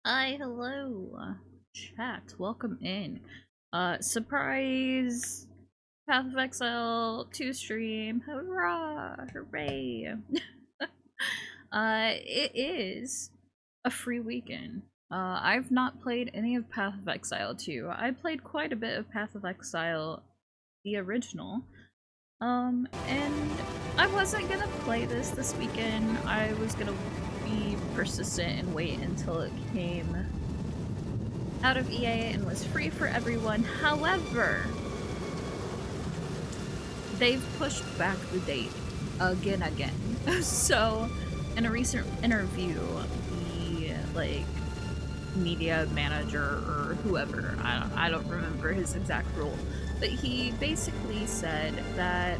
Hi, hello, chat. Welcome in. Surprise! Path of Exile 2 stream. Hurrah! Hooray! It is a free weekend. I've not played any of Path of Exile 2. I played quite a bit of Path of Exile, the original. And I wasn't gonna play this weekend. I was gonna be persistent and wait until it came out of EA and was free for everyone. However, they've pushed back the date again. So, in a recent interview, the media manager or whoever, I don't remember his exact role, but he basically said that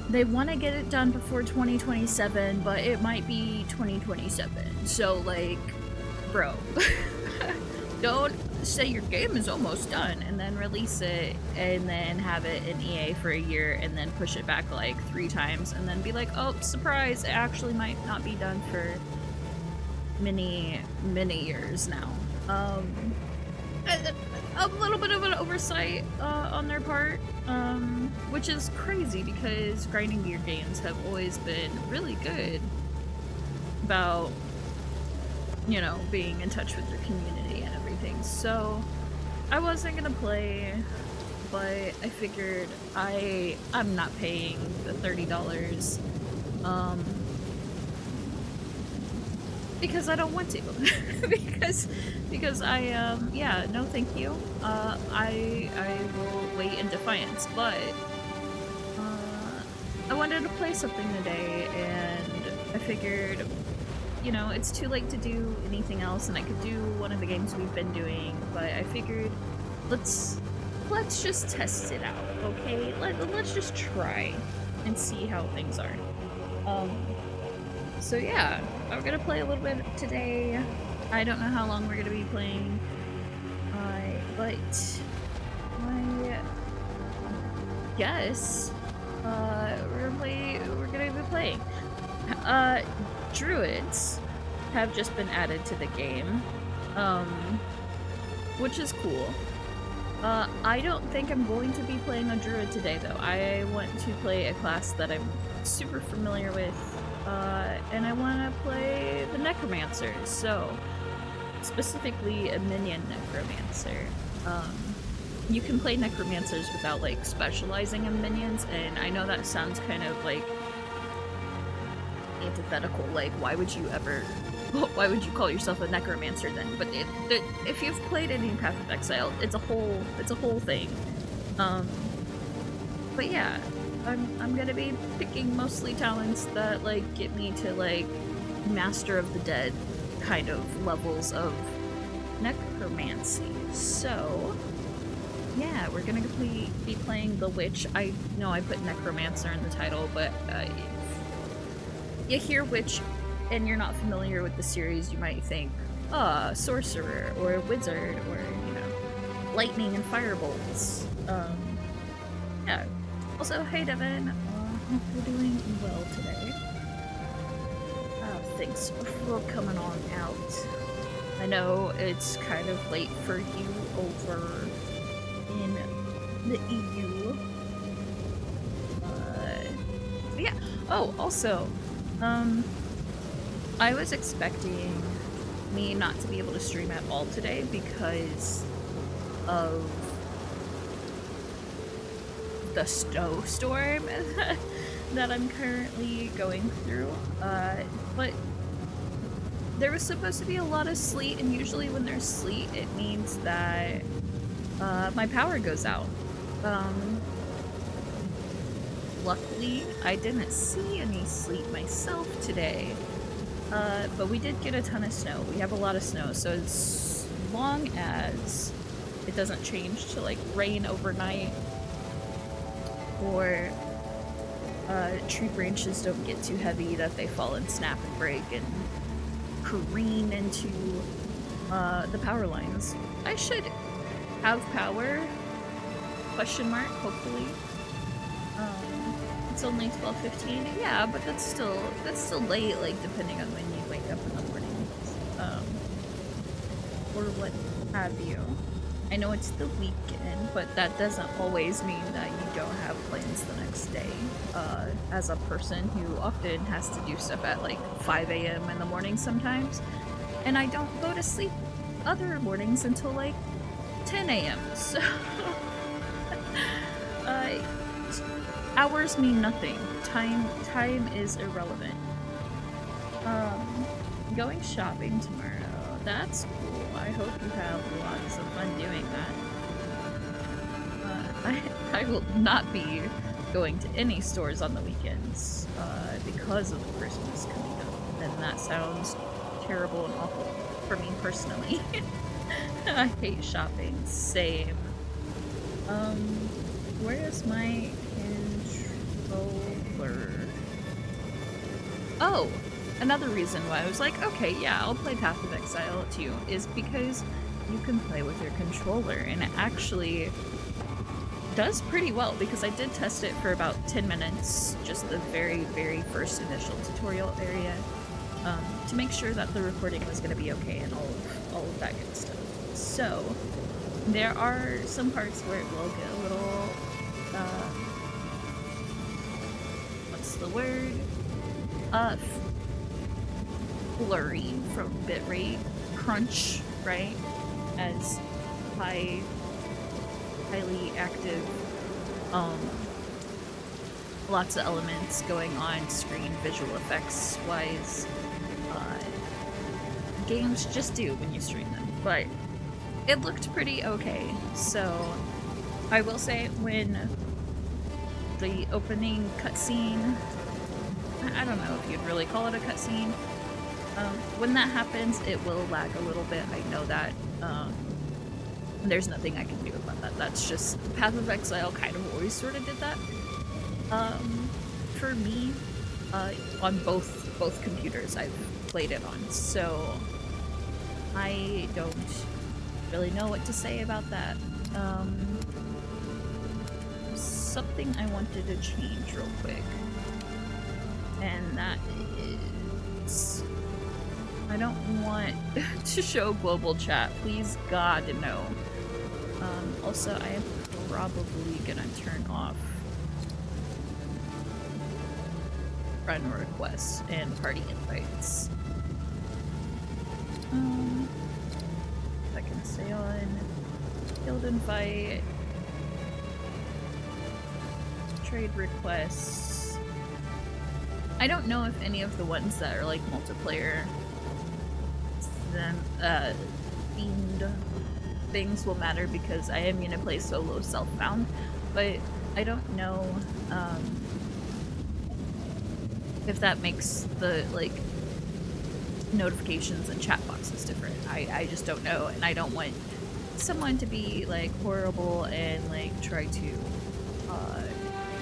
they want to get it done before 2027, but it might be 2027. So, bro, don't say your game is almost done and then release it and then have it in EA for a year and then push it back like 3 times and then be like, oh, surprise, it actually might not be done for many years now. A little bit of an oversight on their part, which is crazy because grinding gear games have always been really good about, you know, being in touch with their community and everything. So I wasn't gonna play, but I figured I'm not paying the $30 because I don't want to. because I yeah, no thank you. I will wait in defiance, but I wanted to play something today and I figured, you know, it's too late to do anything else and I could do one of the games we've been doing, but I figured let's just test it out, okay? Let's just try and see how things are. So yeah, I'm gonna play a little bit today. I don't know how long we're gonna be playing, but I guess we're gonna be playing. Druids have just been added to the game, which is cool. I don't think I'm going to be playing a druid today though. I want to play a class that I'm super familiar with. And I want to play the Necromancer, so specifically a minion Necromancer. You can play Necromancers without like specializing in minions, and I know that sounds kind of like antithetical, like why would you call yourself a Necromancer then? But if you've played any Path of Exile, it's a whole thing. But yeah, I'm gonna be picking mostly talents that like get me to like Master of the Dead kind of levels of necromancy. So yeah, we're gonna be playing the Witch. I know I put Necromancer in the title, but if you hear Witch and you're not familiar with the series, you might think, sorcerer or wizard or, you know, lightning and firebolts. Yeah. Also, hey Devin, hope you're doing well today. Thanks for coming on out. I know it's kind of late for you over in the EU. Yeah. Oh, also, I was expecting me not to be able to stream at all today because of the snowstorm that I'm currently going through, but there was supposed to be a lot of sleet, and usually when there's sleet it means that my power goes out. Luckily I didn't see any sleet myself today, but we did get a ton of snow. We have a lot of snow, so as long as it doesn't change to like rain overnight, or tree branches don't get too heavy that they fall and snap and break and careen into the power lines, I should have power, question mark, hopefully. It's only 12:15, yeah, but that's still late, like, depending on when you wake up in the morning. or what have you. I know it's the weekend, but that doesn't always mean that you don't have plans the next day. As a person who often has to do stuff at like 5 a.m. in the morning sometimes, and I don't go to sleep other mornings until like 10 a.m. So, uh, hours mean nothing. Time is irrelevant. Going shopping tomorrow. That's cool. I hope you have lots of fun doing that. I will not be going to any stores on the weekends because of the Christmas coming up, and that sounds terrible and awful for me personally. I hate shopping. Same. Where is my controller? Oh, another reason why I was like, okay, yeah, I'll play Path of Exile too, is because you can play with your controller, and it actually does pretty well, because I did test it for about 10 minutes, just the very, very first initial tutorial area, to make sure that the recording was going to be okay and all of that good stuff. So, there are some parts where it will get a little, what's the word? Blurry from bitrate crunch, right? As highly active, lots of elements going on screen visual effects wise. Games just do when you stream them, but it looked pretty okay. So I will say, when the opening cutscene, I don't know if you'd really call it a cutscene, when that happens, it will lag a little bit. I know that. There's nothing I can do about that. That's just Path of Exile kind of always sort of did that. For me, on both computers I've played it on, so I don't really know what to say about that. Something I wanted to change real quick, and that is, I don't want to show global chat. Please, God, no. Also, I am probably gonna turn off friend requests and party invites. I can stay on guild invite, trade requests. I don't know if any of the ones that are like multiplayer themed things will matter, because I am gonna play solo self-bound, but I don't know if that makes the like notifications and chat boxes different. I just don't know, and I don't want someone to be like horrible and like try to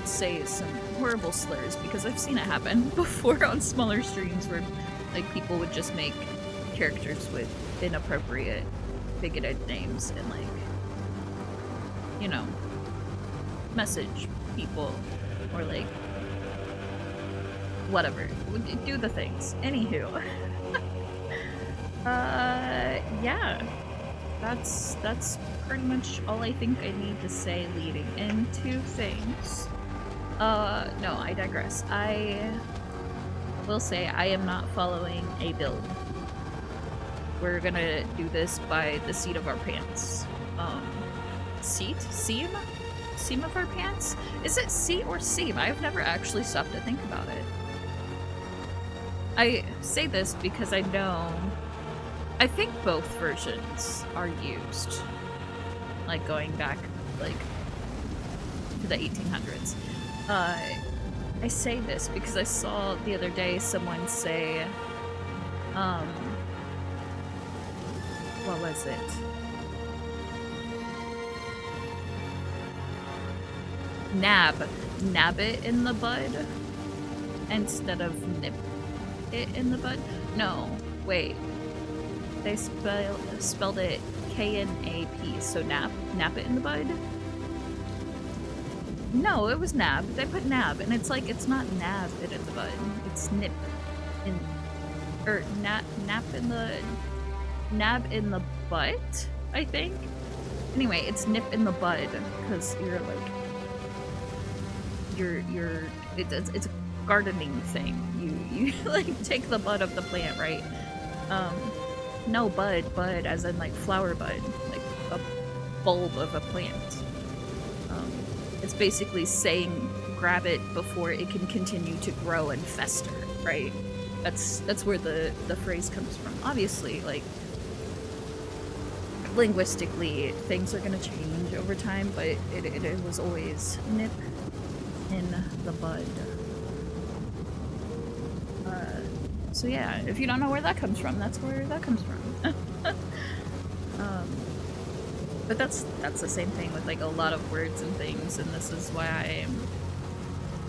say some horrible slurs, because I've seen it happen before on smaller streams where like people would just make characters with inappropriate bigoted names and like, you know, message people or like whatever, do the things. Anywho, yeah, that's pretty much all I think I need to say leading into things. No, I digress. I will say I am not following a build. We're gonna do this by the seat of our pants. Seam of our pants? Is it seat or seam? I've never actually stopped to think about it. I say this because I think both versions are used. Like going back like to the 1800s. I say this because I saw the other day someone say, what was it? Nab it in the bud instead of nip it in the bud. No, wait. They spelled it K-N-A-P, so nap it in the bud? No, it was nab. They put nab, and it's like, it's not nab it in the bud. It's nip in, or nab in the but, I think. Anyway, it's nip in the bud, because you're like, it's a gardening thing. You like take the bud of the plant, right? No, bud as in like flower bud, like a bulb of a plant. It's basically saying grab it before it can continue to grow and fester, right? That's where the phrase comes from. Obviously, like, linguistically, things are gonna change over time, but it was always nip in the bud. So yeah, if you don't know where that comes from, that's where that comes from. But that's the same thing with like a lot of words and things, and this is why I am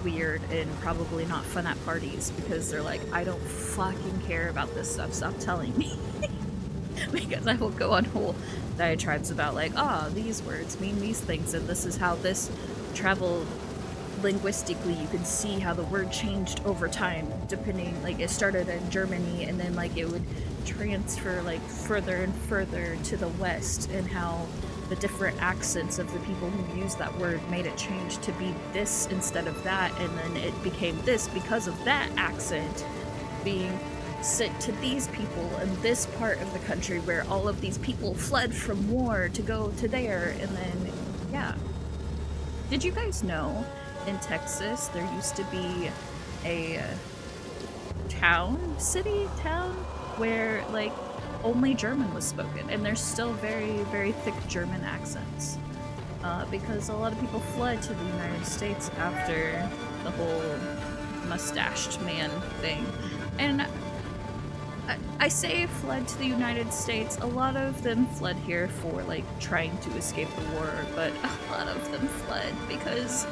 weird and probably not fun at parties, because they're like, I don't fucking care about this stuff, stop telling me. Because I will go on whole diatribes about like, these words mean these things, and this is how this traveled linguistically. You can see how the word changed over time, depending, like, it started in Germany and then like it would transfer like further and further to the west, and how the different accents of the people who used that word made it change to be this instead of that, and then it became this because of that accent being sent to these people in this part of the country where all of these people fled from war to go to there, and then, yeah. Did you guys know in Texas there used to be a town, where like only German was spoken, and there's still very, very thick German accents, because a lot of people fled to the United States after the whole mustached man thing. And I say fled to the United States, a lot of them fled here for like trying to escape the war, but a lot of them fled because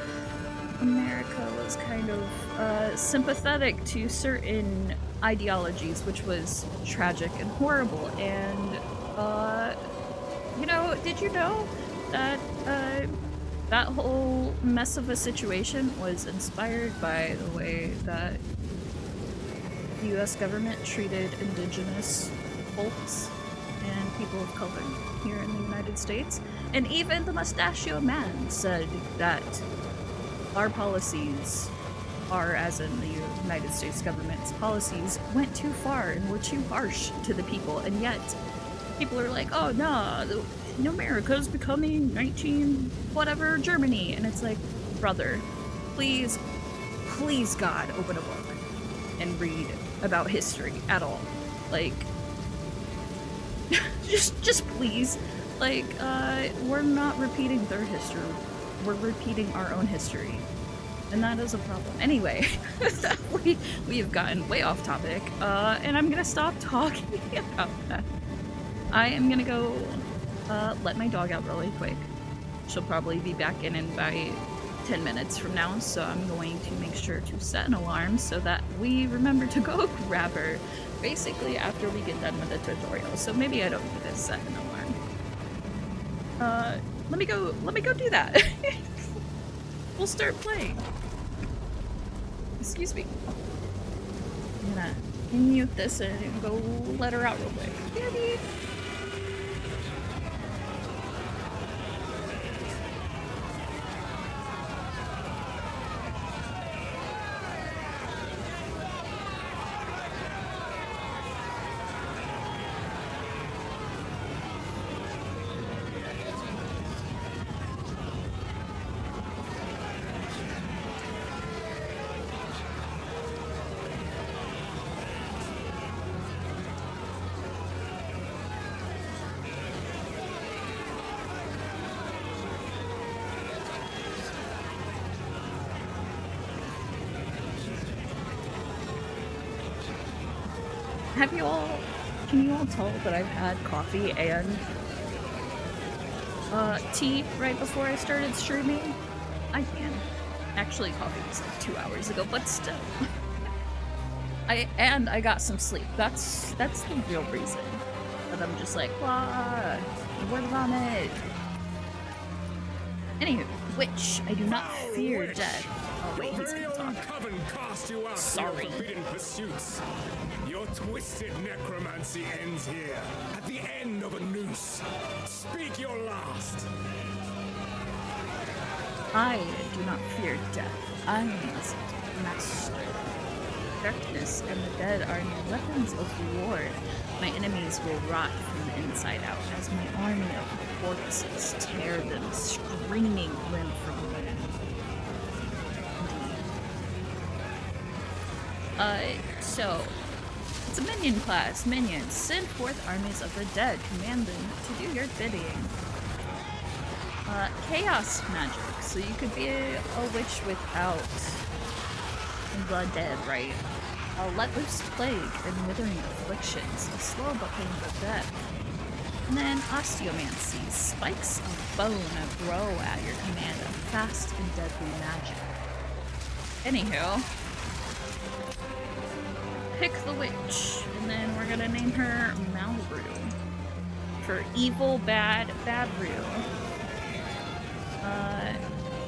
America was kind of sympathetic to certain ideologies, which was tragic and horrible. And you know, did you know that that whole mess of a situation was inspired by the way that the US government treated indigenous folks and people of color here in the United States? And even the mustachio man said that our policies are, as in the United States government's policies, went too far and were too harsh to the people, and yet people are like, oh no, America's becoming 19 whatever Germany, and it's like, brother, please God, open a book and read about history at all. Like, just please, like, we're not repeating their history, we're repeating our own history. And that is a problem. Anyway, we've gotten way off topic, and I'm gonna stop talking about that. I am gonna go let my dog out really quick. She'll probably be back in about 10 minutes from now, so I'm going to make sure to set an alarm so that we remember to go grab her basically after we get done with the tutorial. So maybe I don't need to set an alarm. Let me go do that. We'll start playing. Excuse me. I'm gonna mute this and go let her out real quick. Gabby! Can you all tell that I've had coffee and tea right before I started streaming? I can. Actually, coffee was like 2 hours ago, but still. I got some sleep. That's the real reason that I'm just like, blah, word vomit. Anywho, which I do not fear death. Oh wait, Your he's very gonna own talk. coven cast you out Sorry. for your forbidden pursuits. Your twisted necromancy ends here, at the end of a noose. Speak your last. I do not fear death. I must master. Darkness and the dead are no weapons of war. My enemies will rot from the inside out as my army of corpses tear them screaming limb from limb. So it's a minion class. Minions, send forth armies of the dead. Command them to do your bidding. Chaos magic. So you could be a witch without blood dead, right? Let loose plague and withering afflictions, a slow but painful death. And then osteomancy, spikes of bone grow at your command of fast and deadly magic. Anywho, pick the witch, and then we're gonna name her Malrue for evil, bad Rue.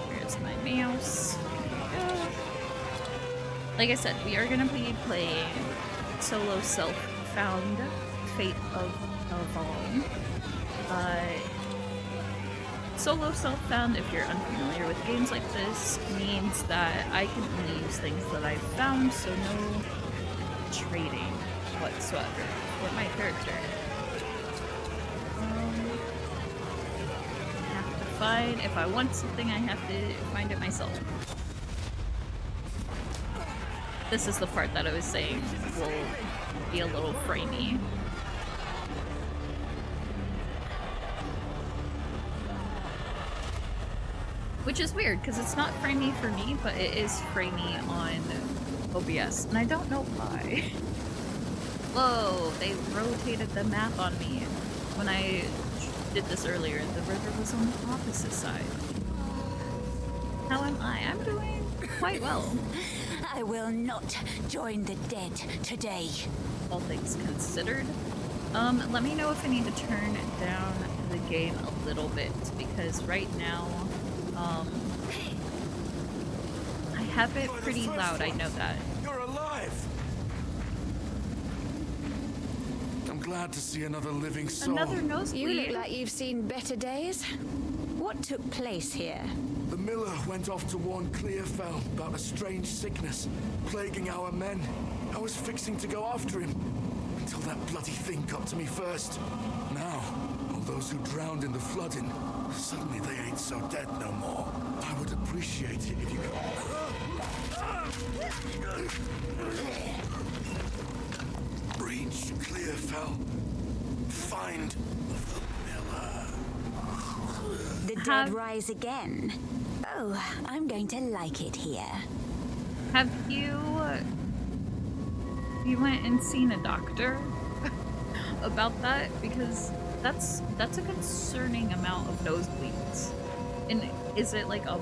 Where's my mouse? Like I said, we are gonna be playing solo self-found Fate of Vaal. Solo self-found, if you're unfamiliar with games like this, means that I can only use things that I've found, so no trading whatsoever for my character. I have to find, if I want something, I have to find it myself. This is the part that I was saying will be a little framey. Which is weird, because it's not framey for me, but it is framey on OBS, and I don't know why. Whoa, they rotated the map on me. When I did this earlier, the river was on the opposite side. How am I? I'm doing quite well. I will not join the dead today. All things considered. Let me know if I need to turn down the game a little bit, because right now, I have it pretty loud, I know that. You're alive! I'm glad to see another living soul. Another nosebleed. You look like you've seen better days. What took place here? The miller went off to warn Clearfell about a strange sickness plaguing our men. I was fixing to go after him until that bloody thing got to me first. Now, all those who drowned in the flooding, suddenly they ain't so dead no more. I would appreciate it if you could... Reach Clearfell. Find the miller. The dead rise again. Oh, I'm going to like it here. Have you went and seen a doctor about that? Because that's a concerning amount of nosebleeds. And is it like a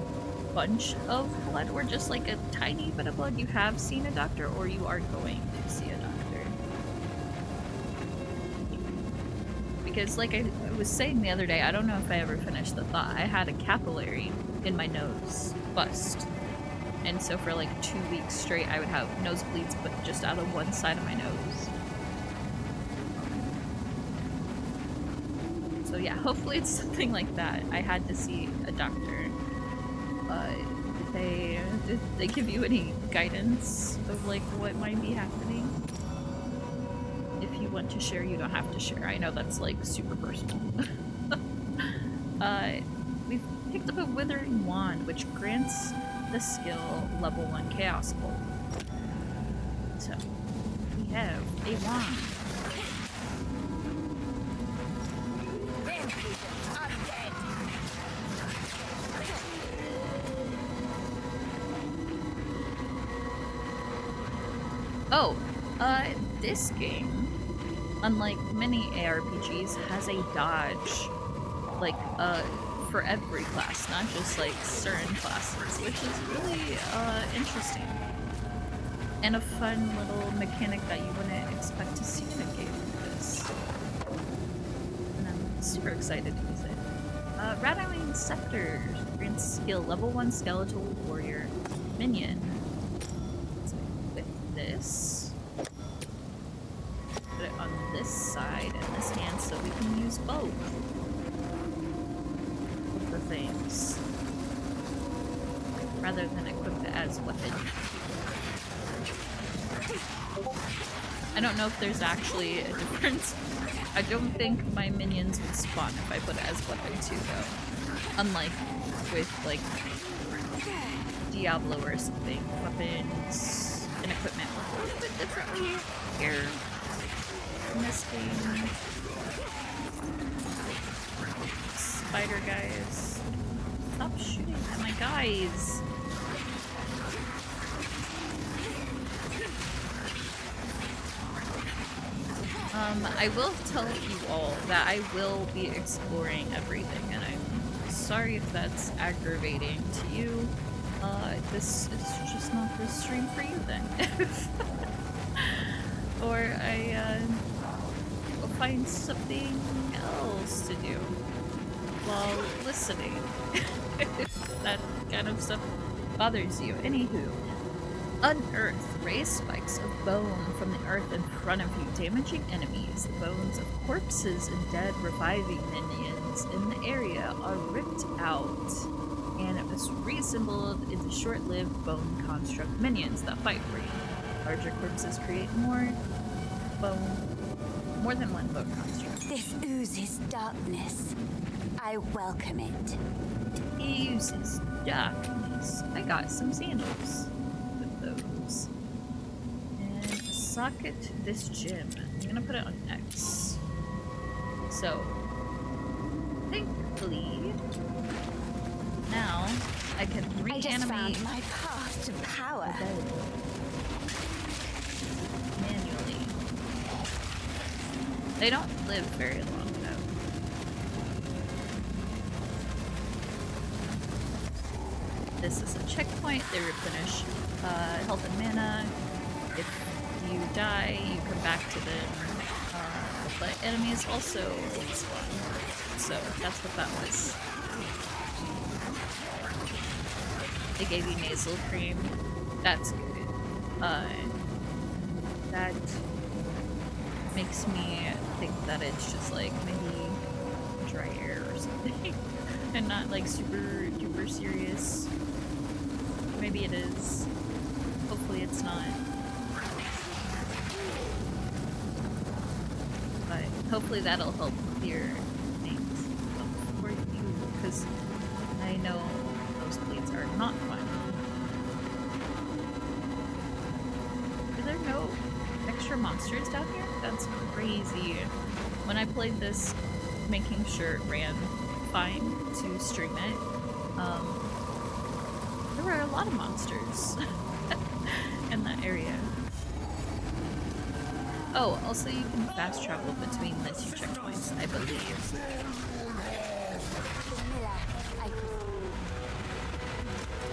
bunch of blood or just like a tiny bit of blood? You have seen a doctor or you are going to see a doctor? Because like I was saying the other day, I don't know if I ever finished the thought, I had a capillary in my nose bust. And so for like 2 weeks straight, I would have nosebleeds, but just out of one side of my nose. So yeah, hopefully it's something like that. I had to see a doctor. Did they give you any guidance of like what might be happening? If you want to share, you don't have to share. I know that's like super personal. We've picked up a Withering Wand, which grants the skill level 1 Chaos Bolt. So, we have a wand. Oh, this game, unlike many ARPGs, has a dodge, like, for every class, not just, like, certain classes, which is really, interesting. And a fun little mechanic that you wouldn't expect to see in a game like this. And I'm super excited to use it. Rattling Scepter grants skill level 1 skeletal warrior minion. So with this, put it on this side and this hand so we can use both of the things rather than equip it as weapon. I don't know if there's actually a difference. I don't think my minions would spawn if I put it as weapon too, though. Unlike with, like, Diablo or something. Weapons and equipment work a little bit differently here in this game. Spider guys. Stop shooting at my guys. I will tell you all that I will be exploring everything, and I'm sorry if that's aggravating to you. This is just not the stream for you then. Or I will find something else to do while listening. If that kind of stuff bothers you. Anywho. Unearth. Raise spikes of bone from the earth in front of you, damaging enemies. The bones of corpses and dead reviving minions in the area are ripped out and it was reassembled into short-lived bone construct minions that fight for you. Larger corpses create more than one bone construct. This oozes darkness. I welcome it. It uses darkness. I got some sandals. Those. And socket this gem. I'm gonna put it on X. So, thankfully, now I can reanimate. I just found my path to power. Manually. They don't live very long though. This is a checkpoint. They replenish health and mana. If you die, you come back to them. But enemies also respawn. So that's what that was. They gave you nasal cream. That's good. That makes me think that it's just like maybe dry air or something. And not like super duper serious. Maybe it is. Hopefully it's not. But hopefully that'll help clear things up for you, because I know those bleeds are not fun. Are there no extra monsters down here? That's crazy. When I played this, making sure it ran fine to stream it, there were a lot of monsters in that area. Oh, also you can fast travel between the two checkpoints, I believe.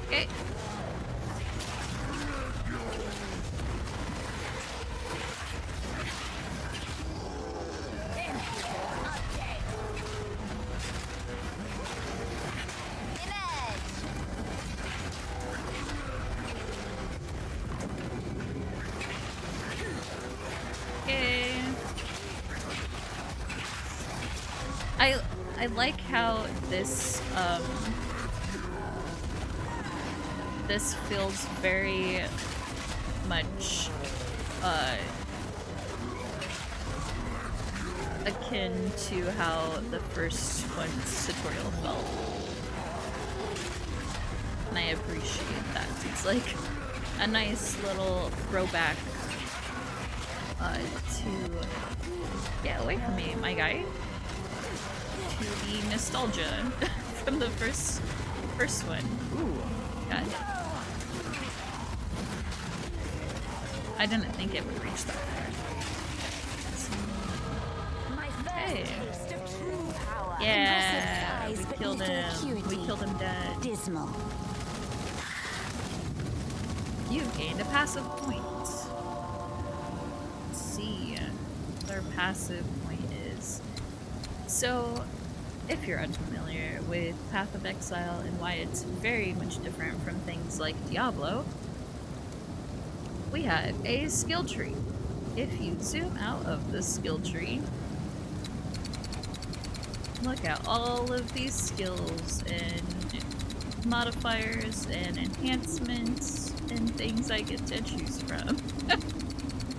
Okay. I like how this this feels very much akin to how the first one's tutorial felt. And I appreciate that. It's like a nice little throwback to get away from me, my guy. To the nostalgia from the first one. Ooh, God. I didn't think it would reach that far. Hey. Yeah, we killed him. We killed him dead. Dismal. You gained a passive point. Let's see what our passive point is. So, if you're unfamiliar with Path of Exile and why it's very much different from things like Diablo, we have a skill tree. If you zoom out of the skill tree, look at all of these skills and modifiers and enhancements and things I get to choose from.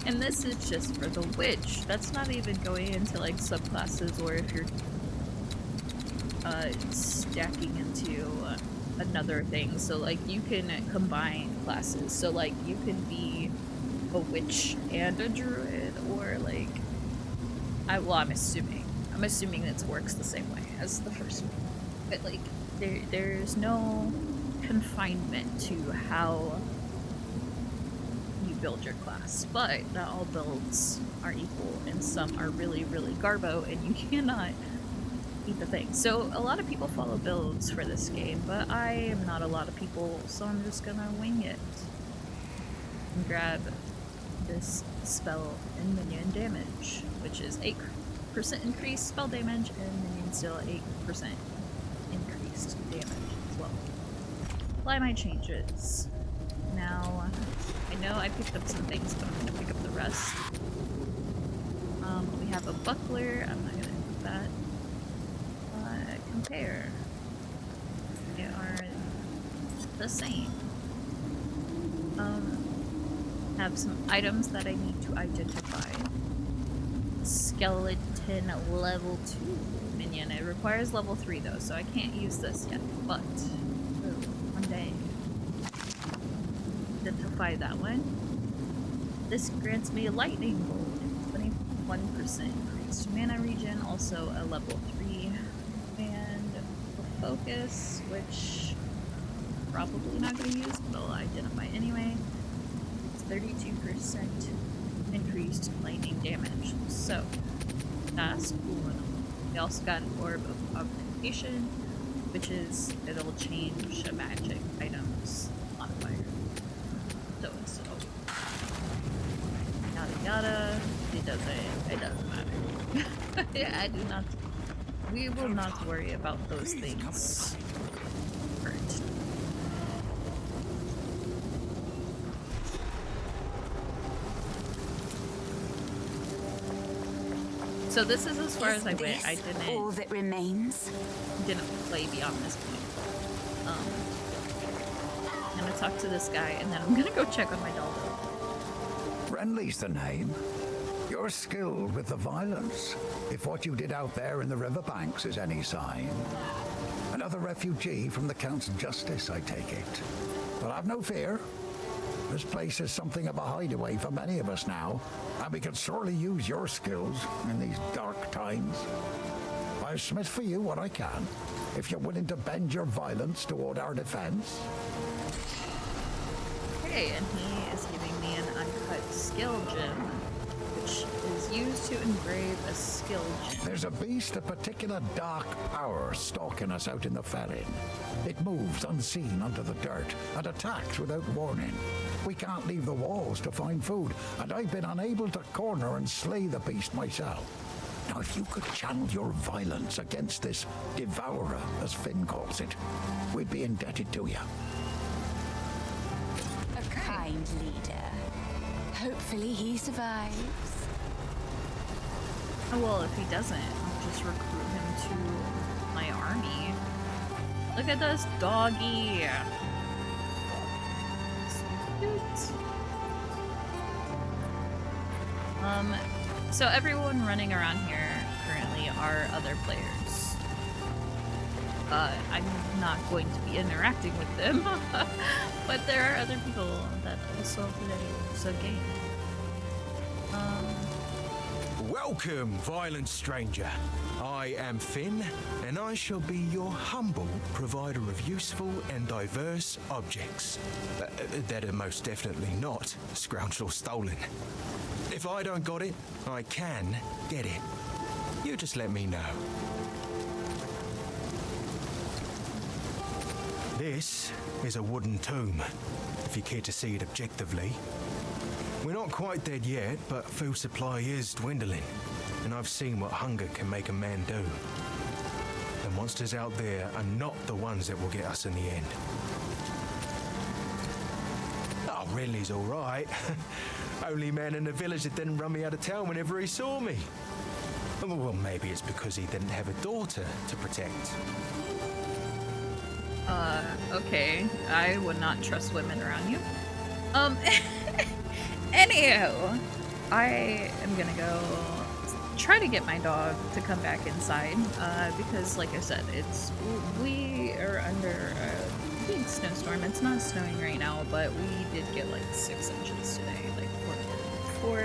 And this is just for the witch. That's not even going into like subclasses or if you're stacking into another thing. So like you can combine classes. So like you can be a witch and a druid, or like I'm assuming it works the same way as the first one. But like there's no confinement to how you build your class, but not all builds are equal, and some are really, really garbo, and you cannot eat the thing. So a lot of people follow builds for this game, but I am not a lot of people, so I'm just gonna wing it and grab this spell and minion damage, which is 8% increased spell damage, and minions deal 8% increased damage as well. Apply my changes. Now, I know I picked up some things, but I'm gonna pick up the rest. We have a buckler. I'm not gonna do that. Compare. They are the same. Have some items that I need to identify. Skeleton level 2 minion. It requires level 3 though, so I can't use this yet, but one day. Identify that one. This grants me a lightning bolt, 21% increased mana regen, also a level 3, and a focus, which probably not going to use, but I'll identify anyway. It's 32% increased lightning damage, so that's cool. We also got an orb of augmentation, which is it'll change a magic item's modifier. So yada yada. It doesn't matter. Yeah, we will not worry about those things current. So this is as far as I went. I didn't all that remains. Didn't play beyond this point. I'm gonna talk to this guy, and then I'm gonna go check on my dog. Friendly's the name. You're skilled with the violence, if what you did out there in the riverbanks is any sign. Another refugee from the Count's justice, I take it. But have no fear. This place is something of a hideaway for many of us now, and we could sorely use your skills in these dark times. I'll smith for you what I can, if you're willing to bend your violence toward our defense. Okay, and he is giving me an uncut skill gem, which is used to engrave a skill gem. There's a beast of particular dark power stalking us out in the Felin. It moves unseen under the dirt and attacks without warning. We can't leave the walls to find food, and I've been unable to corner and slay the beast myself. Now, if you could channel your violence against this devourer, as Finn calls it, we'd be indebted to you. A kind leader. Hopefully he survives. Oh, well, if he doesn't, I'll just recruit him to my army. Look at this doggy. So everyone running around here currently are other players. I'm not going to be interacting with them, but there are other people that also play the game. Welcome, violent stranger. I am Finn, and I shall be your humble provider of useful and diverse objects. That are most definitely not scrounged or stolen. If I don't got it, I can get it. You just let me know. This is a wooden tomb, if you care to see it objectively. We're not quite dead yet, but food supply is dwindling, and I've seen what hunger can make a man do. monsters out there are not the ones that will get us in the end. Oh, Renly's all right. Only man in the village that didn't run me out of town whenever he saw me. Well, maybe it's because he didn't have a daughter to protect. Okay. I would not trust women around you. Anywho, I am gonna go try to get my dog to come back inside, because like I said, we are under a big snowstorm. It's not snowing right now, but we did get like 6 inches today, like 4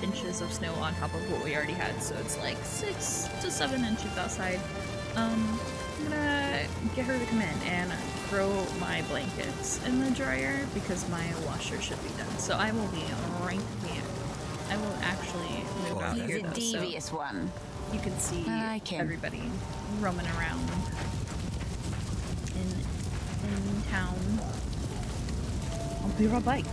inches of snow on top of what we already had, so it's like 6 to 7 inches outside. I'm gonna get her to come in and throw my blankets in the dryer because my washer should be done. So I will be right here. I will actually move out He's here a though, devious one. so you can see I like him. everybody roaming around in town. I'll be right back.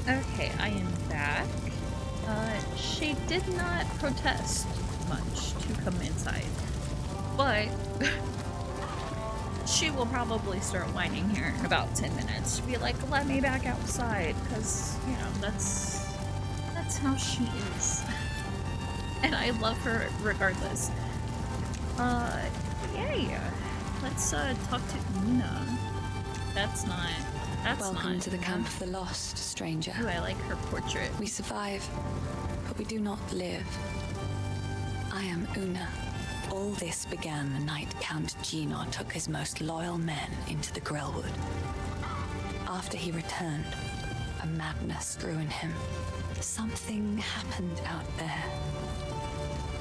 Okay, I am back. She did not protest much to come inside, but she will probably start whining here in about 10 minutes to be like, let me back outside, because, you know, that's how she is. And I love her regardless. Yay! Let's, talk to Una. That's Welcome not to the Una. camp of the lost, stranger. Ooh, I like her portrait. We survive, but we do not live. I am Una, All this began the night Count Gino took his most loyal men into the Grellwood. After he returned, a madness grew in him. Something happened out there.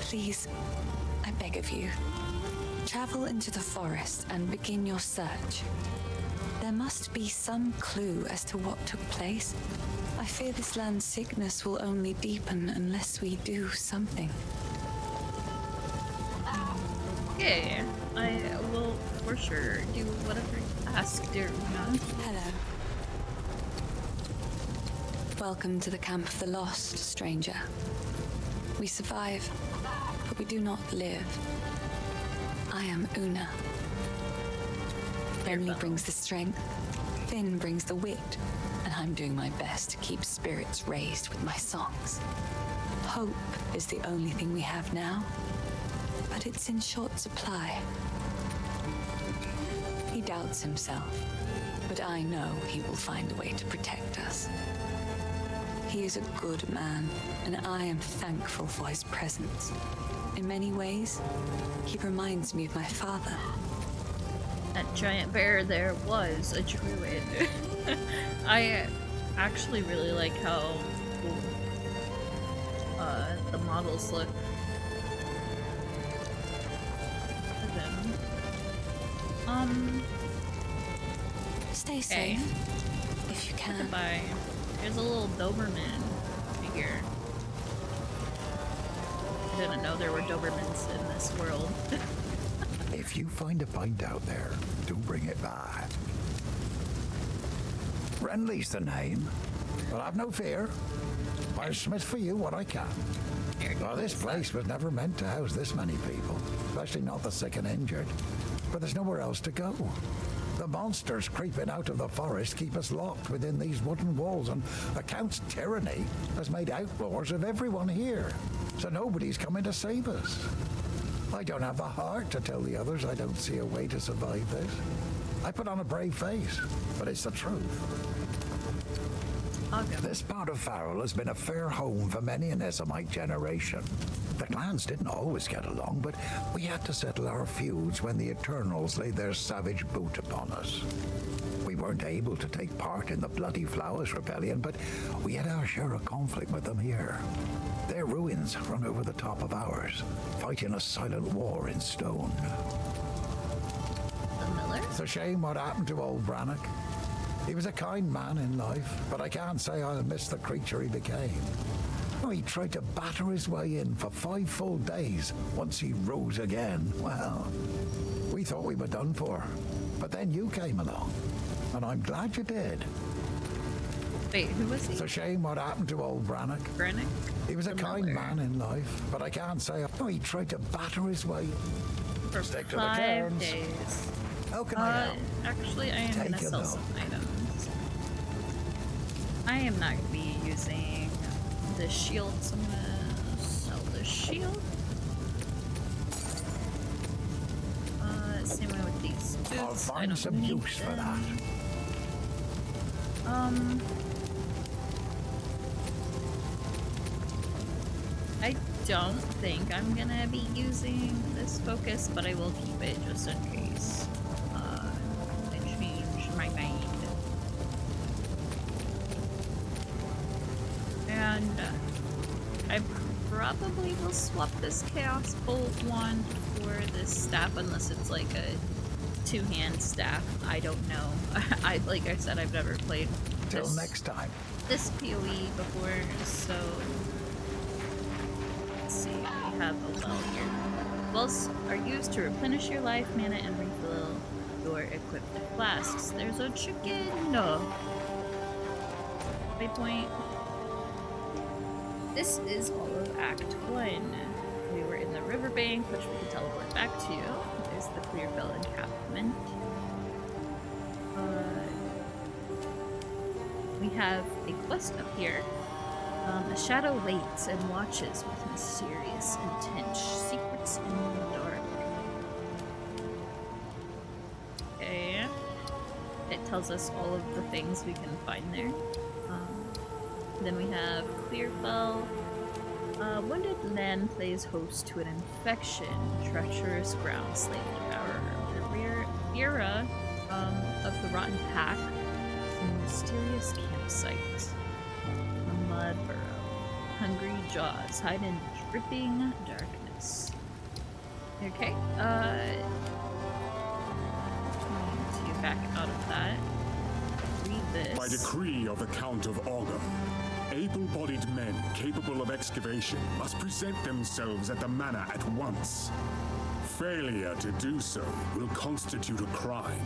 Please, I beg of you, travel into the forest and begin your search. There must be some clue as to what took place. I fear this land's sickness will only deepen unless we do something. Okay, I will for sure do whatever you ask, dear Una. Hello. Welcome to the Camp of the Lost, stranger. We survive, but we do not live. I am Una. Renly brings the strength, Finn brings the wit, and I'm doing my best to keep spirits raised with my songs. Hope is the only thing we have now, but it's in short supply. He doubts himself, but I know he will find a way to protect us. He is a good man, and I am thankful for his presence. In many ways, he reminds me of my father. That giant bear there was a druid. I actually really like how cool the models look. Stay safe, if you can. Goodbye. There's a little Doberman figure. I didn't know there were Dobermans in this world. If you find a pint out there, do bring it back. Renly's the name. But have no fear. I'll smith for you what I can. Well, this place was never meant to house this many people, especially not the sick and injured. But there's nowhere else to go. The monsters creeping out of the forest keep us locked within these wooden walls, and the Count's tyranny has made outlaws of everyone here. So nobody's coming to save us. I don't have the heart to tell the others I don't see a way to survive this. I put on a brave face, but it's the truth. Okay. This part of Vaal has been a fair home for many an Essamite generation. The clans didn't always get along, but we had to settle our feuds when the Eternals laid their savage boot upon us. We weren't able to take part in the Bloody Flowers Rebellion, but we had our share of conflict with them here. Their ruins run over the top of ours, fighting a silent war in stone. The Miller? It's a shame what happened to old Brannock. He was a kind man in life, but I can't say I'll miss the creature he became. Oh, he tried to batter his way in for 5 full days once he rose again. Well, we thought we were done for, but then you came along, and I'm glad you did. Wait, who was he? It's a shame what happened to old Brannock. Brannock? He was a kind man in life, but I can't say... Oh, he tried to batter his way... For Stick to the 5 terms. days. How can I help? Actually, I am going to Take a sell look. some items. I am not going to be using the shield, so I'm going to sell the shield. Same way with these boots. I'll I find don't some need use for that. I don't think I'm gonna be using this focus, but I will keep it just in case I change my mind. And I probably will swap this Chaos Bolt wand for this staff, unless it's like a two-hand staff. I don't know. Like I said, I've never played Till next time. this PoE before, so let's see. We have a well here. Wells are used to replenish your life, mana, and refill your equipped flasks. There's a chicken. No. Waypoint. This is all of Act 1. We were in the riverbank, which we can teleport back to. There's the Clearfell encampment. We have a quest up here. A shadow waits and watches with mysterious intent. Secrets in the dark. Okay. It tells us all of the things we can find there. Then we have Clearfell. Wounded land plays host to an infection, treacherous ground slave devourer, the rare era of the rotten pack, and mysterious campsite, a mud burrow, hungry jaws hide in dripping darkness. Okay, to back out of that. Read this. By decree of the Count of Augur, able-bodied men capable of excavation must present themselves at the manor at once. Failure to do so will constitute a crime.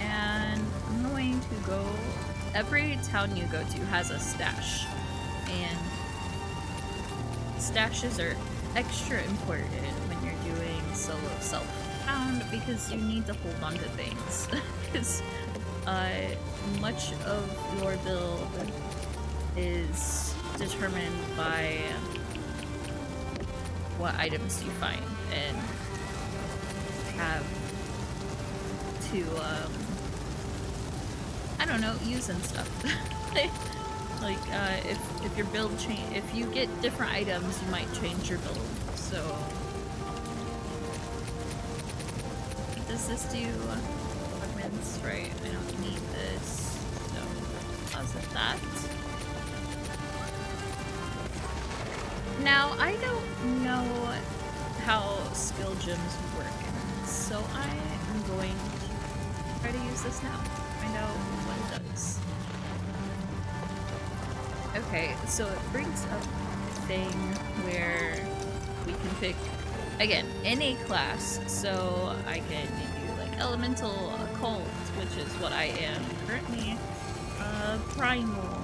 And I'm going to go. Every town you go to has a stash, and stashes are extra important when you're doing solo self-found because you need to hold on to things. Because much of your build is determined by what items you find and have to I don't know, use and stuff. like if your build if you get different items, you might change your build. So does this do fragments? Right, I don't need this. So deposit that. Now I don't know how skill gems work, so I am going to try to use this now. Find out what it does. Okay, so it brings up a thing where we can pick, again, any class. So I can do like elemental, occult, which is what I am currently, primal,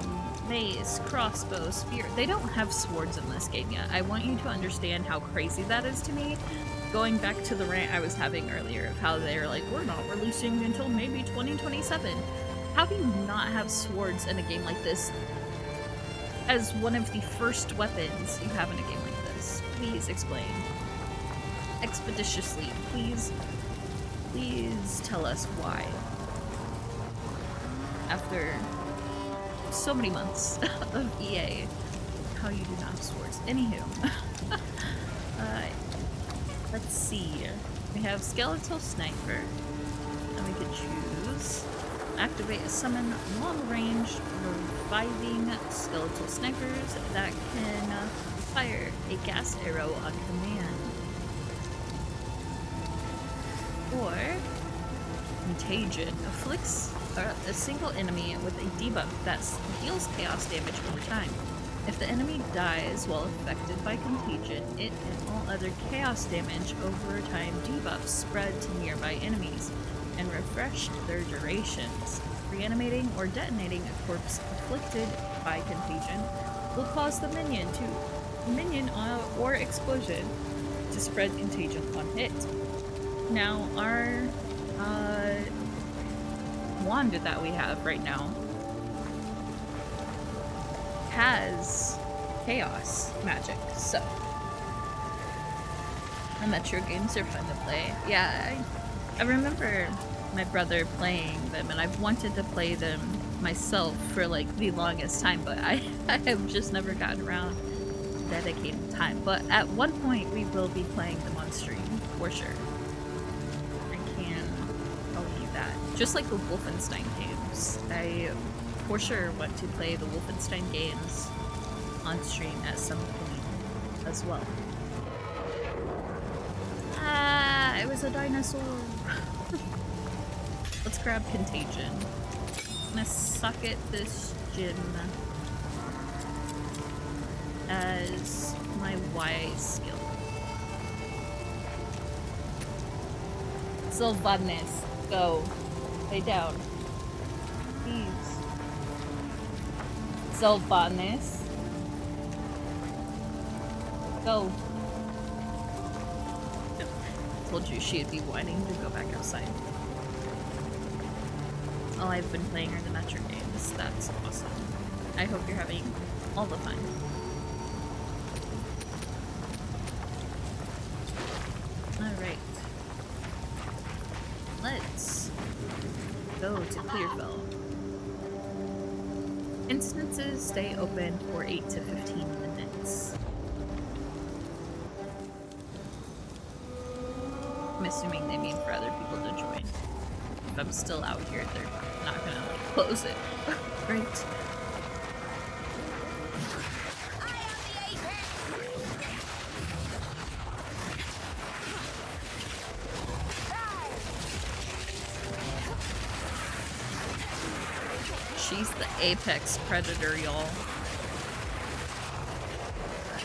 mace, crossbow, spear. They don't have swords in this game yet. I want you to understand how crazy that is to me. Going back to the rant I was having earlier of how they're like, we're not releasing until maybe 2027. How do you not have swords in a game like this as one of the first weapons you have in a game like this? Please explain. Expeditiously, please tell us why. After so many months of EA, how you do not have swords. Anywho. Let's see. We have Skeletal Sniper. And we could choose activate a summon long-range reviving skeletal snipers that can fire a gas arrow on command. Or Contagion afflicts a single enemy with a debuff that deals chaos damage over time. If the enemy dies while affected by Contagion, it and all other chaos damage over time debuffs spread to nearby enemies and refresh their durations. Reanimating or detonating a corpse afflicted by Contagion will cause the minion or explosion to spread Contagion on hit. Now, our wand that we have right now has chaos magic, so the Metro games are fun to play. Yeah, I remember my brother playing them, and I've wanted to play them myself for like the longest time, but I have just never gotten around to dedicating time. But at one point we will be playing them on stream for sure. I can tell you that. Just like the Wolfenstein games, I for sure want to play the Wolfenstein games on stream at some point as well. Ah, it was a dinosaur. Let's grab Contagion. I'm gonna suck at this gym as my Y skill. Sylvanas, go. Lay down. Please. Sylvanas. Go. Told you she'd be whining to go back outside. Oh, I've been playing her in the Metro games. That's awesome. I hope you're having all the fun. Alright. Let's go to Clearfell. Instances stay open for 8 to 15 minutes. I'm assuming they mean for other people to join. If I'm still out here, they're not gonna like close it. Right? She's the apex predator, y'all.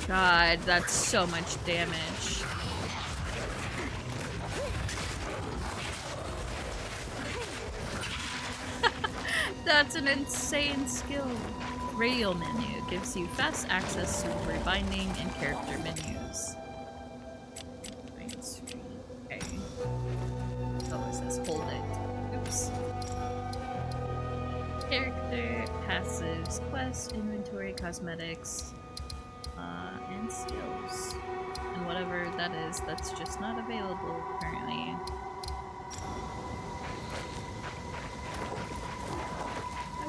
God, that's so much damage. That's an insane skill. Radial menu gives you fast access to rebinding and character menus. Okay. Oh, it says hold it. Oops. Character, passives, quest, inventory, cosmetics, and skills. And whatever that is, that's just not available currently.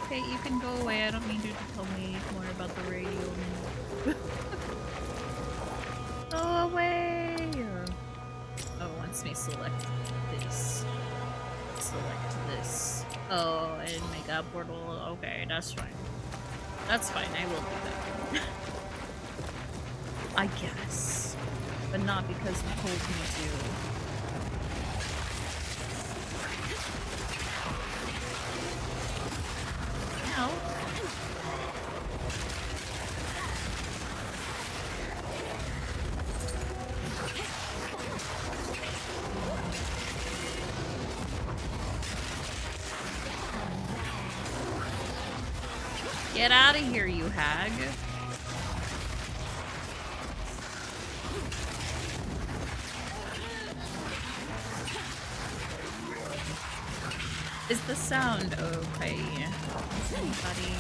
Okay, you can go away. I don't need you to tell me more about the radio menu. Go away! Oh, it wants me to select this. Select this. Oh, and make a portal. Okay, that's fine. That's fine, I will do that. I guess. But not because you told me to. Ow. Get out of here, you hag. Is the sound okay? Is anybody...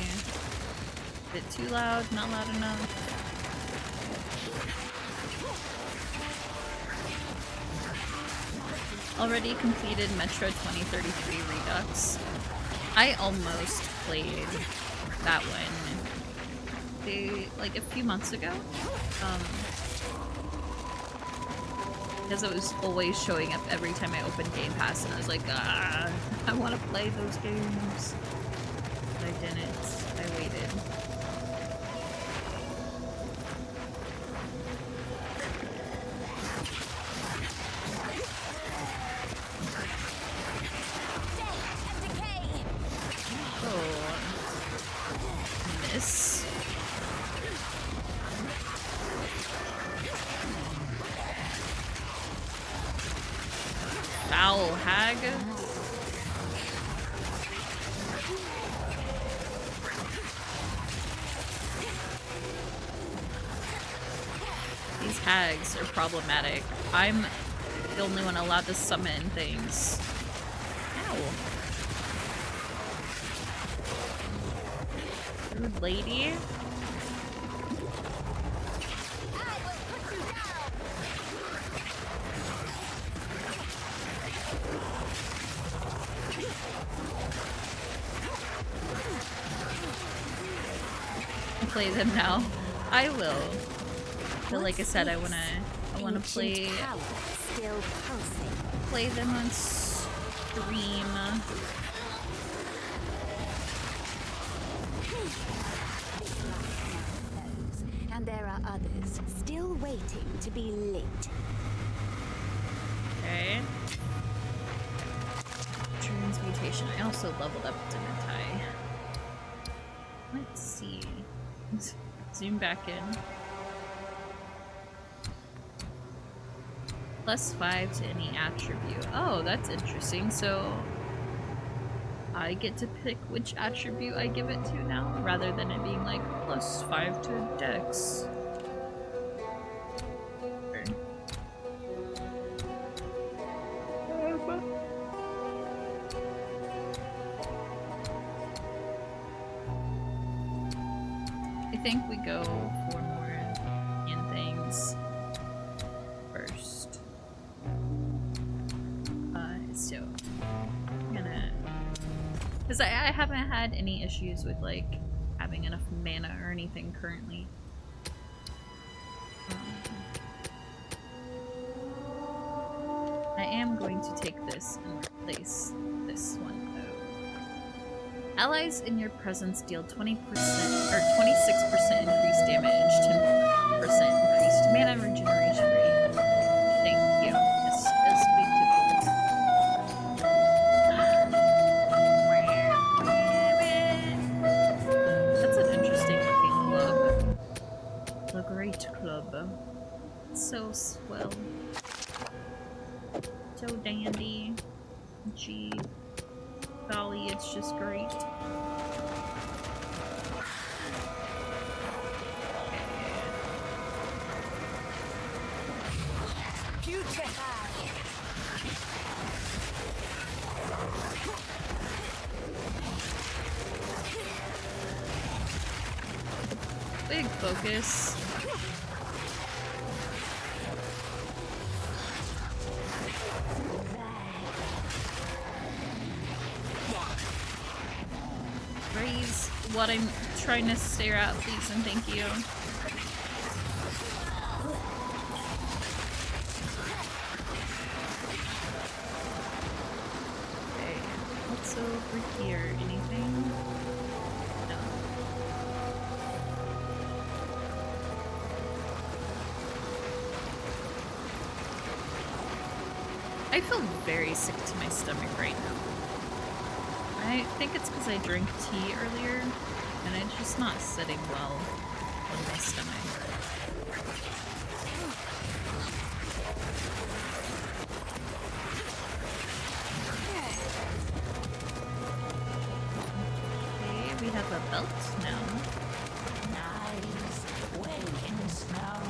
Is it too loud? Not loud enough? Already completed Metro 2033 Redux. I almost played that one like a few months ago. Because it was always showing up every time I opened Game Pass, and I was like, I want to play those games. But I didn't. I waited. Oh. Miss. Vaal hag. These hags are problematic. I'm the only one allowed to summon things. Ow. Rude lady. Play them now. I will. But like I said, I wanna play them on stream. And there are others still waiting to be lit. Okay. Transmutation. I also leveled up, didn't I? Let's see. Zoom back in. +5 to any attribute. Oh, that's interesting. So I get to pick which attribute I give it to now, rather than it being like +5 to Dex. Okay. I think we go for more in things first. So I'm gonna, because I haven't had any issues with like having enough mana or anything currently. I am going to take this and replace this one though. Allies in your presence deal 20% or 26% increased damage, 10% increased mana regeneration rate. Thank you. This is beautiful. That's an interesting looking club. The Great Club. It's so swell. So dandy. Gee. Golly, it's just great. Big focus. Raise what I'm trying to stare at, please, and thank you. Okay, what's over here? Anything? No. I feel very sick to my stomach right now. I think it's because I drank tea earlier, and it's just not sitting well on my stomach. Okay, we have a belt now. Nice waking snow.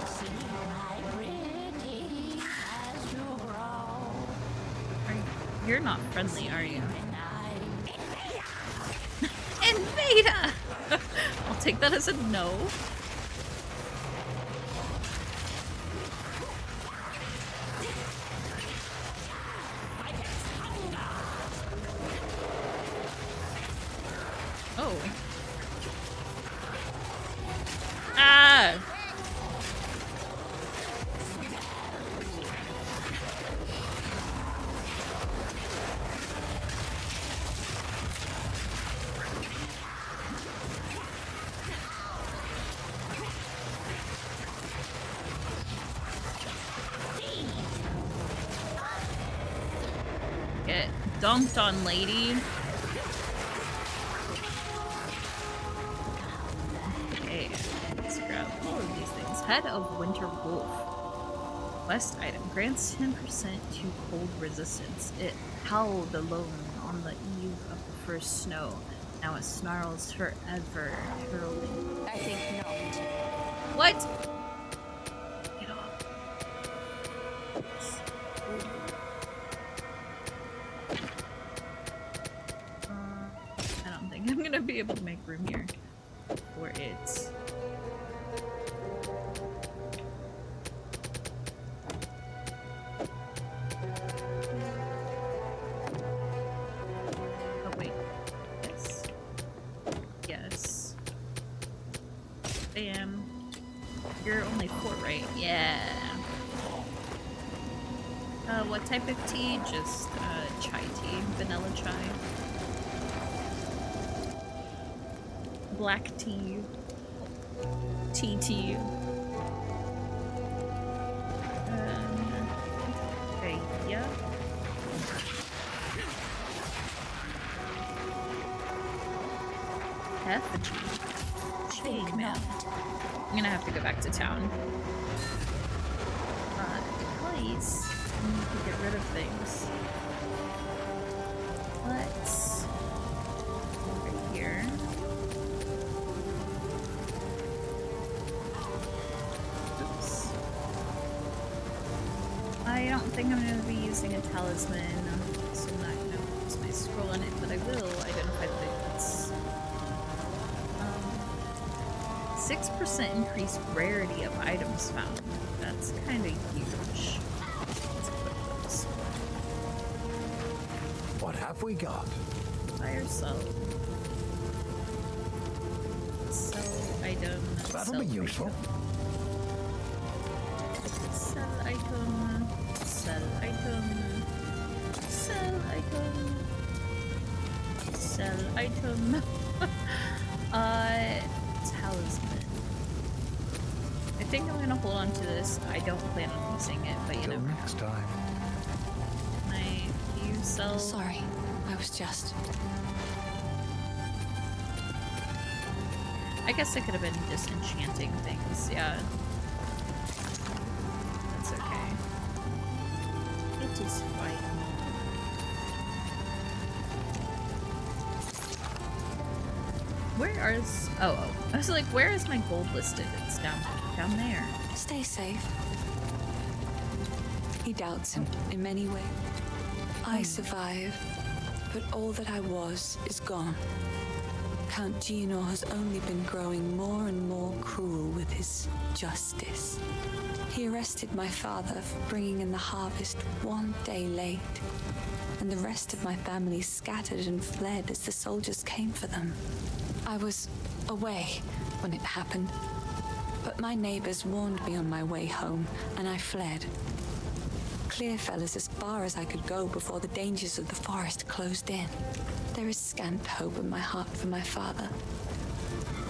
See my pretty as you grow. You're not friendly, are you? Invader! I'll take that as a no. Oh. Ah! Get dunked on, lady. Okay, let's grab all of these things. Head of Winter Wolf. Quest item grants 10% to cold resistance. It howled alone on the eve of the first snow. Now it snarls forever, hurling. I think not. What? Get off. I don't think I'm gonna be able to make room here for it. Oh wait. Yes. Yes. Bam. You're only 4, right? Yeah. What type of tea? Just chai tea. Vanilla chai. Black tea. Tea. Okay, yeah. Effigy. Chainmail. I'm gonna have to go back to town. Please. I need to get rid of things. Let's over here. Oops. I don't think I'm going to be using a talisman, so I'm not going to use my scroll on it, but I will identify things. 6% increased rarity of items found. That's kind of huge. Let's put those. What have we got? By yourself. item. That'll Sell be useful. item. Sell item. Sell item. Sell item. Sell item. Talisman. I think I'm gonna hold on to this. I don't plan on using it, but you Till know. next time. You sell. Sorry, I was just. I guess I could have been disenchanting things, yeah. That's okay. It is fine. Where is... Oh. I was like, where is my gold listed? It's down there. Stay safe. He doubts him in many ways. I survived, but all that I was is gone. Count Gino has only been growing more and more cruel with his justice. He arrested my father for bringing in the harvest one day late, and the rest of my family scattered and fled as the soldiers came for them. I was away when it happened, but my neighbors warned me on my way home, and I fled. Clearfell is as far as I could go before the dangers of the forest closed in. There is scant hope in my heart for my father,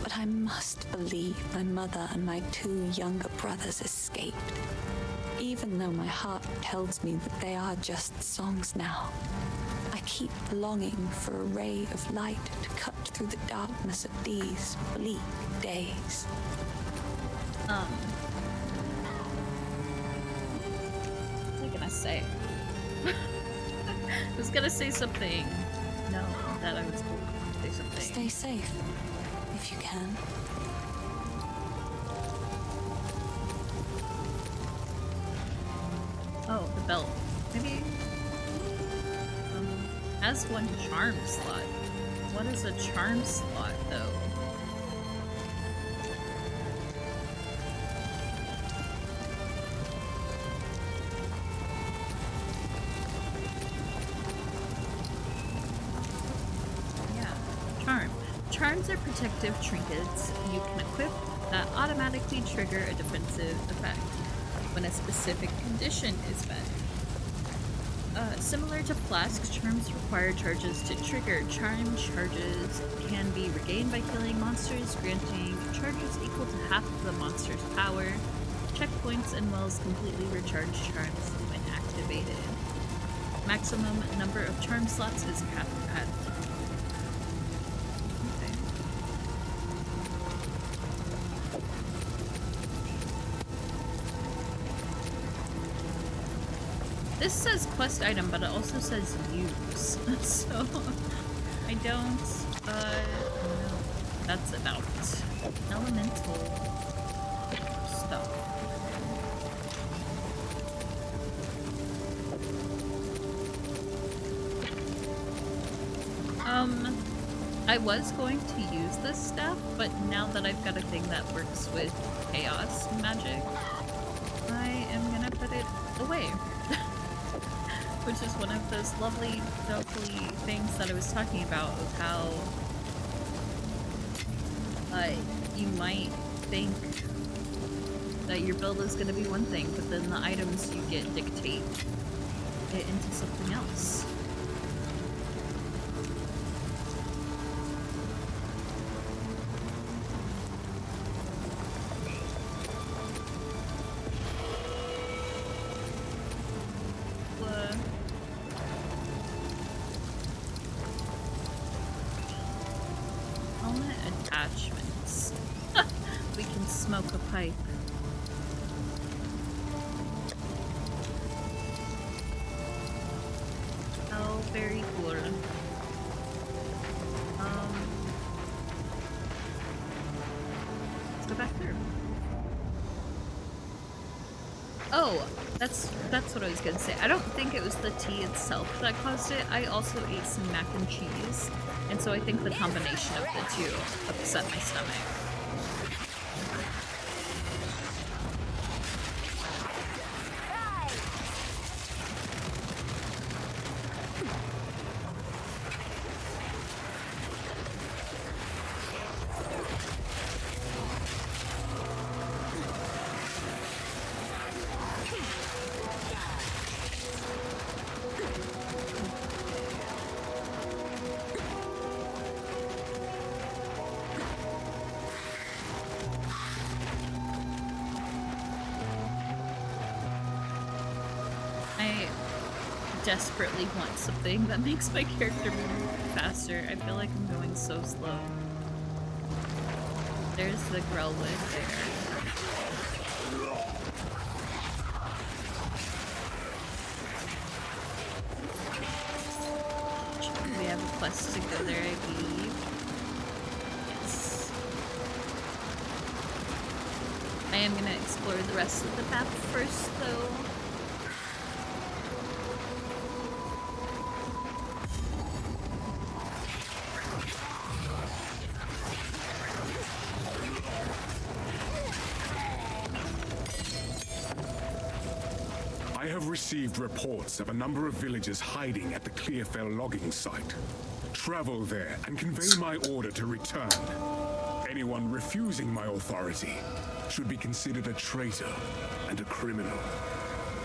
but I must believe my mother and my 2 younger brothers escaped, even though my heart tells me that they are just songs now. I keep longing for a ray of light to cut through the darkness of these bleak days. What was I gonna say? I was gonna say something. No, that I was going to say something. Stay safe, if you can. Oh, the belt. Maybe... has 1 charm slot. What is a charm slot, though? Charms are protective trinkets you can equip that automatically trigger a defensive effect when a specific condition is met. Similar to flasks, charms require charges to trigger. Charm charges can be regained by killing monsters, granting charges equal to half of the monster's power. Checkpoints and wells completely recharge charms when activated. Maximum number of charm slots is capped at this says quest item, but it also says use, so I don't, know. That's about elemental stuff. I was going to use this stuff, but now that I've got a thing that works with chaos magic, I am gonna put it away. Which is one of those lovely things that I was talking about, of how you might think that your build is going to be one thing, but then the items you get dictate it into something else. Attachments. We can smoke a pipe. Oh, very cool. Let's go back through. Oh, that's what I was gonna say. I don't think it was the tea itself that caused it. I also ate some mac and cheese, and so I think the combination of the two upset my stomach. desperately want something that makes my character move faster. I feel like I'm going so slow. There's the Grellwood there. We have a quest to go there, I believe. Yes. I am gonna explore the rest of the map first, though. I have received reports of a number of villagers hiding at the Clearfell logging site. Travel there and convey my order to return. Anyone refusing my authority should be considered a traitor and a criminal.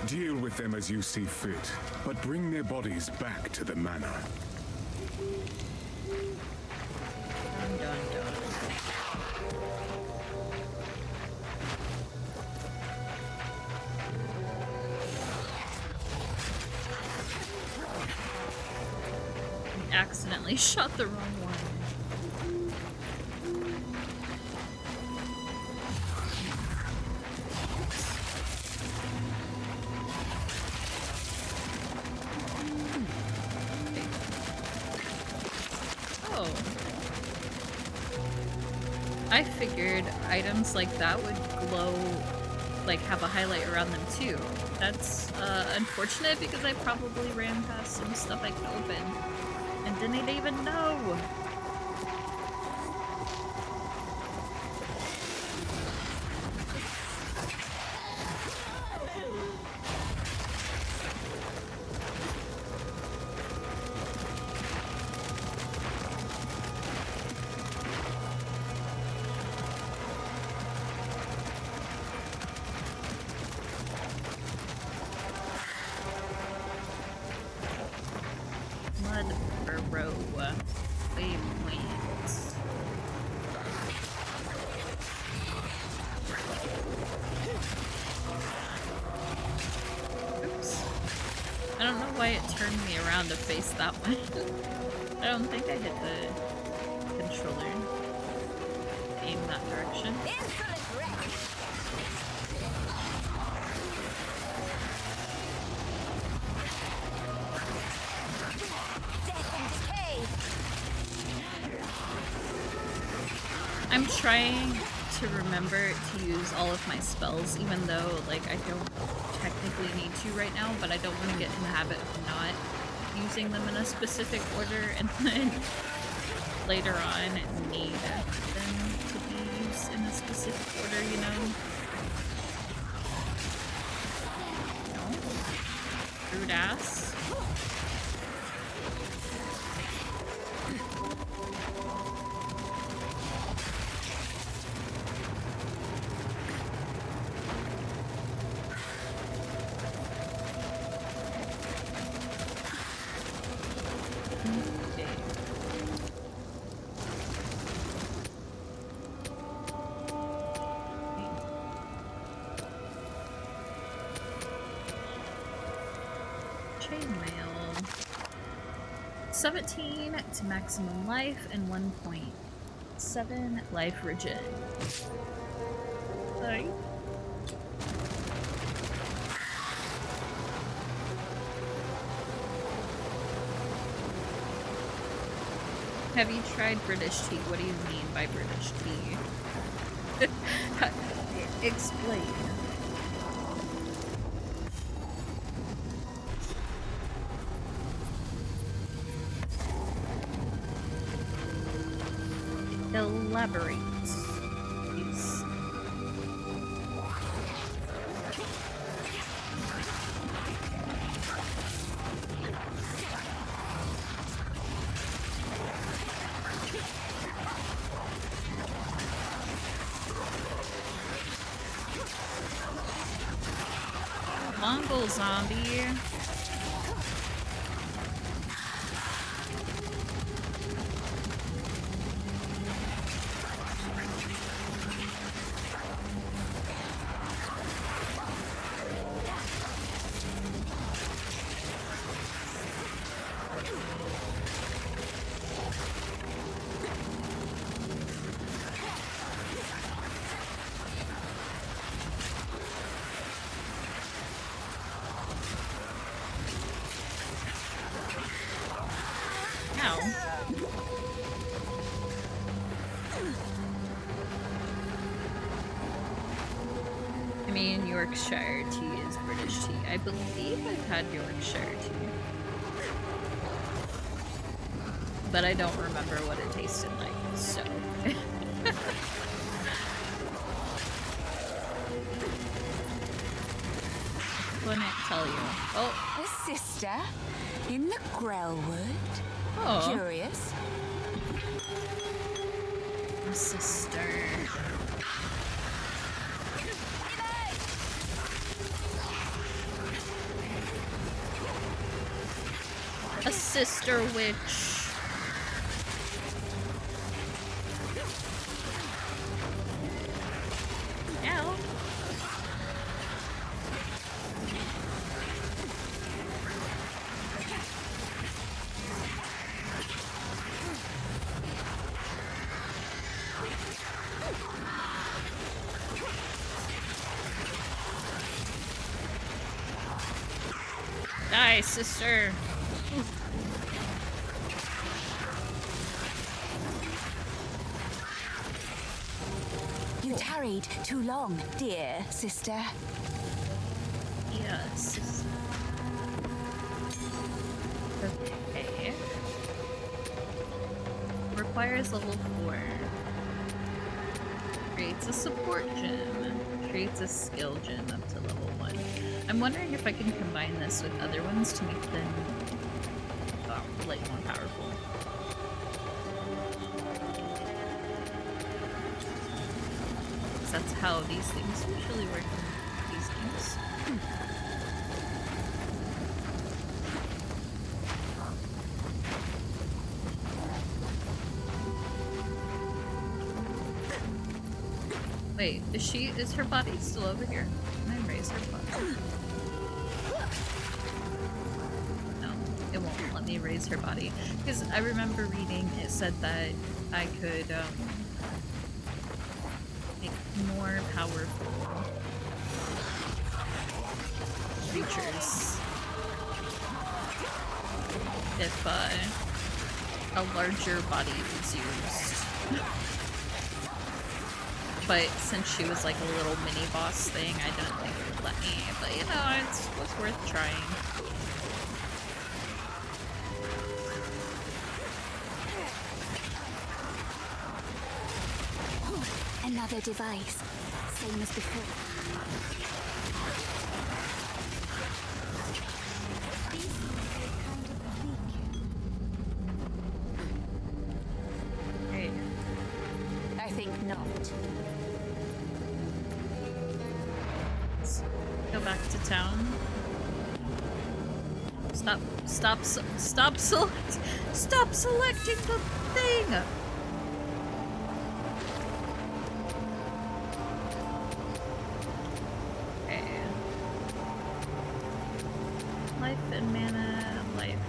Deal with them as you see fit, but bring their bodies back to the manor. Dun, dun, dun. Accidentally shot the wrong one. Oh. I figured items like that would glow, like have a highlight around them too. That's unfortunate because I probably ran past some stuff I could open. And didn't even know. Mud Burrow waypoint. Oops. I don't know why it turned me around to face that way. I don't think I hit the controller. Aim that direction. I'm trying to remember to use all of my spells, even though, like, I don't technically need to right now, but I don't want to get in the habit of not using them in a specific order and then later on need them to be used in a specific order, you know? No? Rude ass. Chainmail. 17 to maximum life and 1.7 life regen. Sorry. Have you tried British tea? What do you mean by British tea? Explain. Elaborate, please. Mongol zombie. Ow. I mean, Yorkshire tea is British tea. I believe I've had Yorkshire tea. But I don't remember what it tasted like, so... Couldn't tell you. Oh! A sister? In the Grellwood? Oh. Curious. A sister. A sister witch. Ow. Die, sister. You tarried too long, dear sister. Yes. Okay. Requires level 4. Creates a support gem. Creates a skill gem up to level 1. I'm wondering if I can combine this with other ones to make them like more powerful. That's how these things usually work in these games. Wait, is her body still over here? Can I raise her body? No, it won't let me raise her body. Because I remember reading, it said that I could, make more powerful creatures if a larger body was used. But since she was like a little mini boss thing, I didn't think it would let me. But you know, it was worth trying. Another device, same as before. Hey. I think not. Let's go back to town. Stop selecting the thing! Life and mana, life.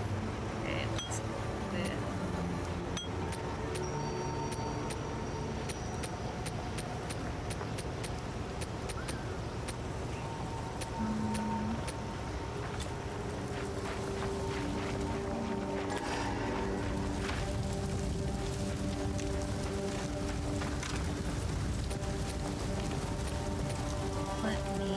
Okay, let's do it. Let me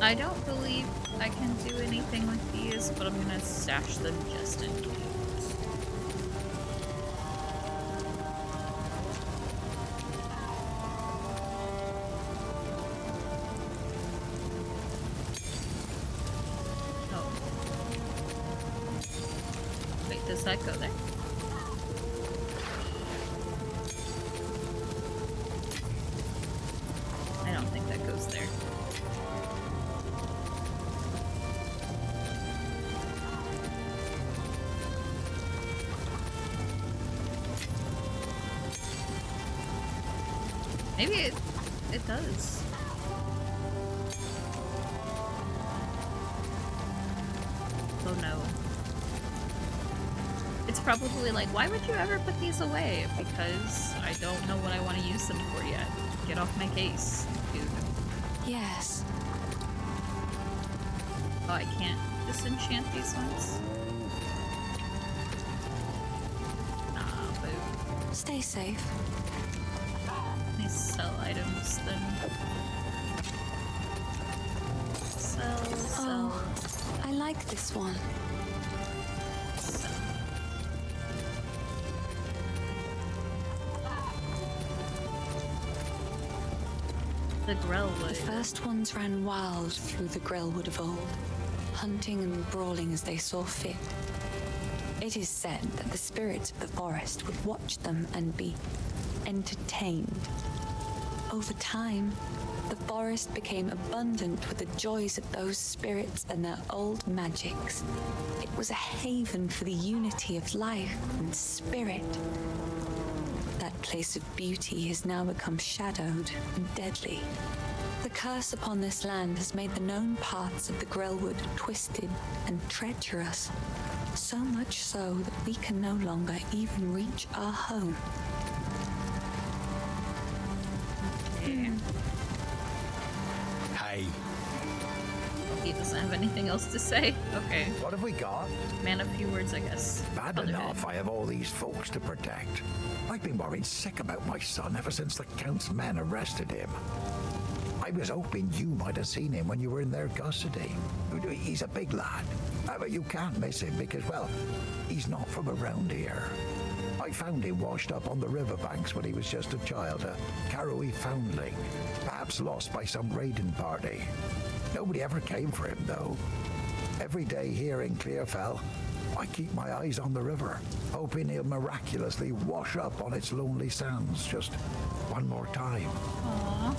I don't believe I can do anything with these, but I'm gonna stash them just in case. Oh. Wait, does that go there? I don't think that goes there. Maybe it does. Oh no. It's probably like, why would you ever put these away? Because I don't know what I want to use use them for yet. Get off my case, dude. Yes. Oh, I can't disenchant these ones? Nah, but Stay safe. I sell items then. Sell. Oh, I like this one. Sell. The Grellwood. The first ones ran wild through the Grellwood of old, hunting and brawling as they saw fit. It is said that the spirits of the forest would watch them and be entertained. Over time, the forest became abundant with the joys of those spirits and their old magics. It was a haven for the unity of life and spirit. That place of beauty has now become shadowed and deadly. The curse upon this land has made the known paths of the Grellwood twisted and treacherous, so much so that we can no longer even reach our home. Hey, He doesn't have anything else to say. Okay. What have we got? Man, a few words, I guess. Bad I'll do enough it. I have all these folks to protect. I've been worried sick about my son ever since the Count's men arrested him. I was hoping you might have seen him when you were in their custody. He's a big lad, but you can't miss him because, well, he's not from around here. I found him washed up on the riverbanks when he was just a child, a Karoi foundling, perhaps lost by some raiding party. Nobody ever came for him, though. Every day here in Clearfell, I keep my eyes on the river, hoping he'll miraculously wash up on its lonely sands just one more time. Aww.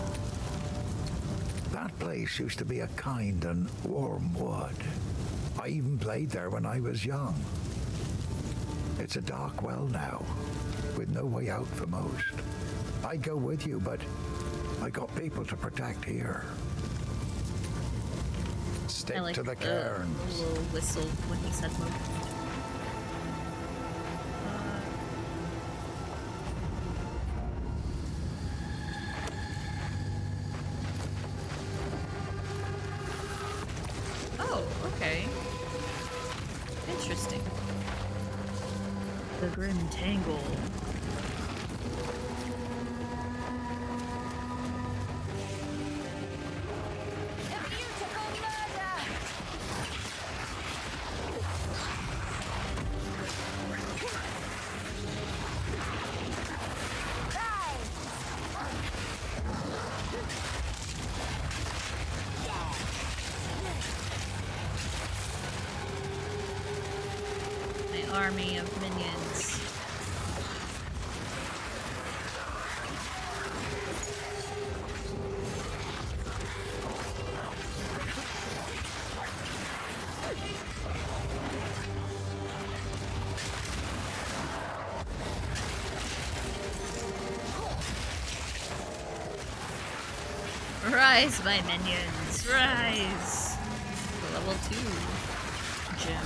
That place used to be a kind and warm wood. I even played there when I was young. It's a dark well now, with no way out for most. I'd go with you, but I got people to protect here. Stick I like to the cairns. little whistle when he said move. Oh, okay. Interesting. The Grim Tangle. My army of minions. Rise, my minions, rise! Level 2 gem.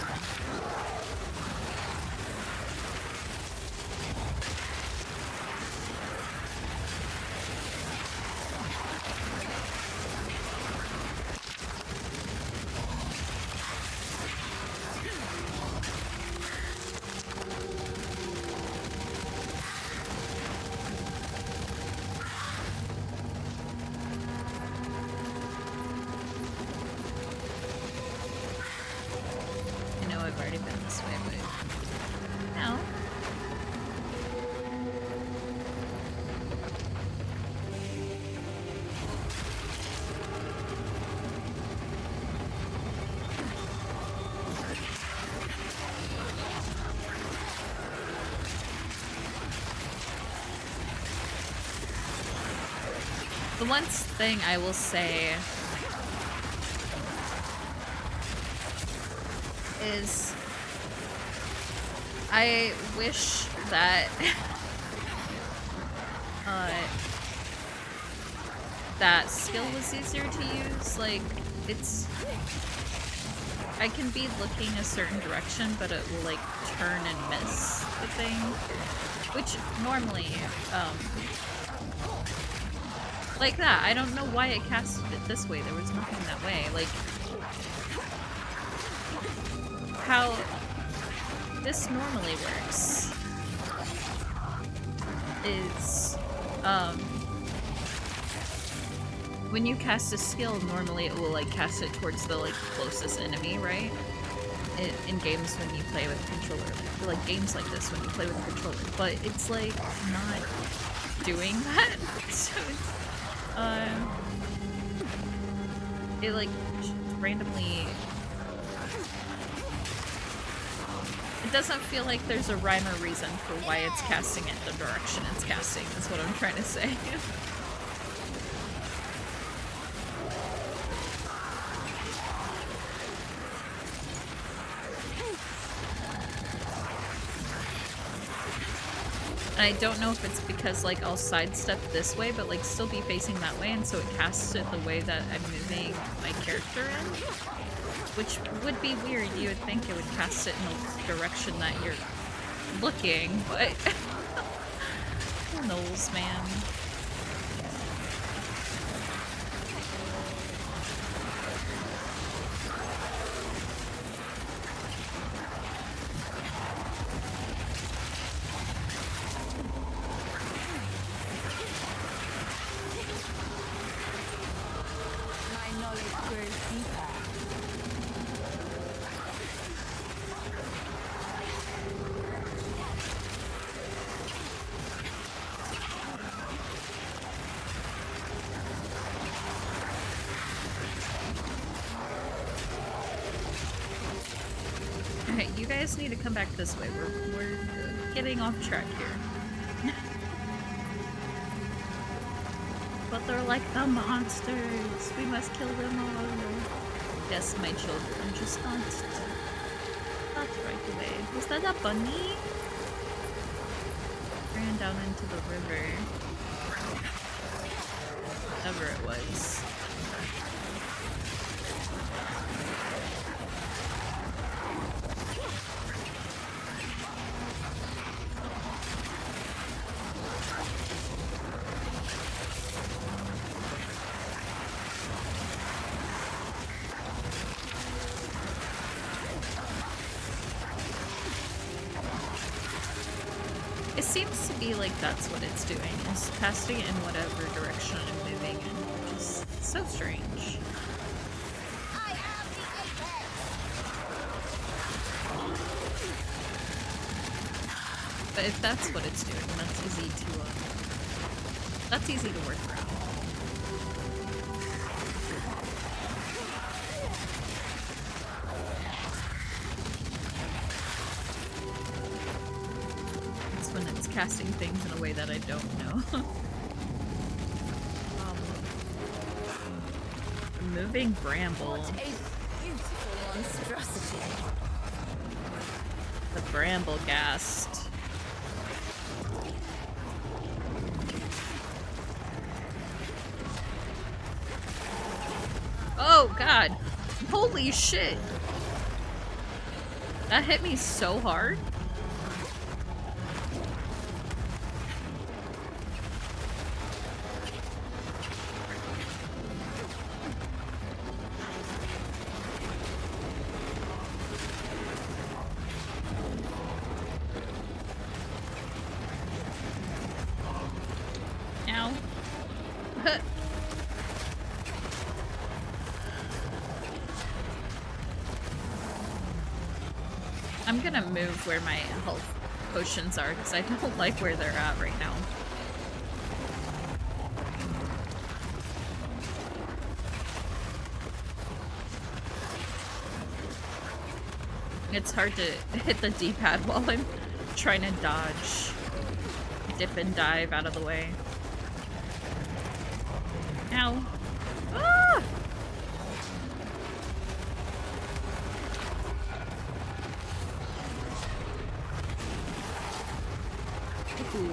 I know I've already been this way, but no. The one thing I will say is I wish that that skill was easier to use. Like, it's I can be looking a certain direction, but it will like turn and miss the thing, which normally Like that. I don't know why it casted it this way. There was nothing that way. Like, how this normally works is, when you cast a skill, normally it will, like, cast it towards the, like, closest enemy, right? In games when you play with a controller. Like, games like this when you play with a controller. But it's, like, not doing that. So it's, it, like, randomly... It doesn't feel like there's a rhyme or reason for why it's casting it the direction it's casting, is what I'm trying to say. And I don't know if it's because, like, I'll sidestep this way, but, like, still be facing that way, and so it casts it the way that I'm moving my character in. Which would be weird. You would think it would cast it in the direction that you're looking, but... Who knows, man? My knowledge grows deeper. Okay, you guys need to come back this way. We're getting off track here. But they're like the monsters. We must kill them all. Yes, my children, just not right away. Was that a bunny? Ran down into the river. Whatever it was. It seems to be like that's what it's doing, is casting it in whatever direction I'm moving in, which is so strange. But if that's what it's doing, that's easy to work around. When it's casting things in a way that I don't know. Moving bramble. What a beautiful monstrosity. The bramble ghast. Oh god. Holy shit. That hit me so hard. Ow. I'm gonna move where my health potions are because I don't like where they're at right now. It's hard to hit the D-pad while I'm trying to dodge, dip and dive out of the way. Ow. Ah! Ooh.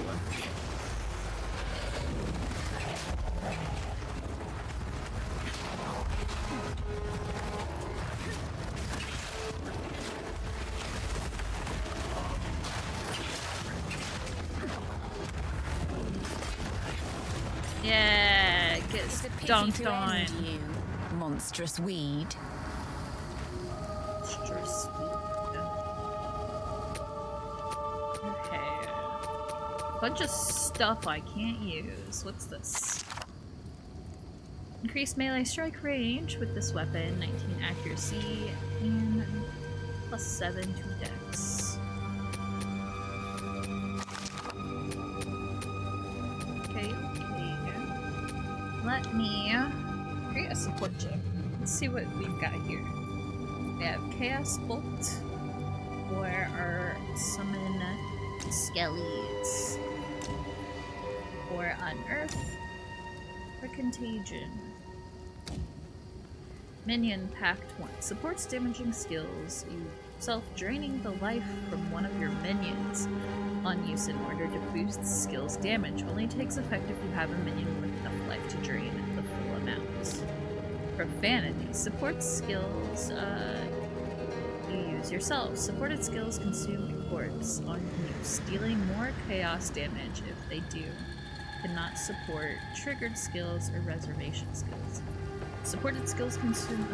Yeah, is It's a pity dunked to on. end you, monstrous weed. Monstrous weed. Okay. Bunch of stuff I can't use. What's this? Increased melee strike range with this weapon, 19 accuracy, and +7 to dex. Okay. Let me create a support gem. Let's see what we've got here. We have Chaos Bolt for our summon skellies. For Unearth. For Contagion. Minion Pact 1. Supports damaging skills. Yourself draining the life from one of your minions on use in order to boost skills damage. Only takes effect if you have a minion with enough life to drain the full amount. Profanity. Supports skills you use yourself. Supported skills consume corpse on use, dealing more chaos damage if they do. Cannot support triggered skills or reservation skills. Supported skills consume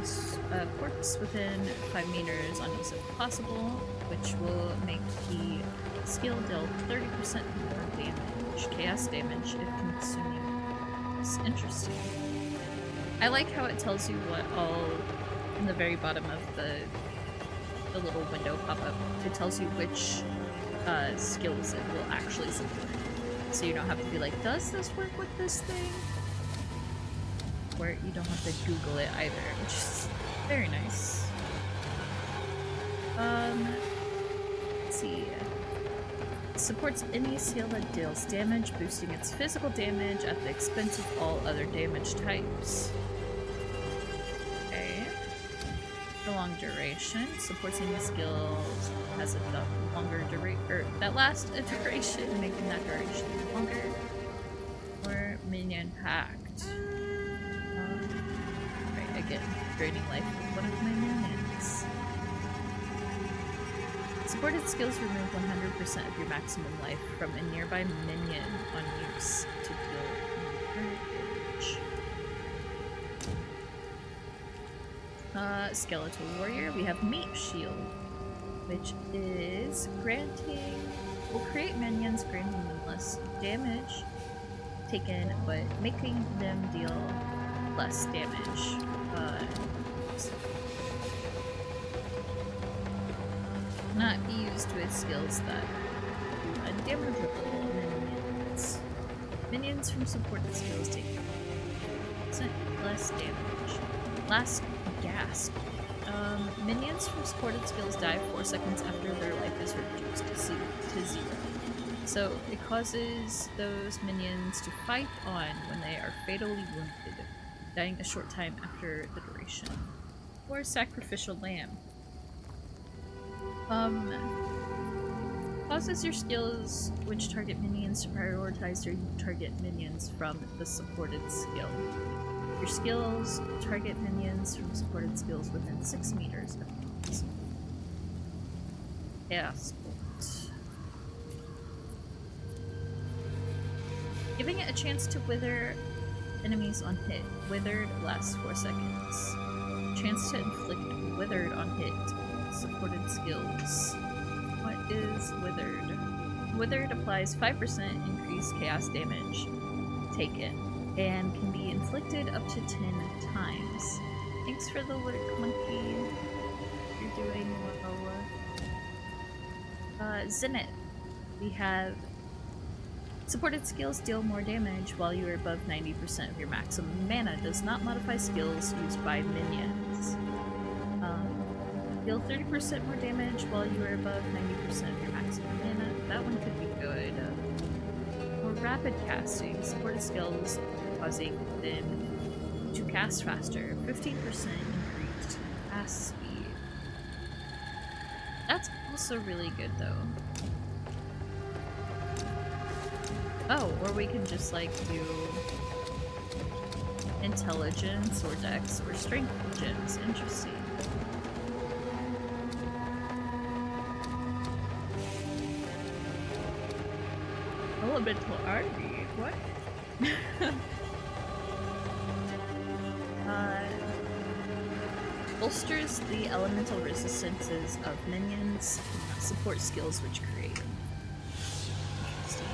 a corpse within 5 meters on use if possible, which will make the skill deal 30% more damage, chaos damage, if consuming. It's interesting. I like how it tells you what all, in the very bottom of the little window pop-up, it tells you which skills it will actually support. So you don't have to be like, does this work with this thing? Or you don't have to Google it either, which is very nice. Let's see. Supports any skill that deals damage, boosting its physical damage at the expense of all other damage types. Okay. For long duration, supports any skill has a longer duration, or that lasts a duration, making that duration longer. Or Minion Pact. Right, again, draining life with one of my minions. Supported skills remove 100% of your maximum life from a nearby minion on use to deal damage. Skeletal Warrior, we have Meat Shield, which is will create minions granting them less damage taken, but making them deal less damage. Not be used with skills that do undamageable minions. Minions from supported skills take 10% less damage. Last gasp. Minions from supported skills die 4 seconds after their life is reduced to 0. So it causes those minions to fight on when they are fatally wounded, dying a short time after the duration. Or Sacrificial Lamb. Causes your skills which target minions to prioritize your target minions from the supported skill. Your skills target minions from supported skills within 6 meters of enemies. Chaos Bolt. Giving it a chance to wither enemies on hit. Withered lasts 4 seconds. Chance to inflict withered on hit. Supported skills. What is Withered? Withered applies 5% increased chaos damage taken and can be inflicted up to 10 times. Thanks for the lurk, monkey. You're doing well. Zenith. We have supported skills deal more damage while you are above 90% of your maximum mana. Does not modify skills used by minions. Deal 30% more damage while you are above 90% of your maximum mana. That one could be good. More rapid casting. Supported skills causing them to cast faster. 15% increased cast speed. That's also really good though. Oh, or we can just like do intelligence or dex or strength gems. Interesting. Elemental army? What? Bolsters the elemental resistances of minions, support skills which create them. Interesting.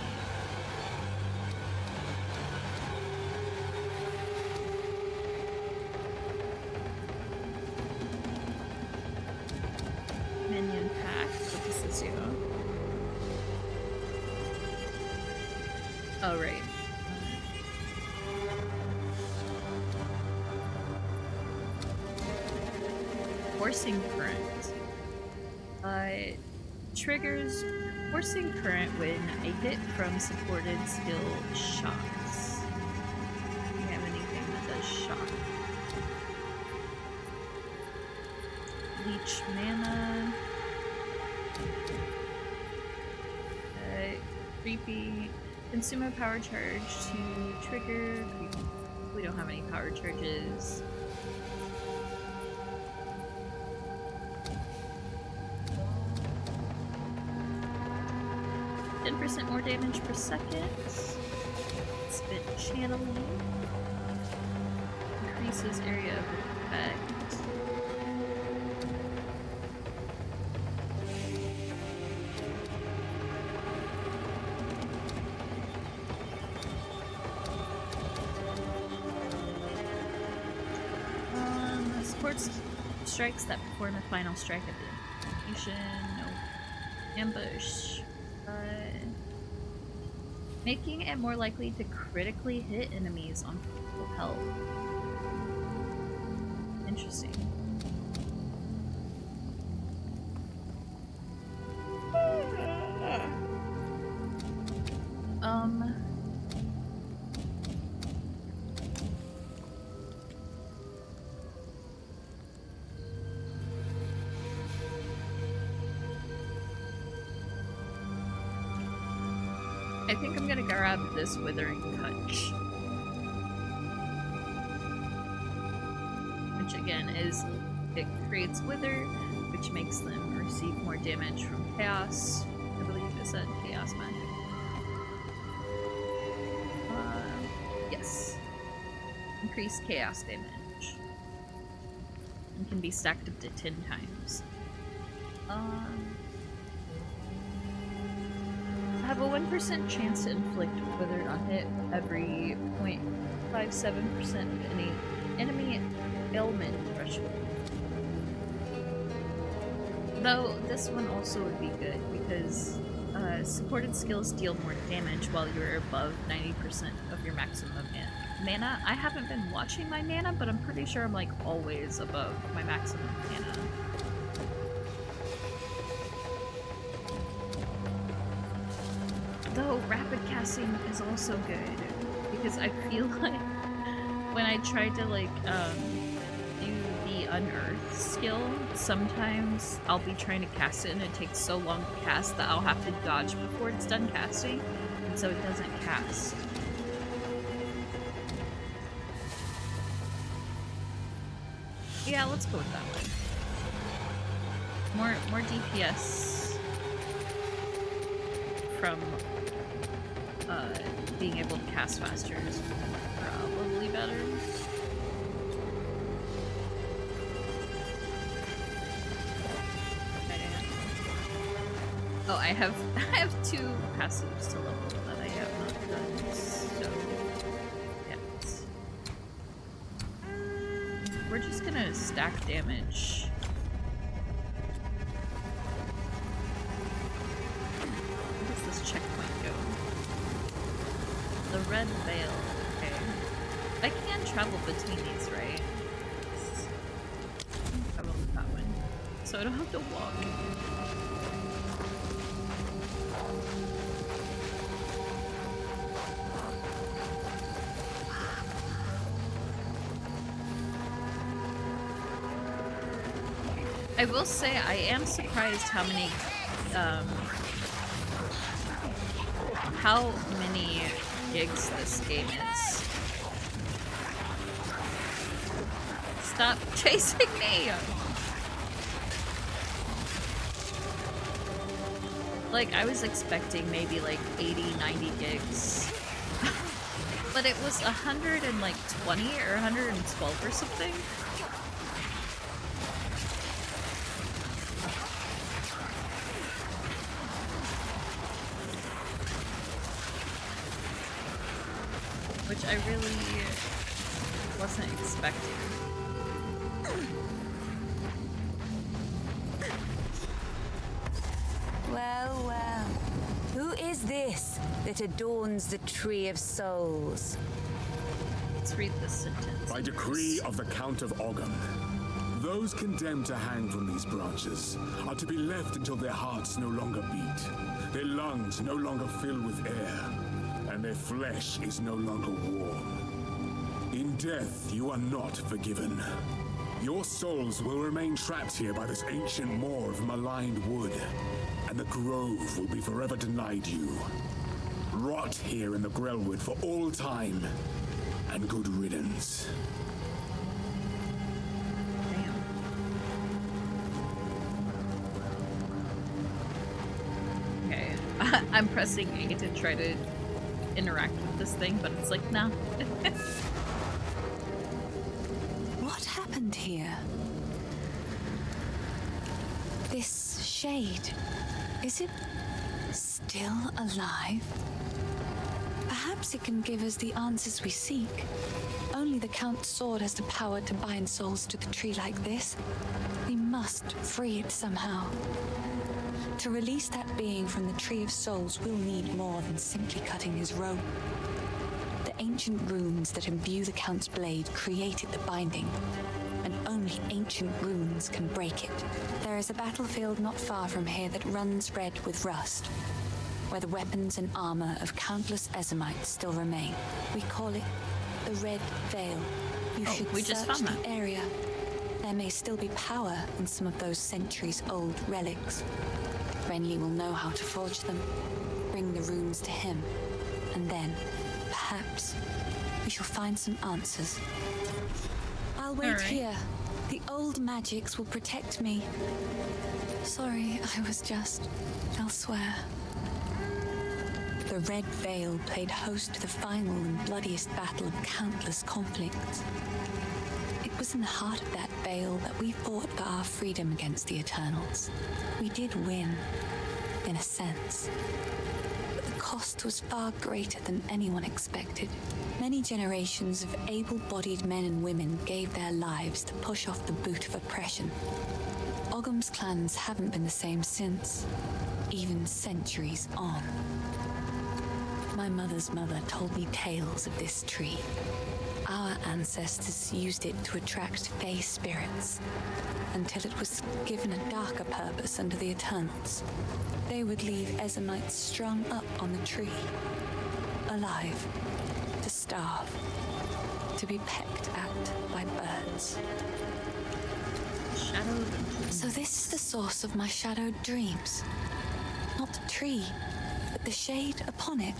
Minion pack, what does this do? Oh, right. Forcing current. Triggers forcing current when a hit from supported skill shocks. Do you have anything that does shock? Leech mana. Creepy. Consume a power charge to trigger. Creepy. We don't have any power charges. 10% more damage per second. Spit channeling. Increases area of effect. Supports strikes that perform a final strike at the execution. No ambush. Making it more likely to critically hit enemies on full health. Interesting. I think I'm gonna grab this Withering Touch. Which again is, it creates Wither, which makes them receive more damage from Chaos. I believe it said Chaos Magic. Yes. Increased Chaos damage. And can be stacked up to 10 times. Have a 1% chance to inflict Withered on hit every 0.57% of any enemy ailment threshold. Though this one also would be good because supported skills deal more damage while you're above 90% of your maximum mana. I haven't been watching my mana, but I'm pretty sure I'm like always above my maximum mana. Though rapid casting is also good because I feel like when I try to like do the unearth skill, sometimes I'll be trying to cast it and it takes so long to cast that I'll have to dodge before it's done casting, and so it doesn't cast. Yeah, let's go with that one. More DPS from being able to cast faster is probably better. Oh, I have 2 passives to level that I have not done, so yes. We're just gonna stack damage. Where does this checkpoint go? The Red Vaal. Okay. I can travel between these, right? Travel with that one. So I don't have to walk. I will say I am surprised how many gigs this game is. Stop chasing me! Like, I was expecting maybe like 80, 90 gigs. But it was 120 or 112 or something. which I really wasn't expecting. Well, well. Who is this that adorns the Tree of Souls? Let's read this sentence. By decree of the Count of Ogham, those condemned to hang from these branches are to be left until their hearts no longer beat, their lungs no longer fill with air, and their flesh is no longer warm. In death, you are not forgiven. Your souls will remain trapped here by this ancient moor of maligned wood, and the grove will be forever denied you. Rot here in the Grellwood for all time, and good riddance. Okay, I'm pressing A to try to interact with this thing, but it's like, nah. What happened here? This shade, is it still alive? Perhaps it can give us the answers we seek. Only the Count's sword has the power to bind souls to the tree like this. We must free it somehow. To release that being from the Tree of Souls, we'll need more than simply cutting his rope. The ancient runes that imbue the Count's blade created the binding, and only ancient runes can break it. There is a battlefield not far from here that runs red with rust, where the weapons and armor of countless Ezamites still remain. We call it the Red Vaal. You should we just search found the that. area. There may still be power in some of those centuries-old relics. Renly will know how to forge them, bring the runes to him, and then, perhaps, we shall find some answers. I'll wait Alright. here. The old magics will protect me. Sorry, I was just elsewhere. The Red Vaal played host to the final and bloodiest battle of countless conflicts. It was in the heart of that Vaal that we fought for our freedom against the Eternals. We did win, in a sense. But the cost was far greater than anyone expected. Many generations of able-bodied men and women gave their lives to push off the boot of oppression. Ogham's clans haven't been the same since, even centuries on. My mother's mother told me tales of this tree. Our ancestors used it to attract Fae spirits, until it was given a darker purpose under the Eternals. They would leave Ezamites strung up on the tree, alive, to starve, to be pecked at by birds. Shadowed. So this is the source of my shadowed dreams. Not the tree, but the shade upon it.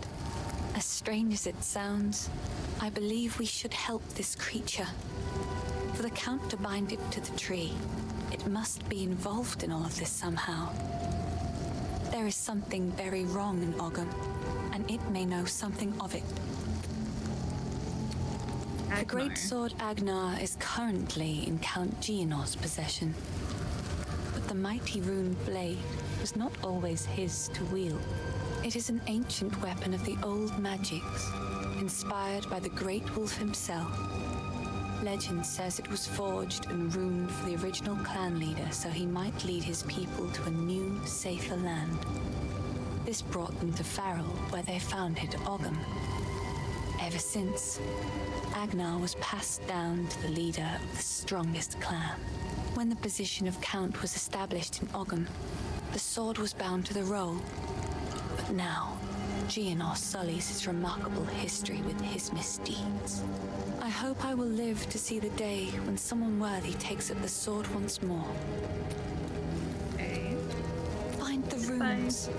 As strange as it sounds, I believe we should help this creature. For the Count to bind it to the tree, it must be involved in all of this somehow. There is something very wrong in Ogham, and it may know something of it. The great sword Agnar is currently in Count Geonor's possession, but the mighty rune blade was not always his to wield. It is an ancient weapon of the old magics, inspired by the Great Wolf himself. Legend says it was forged and runed for the original clan leader so he might lead his people to a new, safer land. This brought them to Farrell, where they founded Ogham. Ever since, Agnar was passed down to the leader of the strongest clan. When the position of Count was established in Ogham, the sword was bound to the role. But now, Geonor sullies his remarkable history with his misdeeds. I hope I will live to see the day when someone worthy takes up the sword once more. Okay. Find the runes.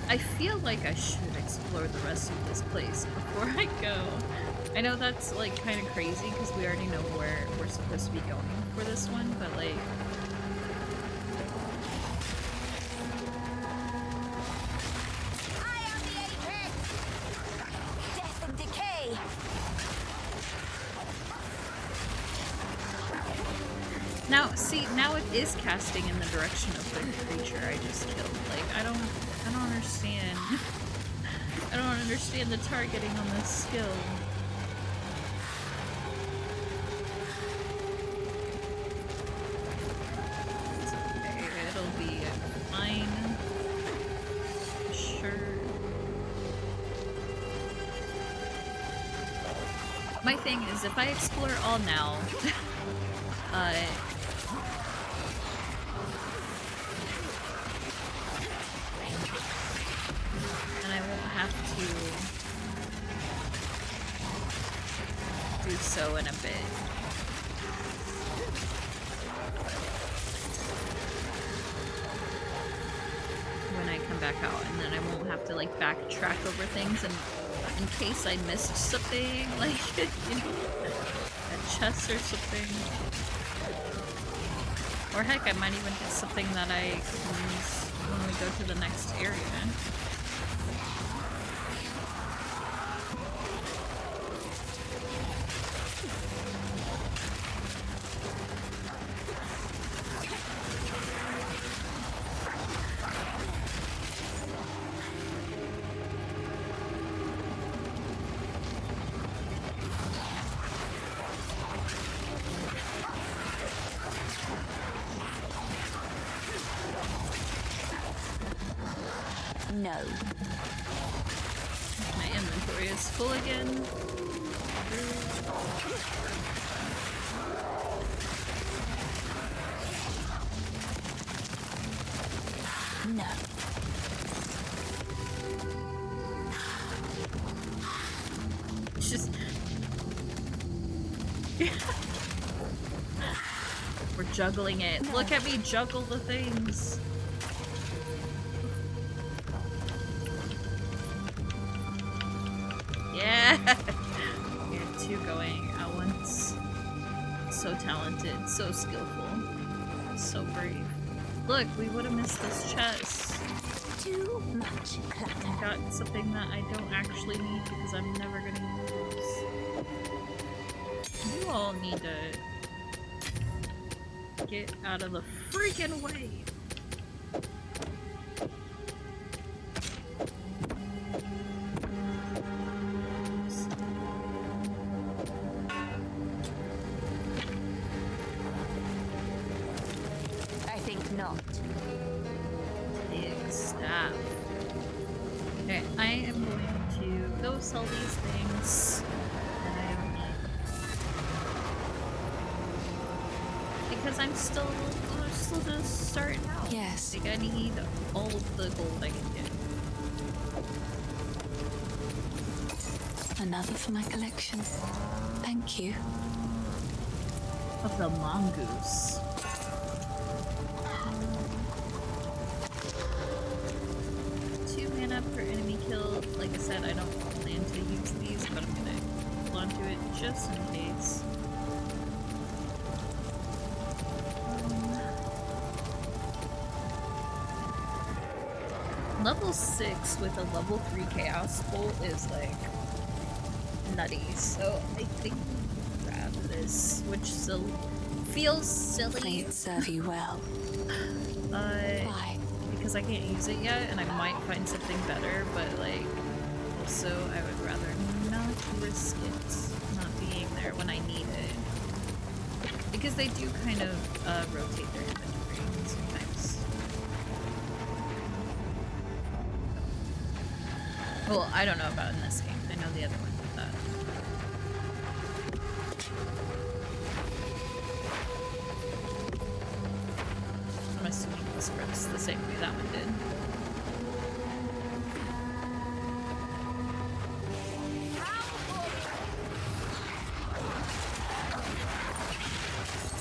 I feel like I should explore the rest of this place before I go. I know that's like kind of crazy because we already know where we're supposed to be going for this one, but like... I am the Apex! Death and decay! Now, see, now it is casting in the direction of the creature I just killed. Like, I don't understand. I don't understand the targeting on this skill. It's okay, it'll be fine. Sure. My thing is, if I explore all now, and I won't have to do so in a bit. When I come back out, and then I won't have to like backtrack over things, and in case I missed something, like, you know, a chest or something. Or heck, I might even get something that I can use when we go to the next area. No. My inventory is full again. No. It's just... We're juggling it. No. Look at me juggle the things. Yeah! We had two going at once. So talented, so skillful, so brave. Look, we would have missed this chest. Too much clutter. I got something that I don't actually need because I'm never gonna use. You all need to get out of the freaking way. I think not. Big staff. Okay, I am going to go sell these things that I don't need. Because I'm still just starting out. Yes. Like, I need all of the gold I can get. Another for my collection. Thank you. Of the mongoose. Per enemy killed. Like I said, I don't plan to use these, but I'm gonna hold on to it just in case. Level 6 with a level 3 chaos bolt is like nutty, so I think I'll grab this, which still feels silly. May it serve you well. Bye. Because I can't use it yet, and I might find something better, but like, also I would rather not risk it not being there when I need it. Because they do kind of rotate their inventory sometimes. Well, I don't know about in this game. I know the other one did that. I'm assuming this works the same way that one did.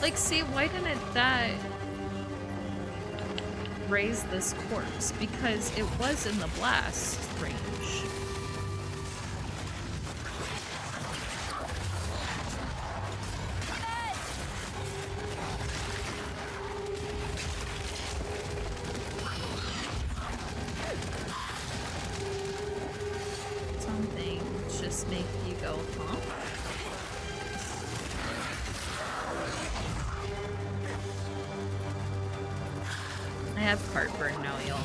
Like, see, why didn't that raise this corpse? Because it was in the blast range. Make you go, huh? I have heartburn now, y'all.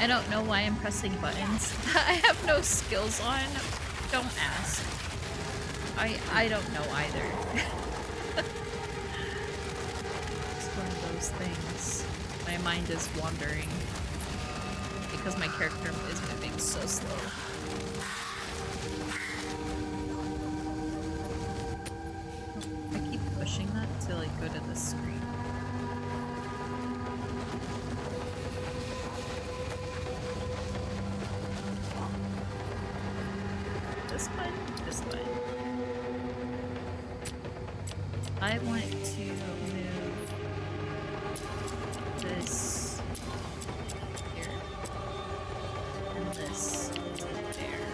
I don't know why I'm pressing buttons. I have no skills on. Don't ask. I don't know either. It's one of those things. My mind is wandering because my character is moving so slow. I keep pushing that to like go to the screen. This one, this one. I want to move this here and this to there.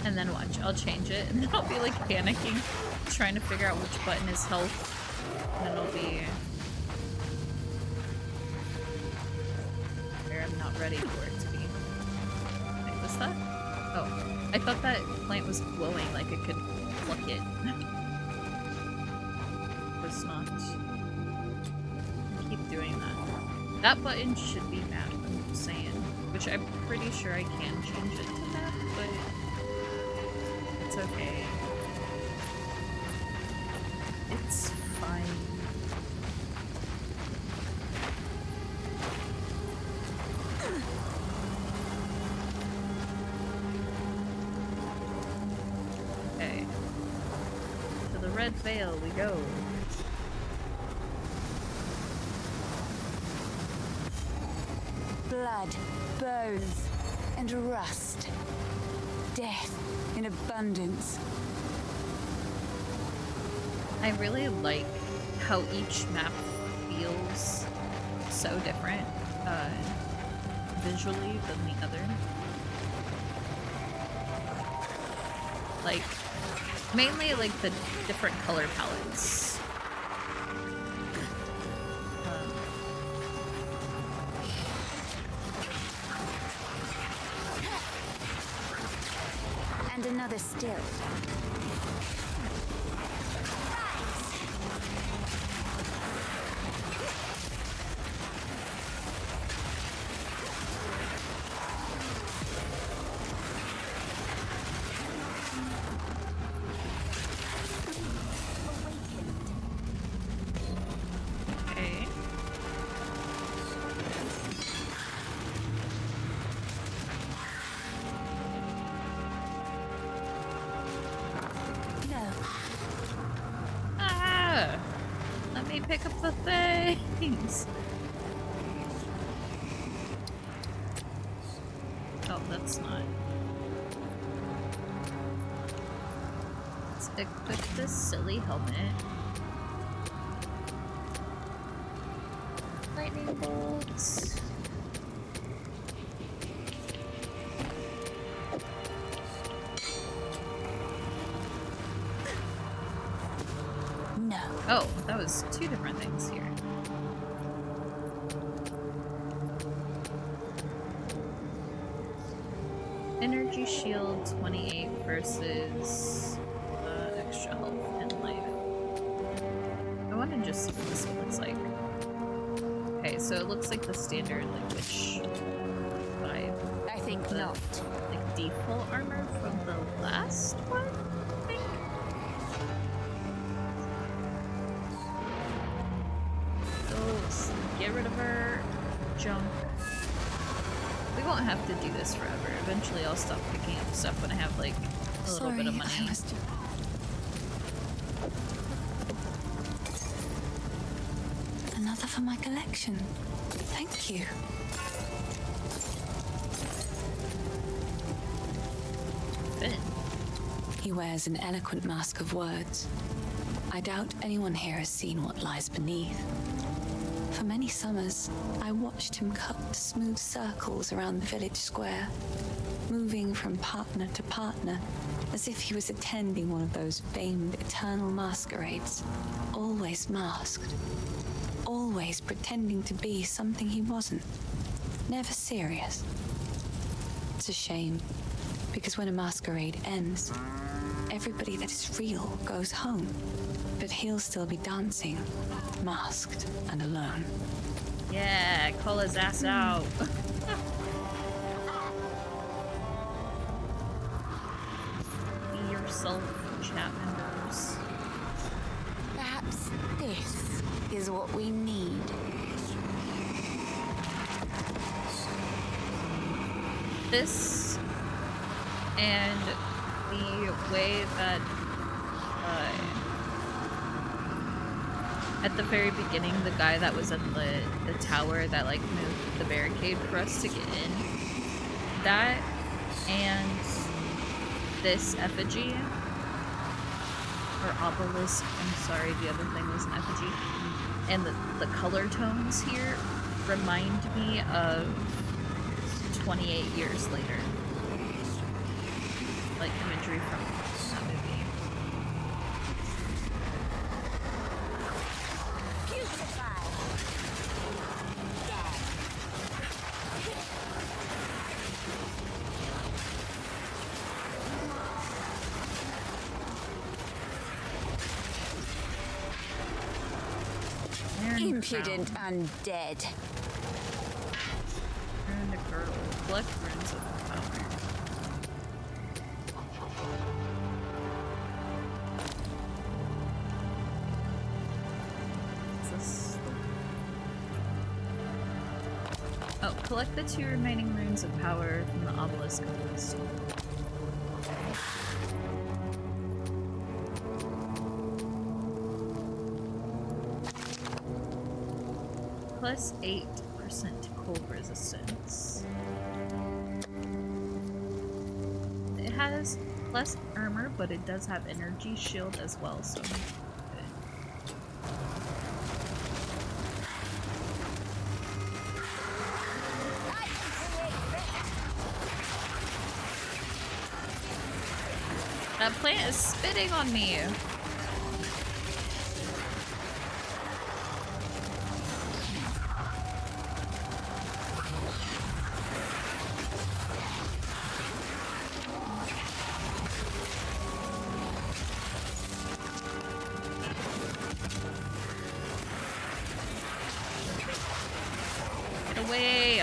And then watch, I'll change it, and then I'll be like panicking, trying to figure out which button is health. And then it'll be where I'm not ready for it to be. Wait, what's that? Oh, I thought that plant was glowing, like it could pluck it. It's not. I keep doing that. That button should be map, I'm saying. Which I'm pretty sure I can change it to map, but it's okay. It's fine. Okay. To the Red Vaal we go. Blood, bones, and rust. Death in abundance. I really like how each map feels so different visually than the other. Like, mainly like the different color palettes. And another still. Okay. No. Ah! Let me pick up the things! Oh, that's not. Let's equip this silly helmet. Lightning bolts. No. Oh, that was two different things here. Energy shield 28 versus extra health and life. I want to just see what this one looks like. Okay, so it looks like the standard like witch vibe. I think The, not. like default armor from the last one, I think. So let's get rid of her junk. We won't have to do this forever. Eventually I'll stop picking up stuff when I have like a little bit of money. I was Another for my collection. Thank you. Finn. He wears an eloquent mask of words. I doubt anyone here has seen what lies beneath. For many summers, I watched him cut smooth circles around the village square, moving from partner to partner, as if he was attending one of those famed eternal masquerades, always masked, always pretending to be something he wasn't, never serious. It's a shame, because when a masquerade ends, everybody that is real goes home, but he'll still be dancing, masked and alone. Yeah, call his ass out. Be yourself, chat members. Perhaps this is what we need. This and the way that at the very beginning, the guy that was at the tower that like moved the barricade for us to get in, that and this effigy or obelisk, I'm sorry, the other thing was an effigy, and the color tones here remind me of 28 years later, like imagery from that movie. Impudent undead. Turn the girdle. Collect runes of power. What's this? Oh, collect the 2 remaining runes of power from the obelisk of wisdom. Plus 8% cold resistance. It has less armor, but it does have energy shield as well, so good. That plant is spitting on me. Away!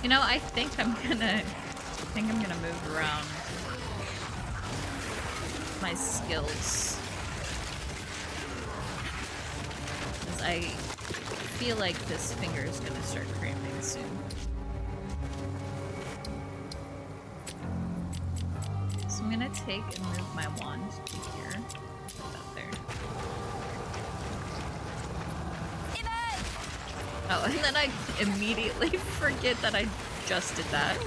You know, I think I'm gonna move around my skills, because I feel like this finger is gonna start cramping soon. So I'm gonna take and move my wand to here, about there. Oh, and then I immediately forget that I just did that.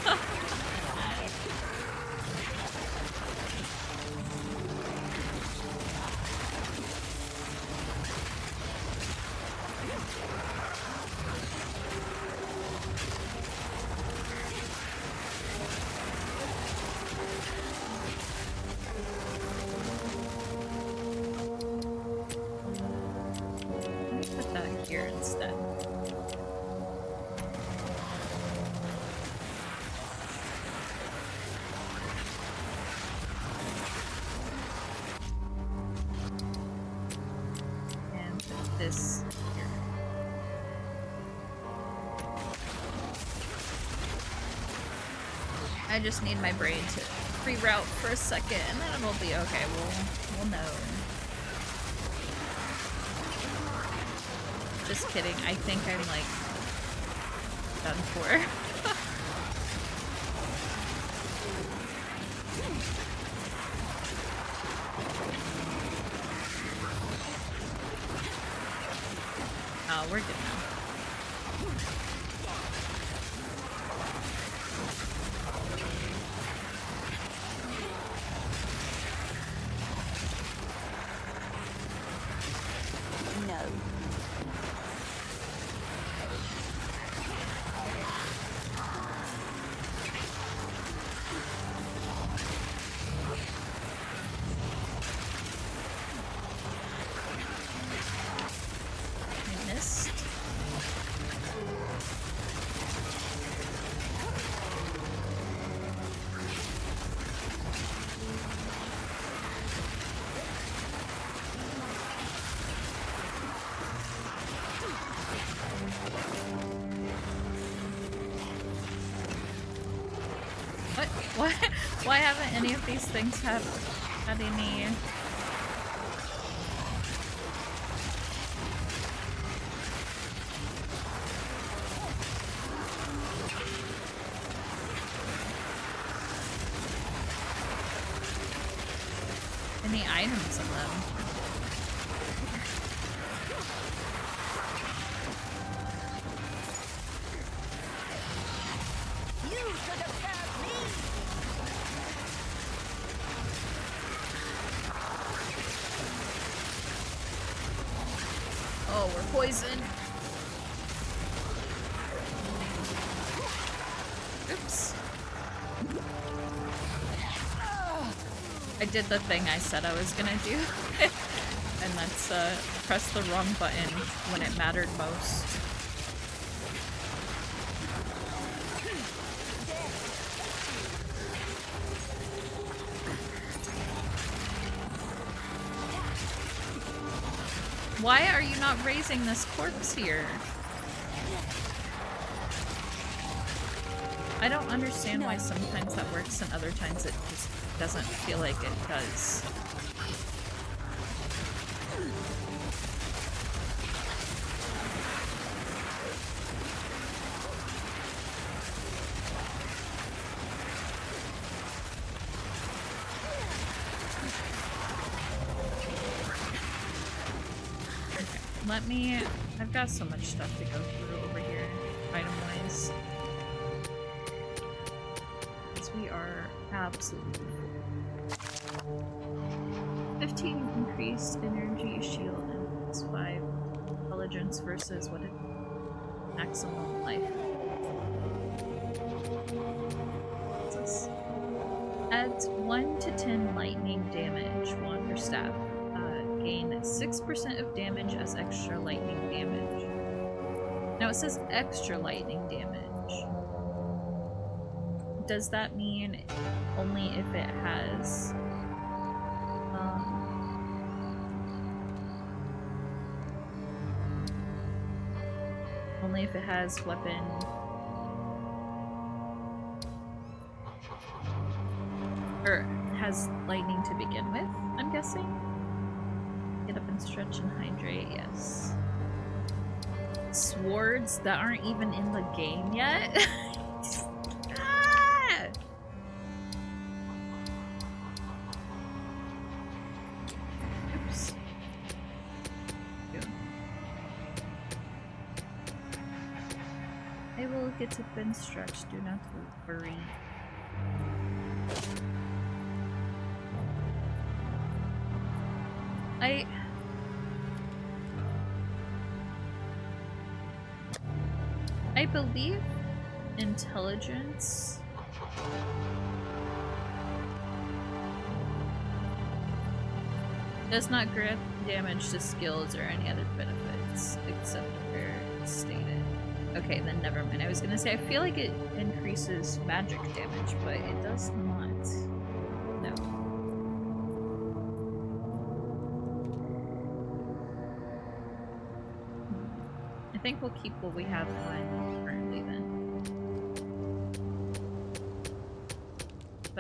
Let me put that here instead. This here. I just need my brain to reroute for a second, and then we'll be okay. We'll know. Just kidding. I think I'm like done for. Oh, we're good now. No. I missed. What? Why? Why haven't any of these things had any? Any items in them? You should have served me. Oh, we're poisoned. Oops. I did the thing I said I was gonna do. And that's press the wrong button when it mattered most. Why are you not raising this corpse here? I don't understand why sometimes that works and other times it just doesn't feel like it does. Let me... I've got so much stuff to go through over here, item-wise. Because we are absolutely... 15 increased energy shield and plus 5 intelligence versus what it... maximum life. What's this? Adds 1 to 10 lightning damage, wand or staff. Gain 6% of damage as extra lightning damage. Now it says extra lightning damage. Does that mean only if it has only if it has weapon or has lightning to begin with, I'm guessing? Get up and stretch and hydrate, yes. Swords that aren't even in the game yet? Ah! Oops. Good. I will get up and stretch, do not worry. I believe intelligence does not grant damage to skills or any other benefits except where stated. Okay, then never mind. I was gonna say I feel like it increases magic damage, but it does not. No. I think we'll keep what we have on currently then.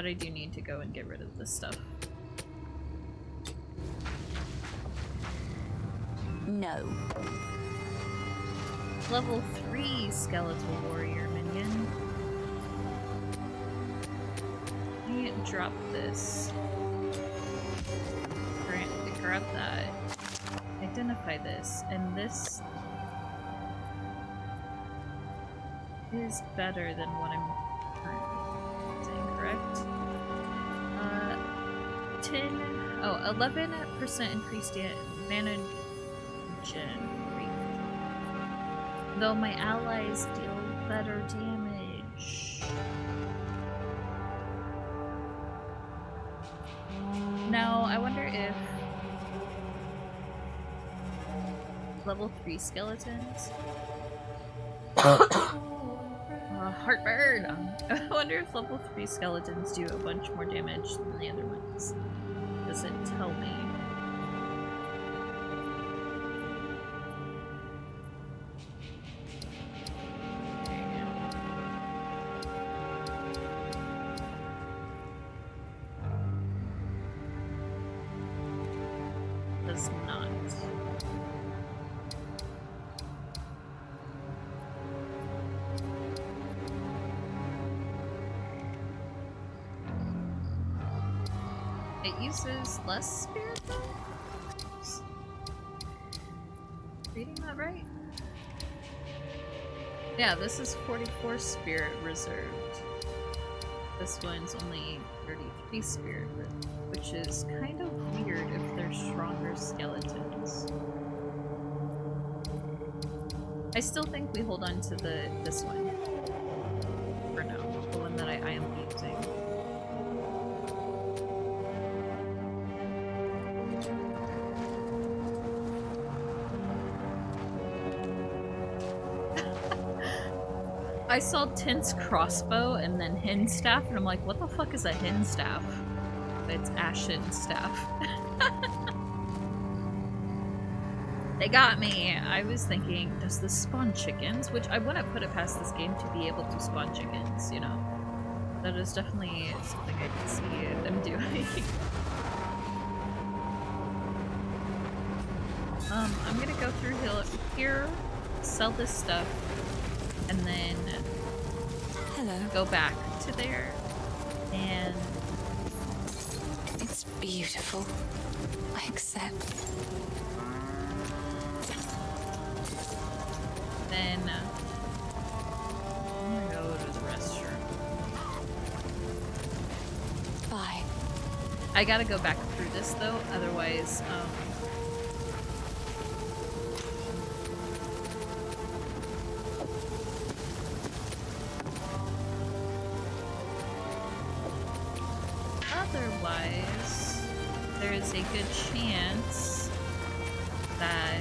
But I do need to go and get rid of this stuff. No. Level 3 skeletal warrior minion. Let me drop this. Grab that. Identify this. And this is better than what I'm currently using, correct? 11% increased mana gen rate. Though my allies deal better damage. Now, I wonder if level 3 skeletons. Heartburn! I wonder if level 3 skeletons do a bunch more damage than the other ones. Does it tell me? Does not. It uses less spirit though? Reading that right? Yeah, this is 44 spirit reserved. This one's only 33 spirit, which is kind of weird if they're stronger skeletons. I still think we hold on to this one for now, the one that I am using. I saw Tint's crossbow and then Hin staff, and I'm like, what the fuck is a Hin staff? It's Ashen staff. They got me. I was thinking, does this spawn chickens? Which I wouldn't put it past this game to be able to spawn chickens, you know? That is definitely something I can see them doing. I'm gonna go through here, sell this stuff, and then go back to there, and it's beautiful. I accept. Then I'm gonna go to the restroom. Bye. I gotta go back through this though, otherwise, otherwise, there's a good chance that,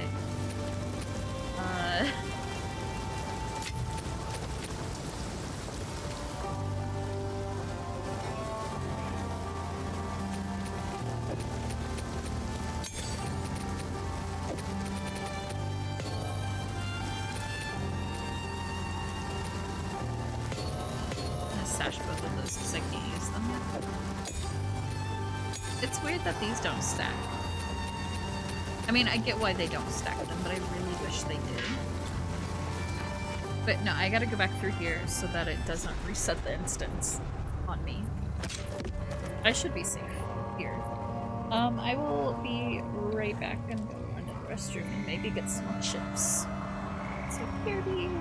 stash both of those because I can't use them yet. It's weird that these don't stack. I mean, I get why they don't stack them, but I really wish they did. But no, I gotta go back through here so that it doesn't reset the instance on me. I should be safe here. I will be right back and go run to the restroom and maybe get some more chips. So here we go.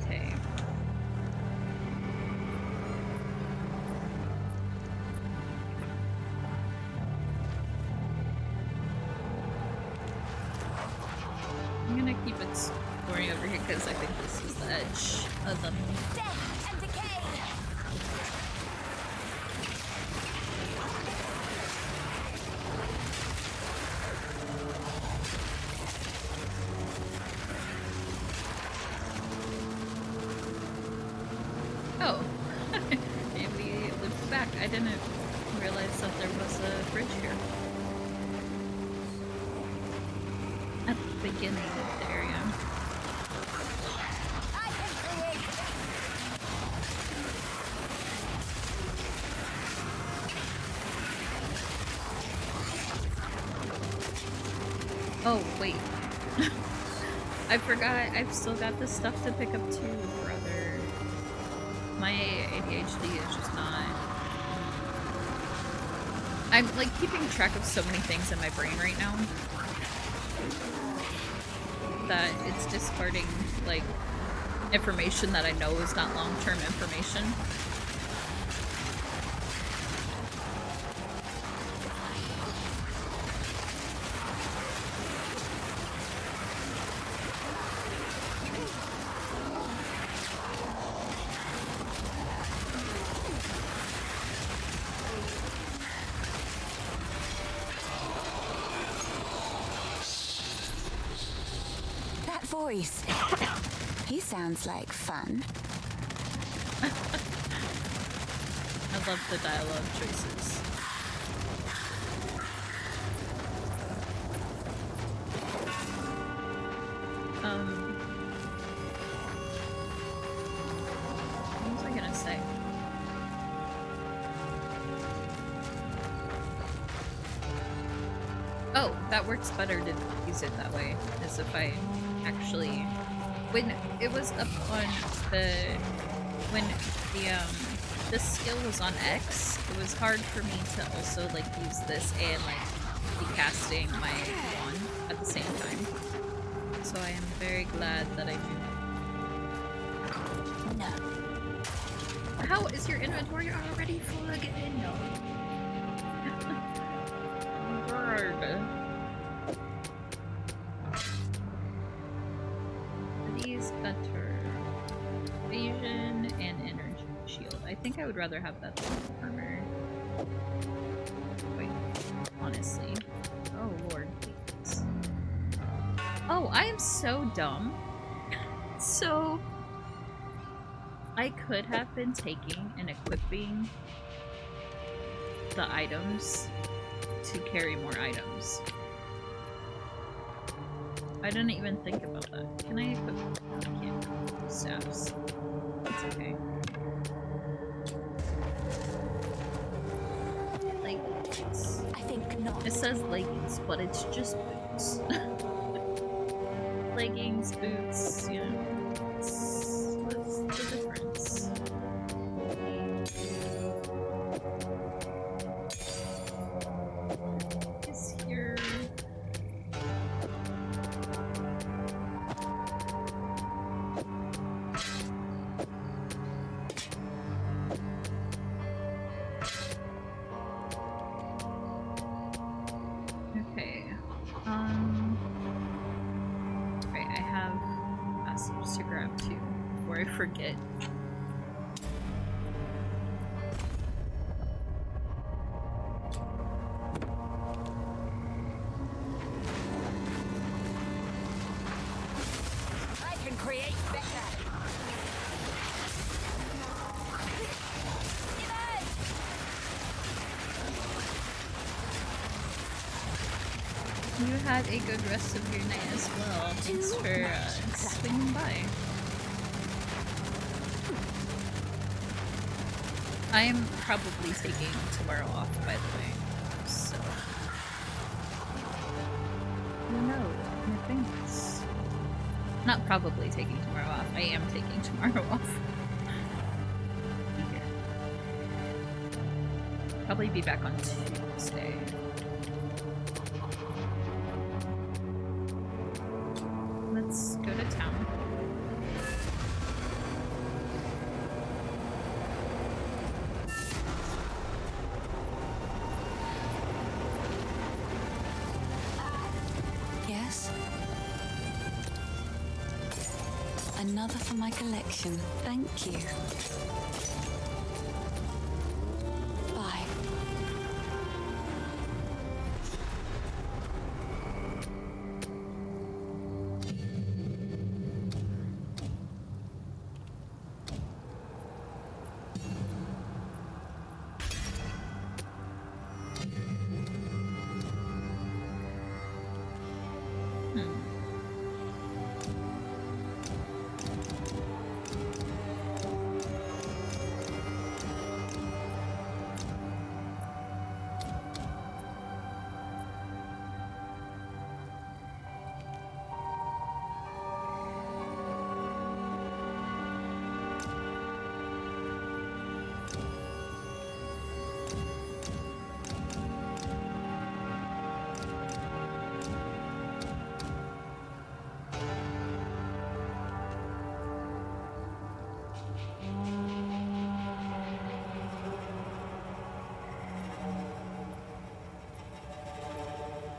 Okay. I'm gonna keep exploring over here because I think this is the edge of them. Death and decay. Oh, and we looped back. I didn't realize that there was a bridge here at the beginning of the area. I can create. Oh, wait. I forgot. I've still got this stuff to pick up too, brother. My ADHD is just not... I'm, like, keeping track of so many things in my brain right now that it's discarding, like, information that I know is not long-term information. That voice. He sounds like fun. I love the dialogue choices. What was I gonna say? Oh, that works better to use it that way, as if I actually... When it was up on the... When this skill was on X, it was hard for me to also, like, use this and, like, be casting my wand at the same time. So I am very glad that I knew. No. How is your inventory already full again? No. Bird. These better. Evasion and energy shield. I think I would rather have that than armor. Wait, honestly. Oh lord, please. Oh, I am so dumb. So I could have been taking and equipping the items to carry more items. I didn't even think about that. Can I equip? I can't equip staffs. It's okay. Leggings. I think not. It says leggings, but it's just boots. Leggings, boots, you know. What's the difference? Is here... Okay. Right, I have passives to grab too before I forget. I can create better. You had a good rest of your night as well. Thanks for swinging by. I am probably taking tomorrow off, by the way. So, you know in advance. Not probably taking tomorrow off. I am taking tomorrow off. Probably be back on Tuesday. Let's go to town. darkness. Another for my collection. Thank you. Bye.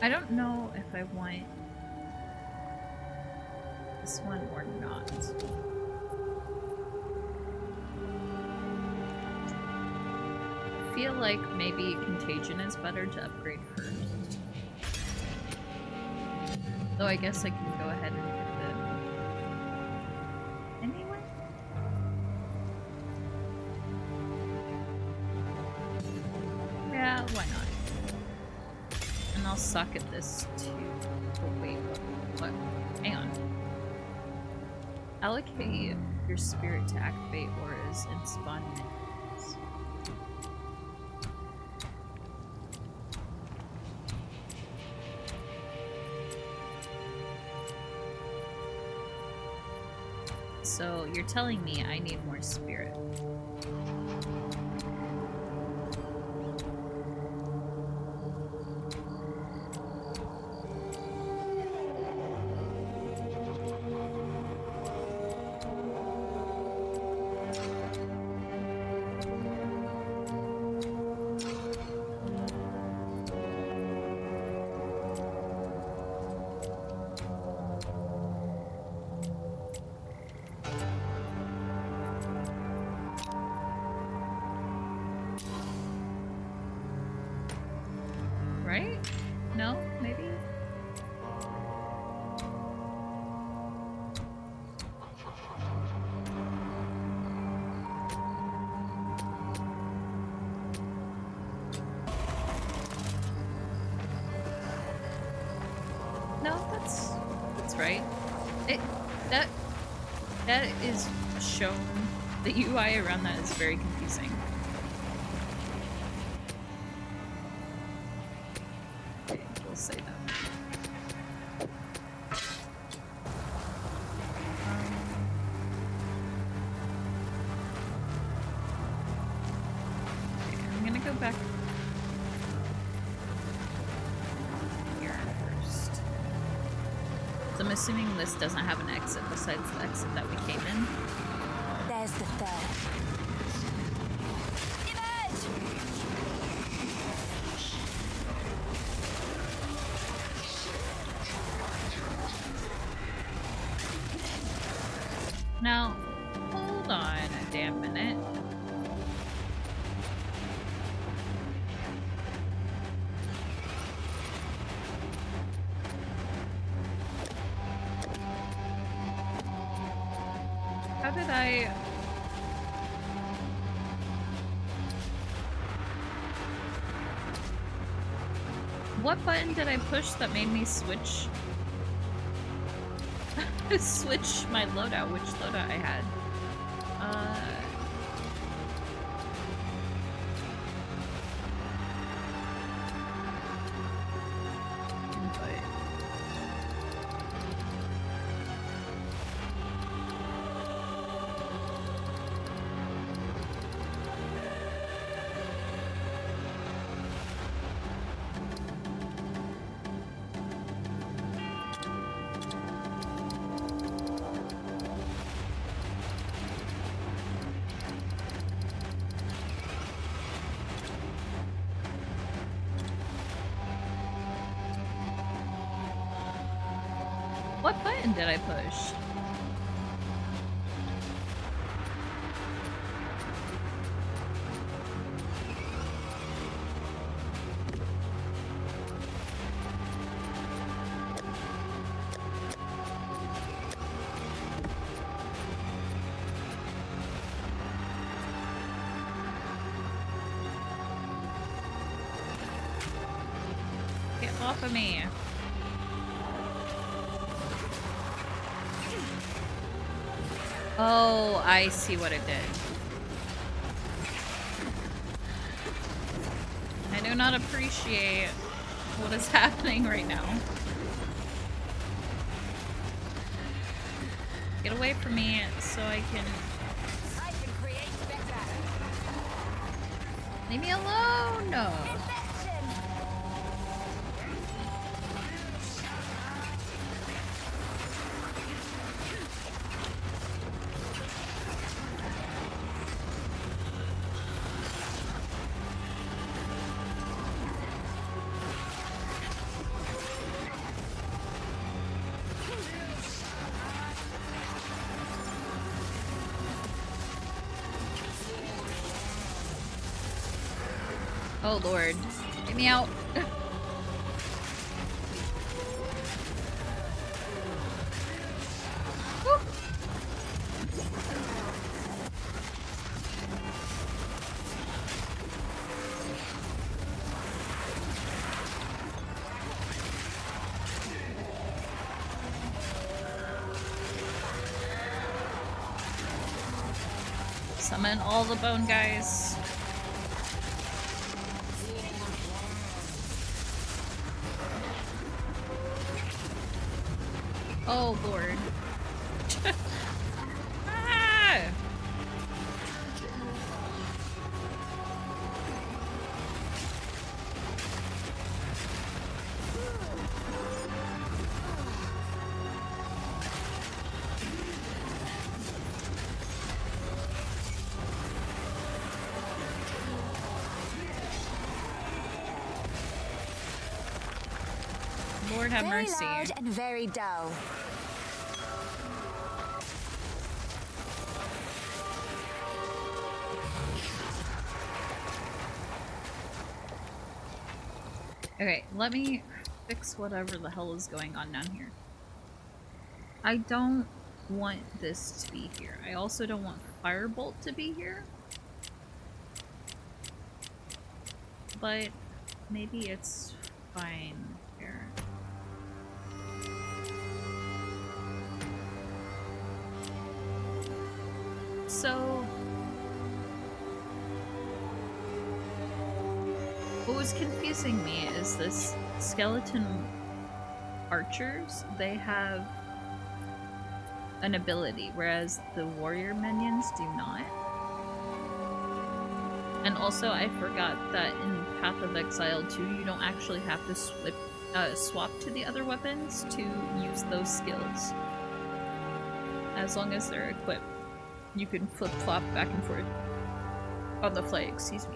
I don't know if I want this one or not. I feel like maybe Contagion is better to upgrade first. Though I guess I can go ahead and put it anyway. Yeah, why not? And I'll suck at this too. Oh, wait, what? Hang on. Allocate your spirit to activate auras and spawn minions. So you're telling me I need more spirit. Right? No? Maybe? No, that's right. That is shown. The UI around that is very confusing. We'll say that. Okay, I'm gonna go back here first. So I'm assuming this doesn't have an exit besides the exit that we came in. There's the third. Now, hold on a damn minute. How did I... What button did I push that made me switch? Switch my loadout, which loadout I had. Input. What button did I push? Get off of me. Oh, I see what it did. I do not appreciate what is happening right now. Get away from me so I can create better. leave me alone. No. Oh Lord, get me out. Woo. Summon all the bone guys. Oh Lord. Ah! Lord have Very mercy. loud and very dull. Okay, let me fix whatever the hell is going on down here. I don't want this to be here. I also don't want Firebolt to be here. But maybe it's fine here. So what was confusing me is this skeleton archers, they have an ability, whereas the warrior minions do not. And also I forgot that in Path of Exile 2, you don't actually have to swap to the other weapons to use those skills. As long as they're equipped, you can flip-flop back and forth on the fly, excuse me.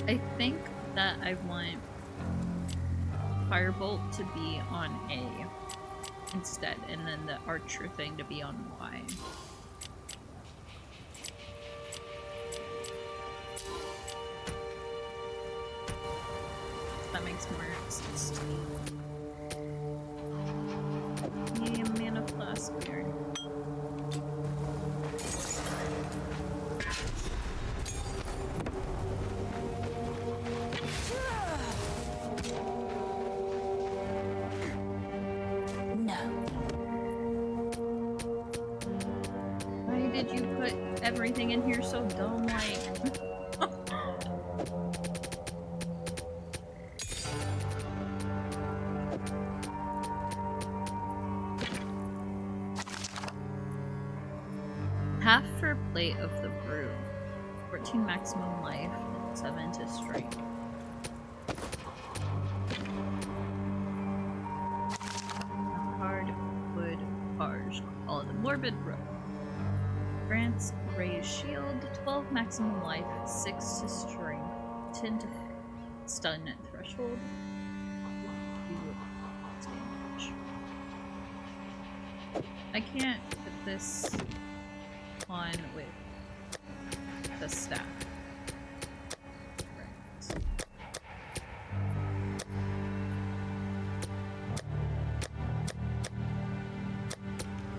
I think that I want Firebolt to be on A instead, and then the Archer thing to be on Y. That makes more sense to me. Yeah, Mana Flask here. did you put everything in here so dumb-like? Half for a plate of the brew. 14 maximum life, 7 to strike. Hardwood barge. Call it a morbid rope. Grants raise shield, 12 maximum life, 6 to strength, 10 to stun threshold. I can't put this on with the staff. Right.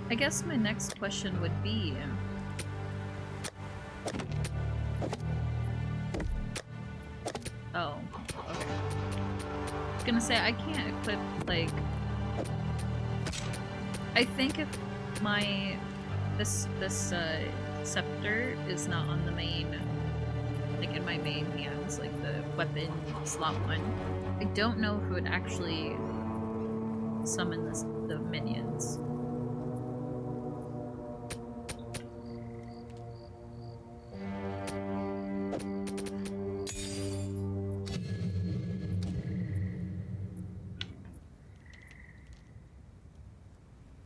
I guess my next question would be, oh, okay. I was gonna say I can't equip, like, I think if my this scepter is not on the main, like in my main hands, like the weapon slot one, I don't know if it would actually summon the minions.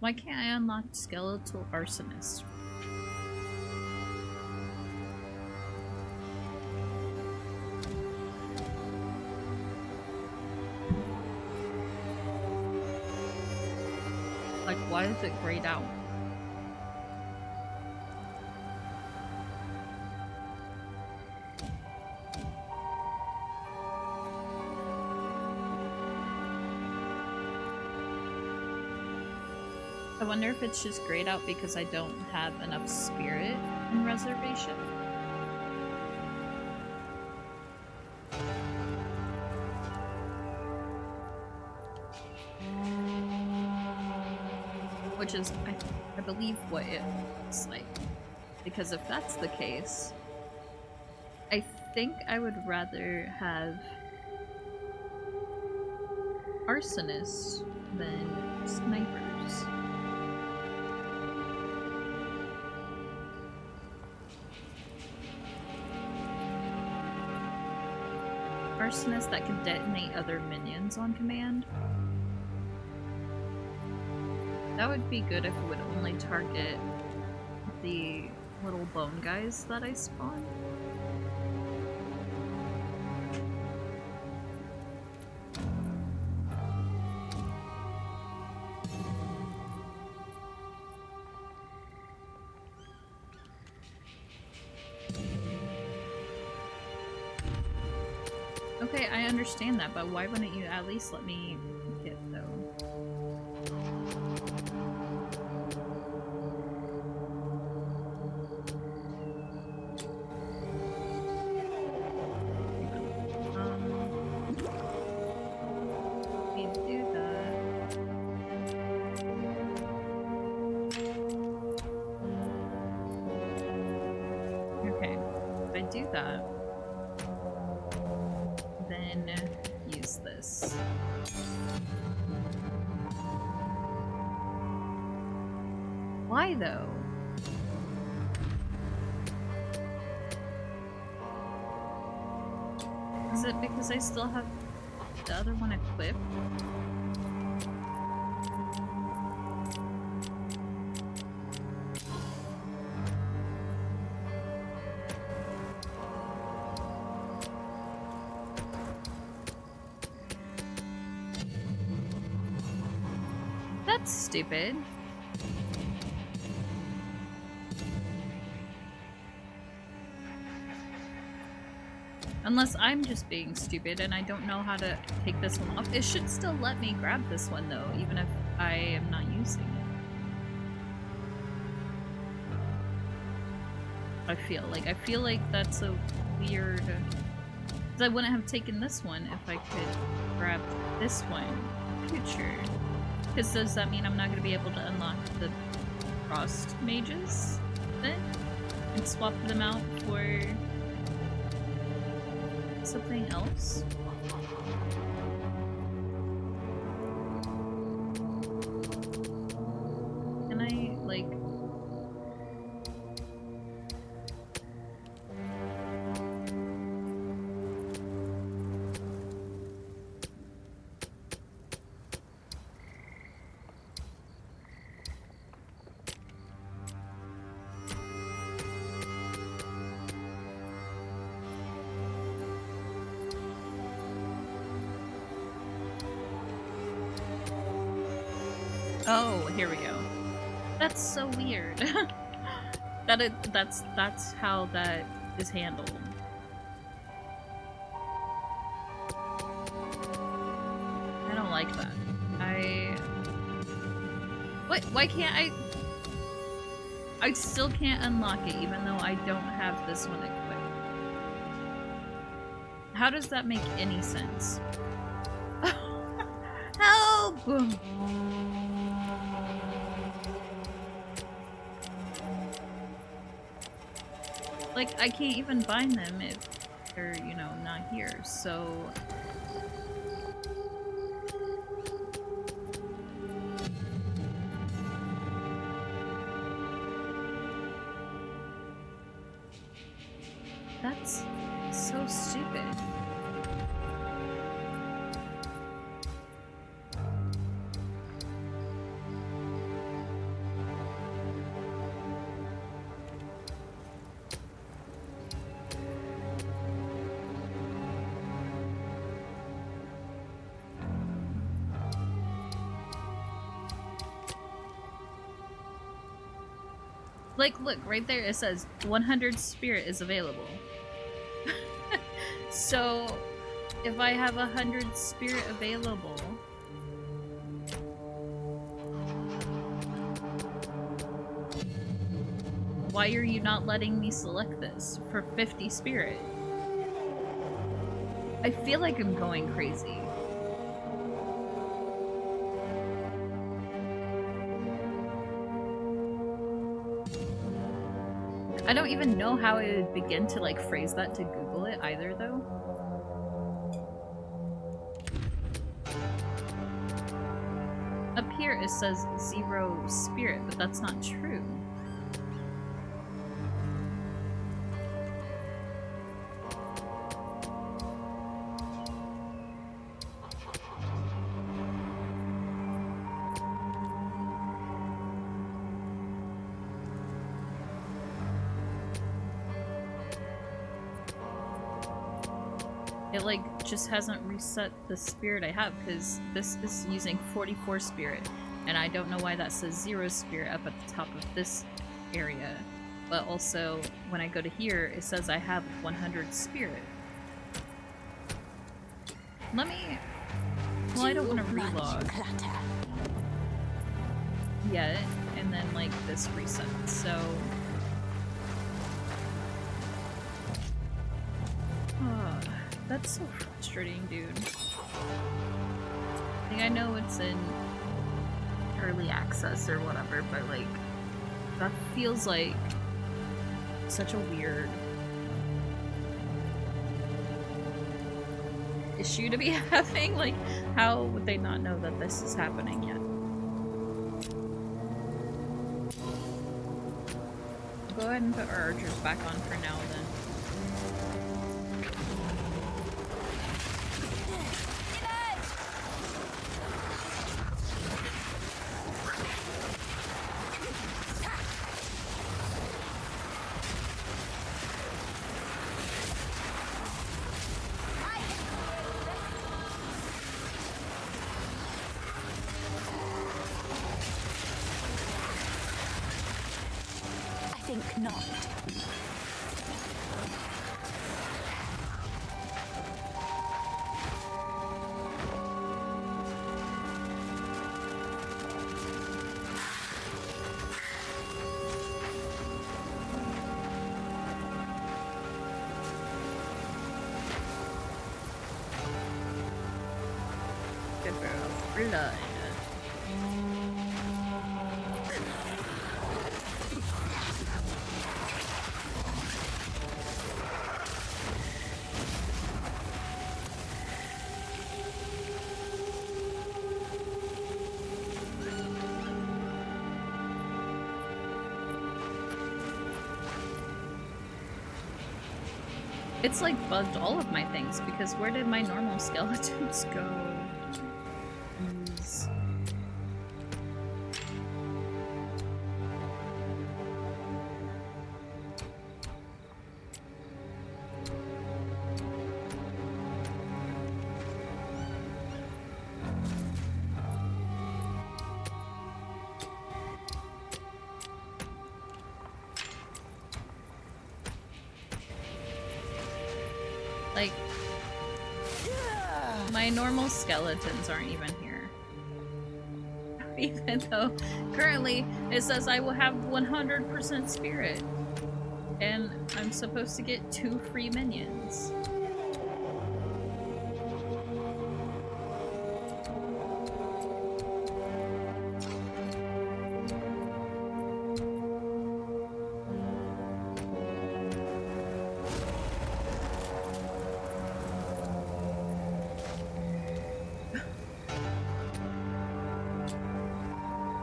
Why can't I unlock Skeletal Arsonist? Like, why is it grayed out? I wonder if it's just grayed out because I don't have enough spirit in reservation. Which is, I believe, what it looks like. Because if that's the case, I think I would rather have arsonists than snipers. Arsonist that can detonate other minions on command. That would be good if it would only target the little bone guys that I spawn. Okay, I understand that, but why wouldn't you at least let me pick it, though? We do that. Okay, if I do that, then use this. Why though? Is it because I still have the other one equipped? That's stupid. Unless I'm just being stupid and I don't know how to take this one off. It should still let me grab this one though, even if I am not using it. I feel like that's a weird... Because I wouldn't have taken this one if I could grab this one in the future. Because does that mean I'm not going to be able to unlock the frost mages? it and swap them out for something else? Can I, like... Oh, here we go. That's so weird. That's how that is handled. I don't like that. What? Why can't I still can't unlock it even though I don't have this one equipped. How does that make any sense? Help! Like, I can't even bind them if they're, you know, not here, so... That's so stupid. Like, look, right there it says 100 spirit is available. So, if I have 100 spirit available... Why are you not letting me select this for 50 spirit? I feel like I'm going crazy. I don't even know how I would begin to like phrase that to Google it either though. Up here it says 0 spirit, but that's not true. It like just hasn't reset the spirit I have because this is using 44 spirit and I don't know why that says 0 spirit up at the top of this area, but also when I go to here it says I have 100 spirit. Let me... Well, I don't want to relog yet and then like this reset, so... That's so frustrating, dude. Like, I know it's in early access or whatever, but like, that feels like such a weird issue to be having. Like, how would they not know that this is happening yet? Go ahead and put our archers back on for now then. Not. Good girl. Blood. It's like bugged all of my things because where did my normal skeletons go? Jeez. Like, my normal skeletons aren't even here. Even though currently it says I will have 100% spirit. And I'm supposed to get 2 free minions.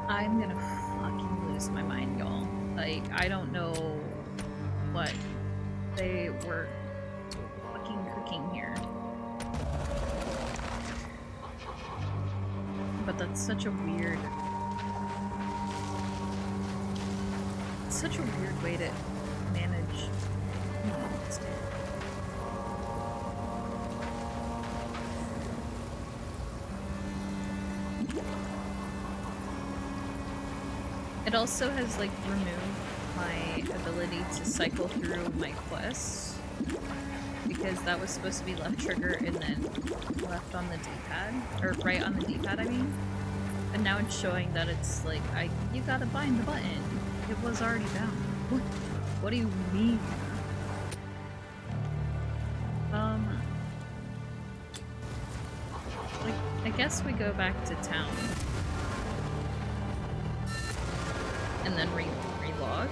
I'm gonna fucking lose my mind, y'all. Like, I don't know what they were fucking cooking here. But that's such a weird... such a weird way to manage... It also has, like, removed my ability to cycle through my quests, because that was supposed to be left trigger and then left on the D-pad, or right on the D-pad, I mean. And now it's showing that it's like, you gotta bind the button. It was already bound. What do you mean? Like, I guess we go back to town. And then relog.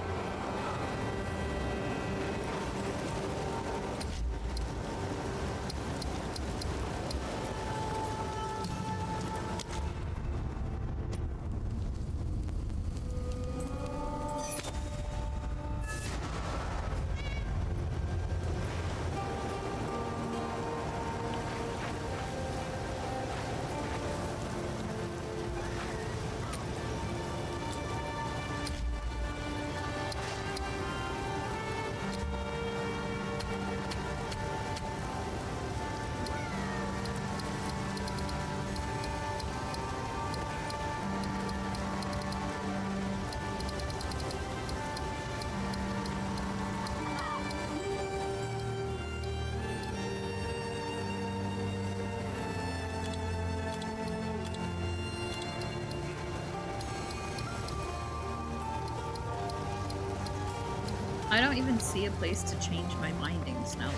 I don't even see a place to change my bindings now, though.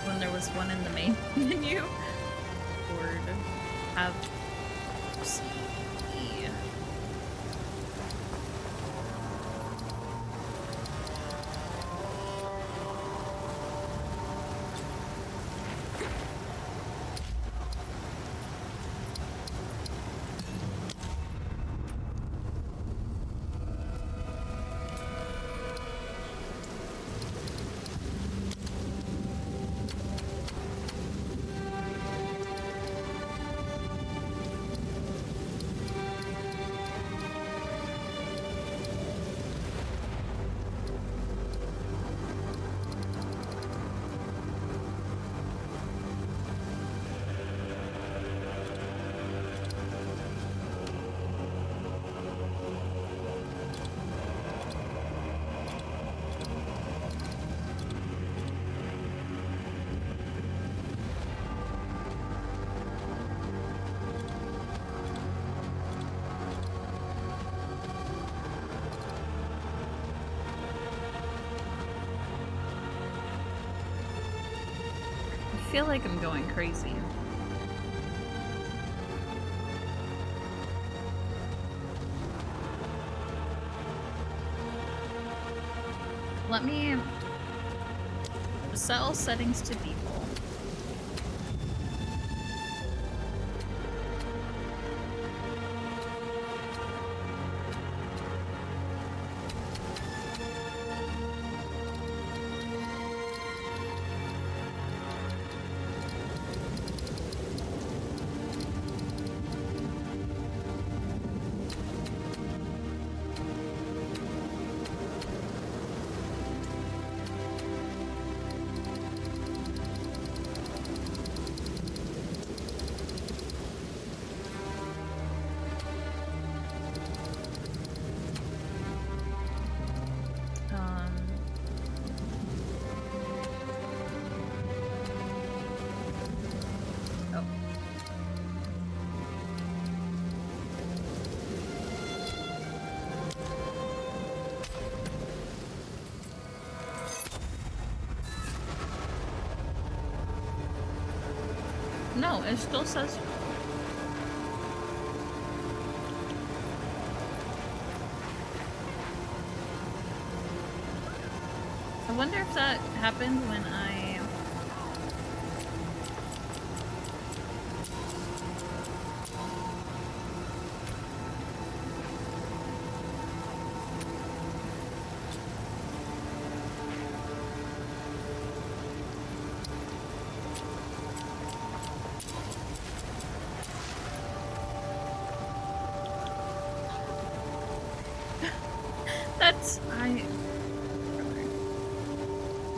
When there was one in the main menu, or have C. I feel like I'm going crazy. Let me set all settings to default. No, it still says. I wonder if that happened when I.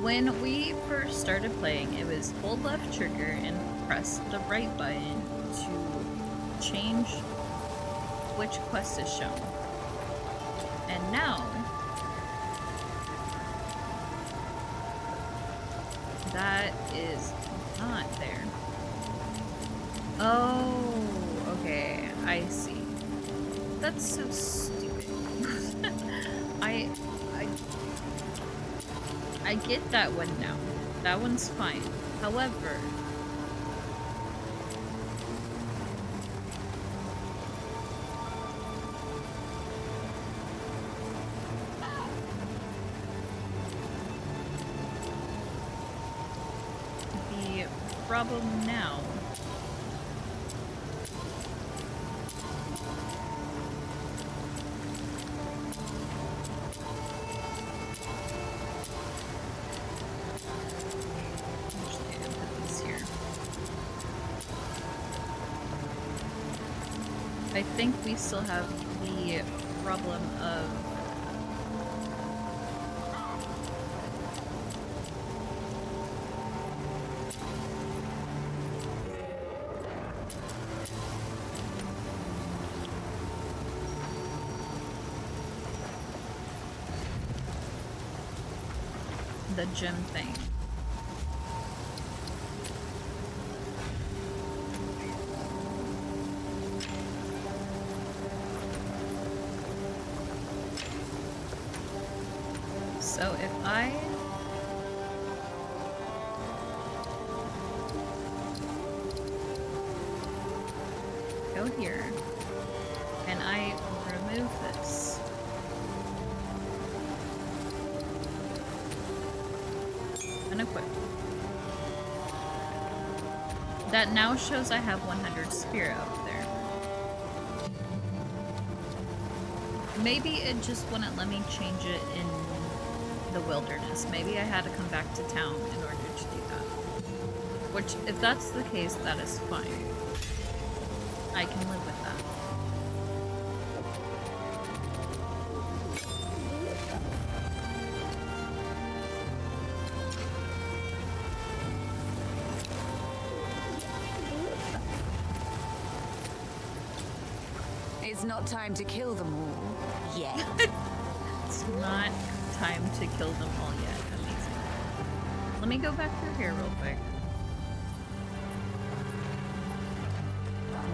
When we first started playing, it was hold left trigger and press the right button to change which quest is shown. And now, that is not there. Oh, okay, I see. That's so stupid. I get that one now. That one's fine. However, the problem now I think we still have the problem of the gym thing. So if I go here and I remove this, and equip, that now shows I have 100 spirit up there. Maybe it just wouldn't let me change it in the wilderness. Maybe I had to come back to town in order to do that. Which, if that's the case, that is fine. I can live with that. It's not time to kill them all yet. It's not time to kill them all yet. Amazing. Let me go back through here real quick.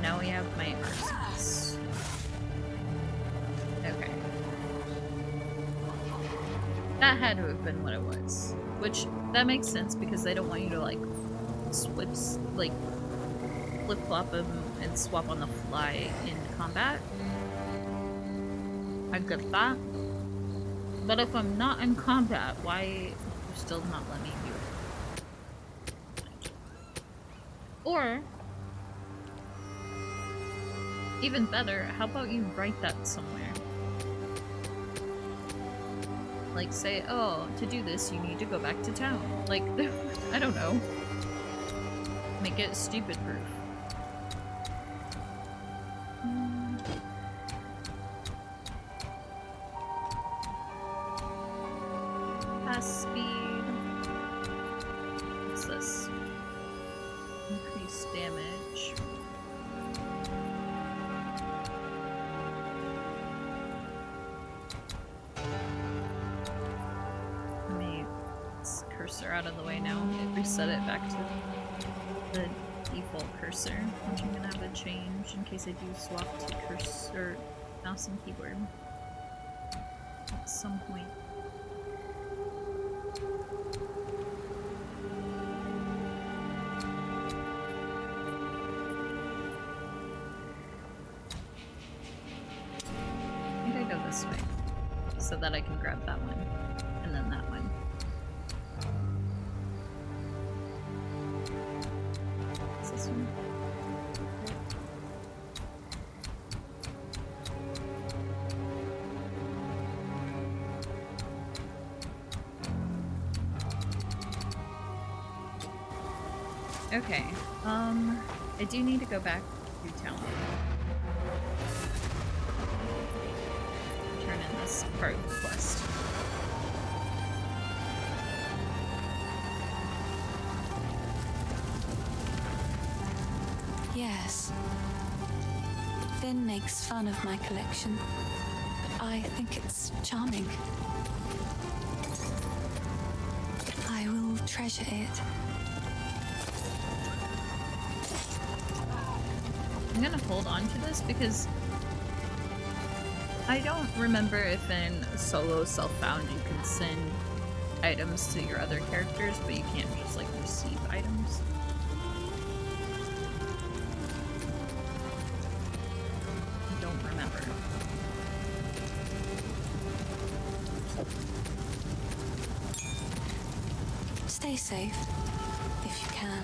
Now we have my arsenals. Okay. That had to have been what it was. Which, that makes sense because they don't want you to like flip-flop them and swap on the fly in combat. I get that. But if I'm not in combat, why you still not let me do it? Or, even better, how about you write that somewhere? Like say, oh, to do this you need to go back to town. Like, I don't know. Make it stupid proof. Fast speed. What's this? Increased damage. Let me cursor out of the way now. Reset it back to the default cursor, which I'm gonna have to change in case I do swap to cursor, mouse and keyboard at some point. so that I can grab that one. And then that one. What's this one? Okay, I do need to go back to town. Turn in this part of the quest. Yes. Finn makes fun of my collection, but I think it's charming. I will treasure it. I'm gonna hold on to this because I don't remember if in solo self-found you can send items to your other characters, but you can't just like receive items. I don't remember. Stay safe, if you can.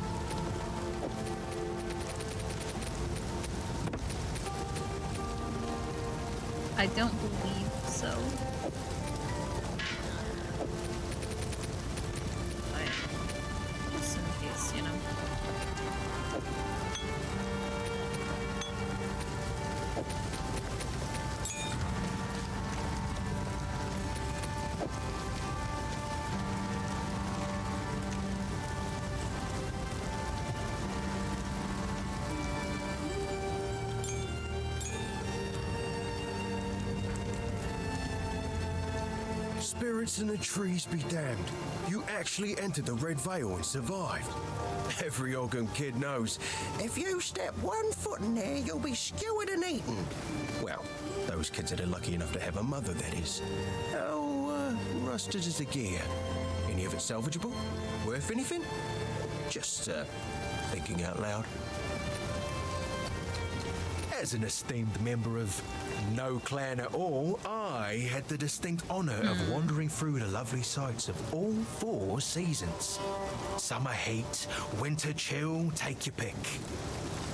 I don't believe so. But just in case, you know. Spirits in the trees be damned. You actually entered the Red Veil and survived. Every Ogham kid knows, if you step 1 foot in there, you'll be skewered and eaten. Well, those kids that are lucky enough to have a mother, that is. How rusted is the gear? Any of it salvageable? Worth anything? Just thinking out loud. As an esteemed member of no clan at all, I had the distinct honor of wandering through the lovely sights of all 4 seasons. Summer heat, winter chill, take your pick.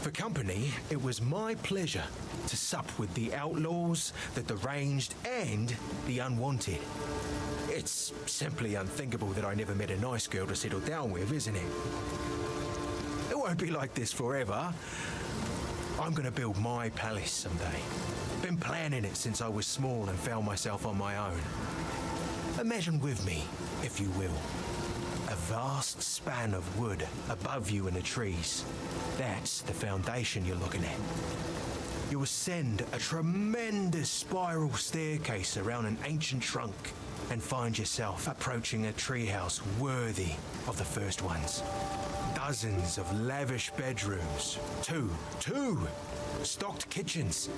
For company, it was my pleasure to sup with the outlaws, the deranged, and the unwanted. It's simply unthinkable that I never met a nice girl to settle down with, isn't it? It won't be like this forever. I'm gonna build my palace someday. Been planning it since I was small and found myself on my own. Imagine with me, if you will, a vast span of wood above you in the trees. That's the foundation you're looking at. You ascend a tremendous spiral staircase around an ancient trunk and find yourself approaching a treehouse worthy of the first ones. Dozens of lavish bedrooms, two stocked kitchens,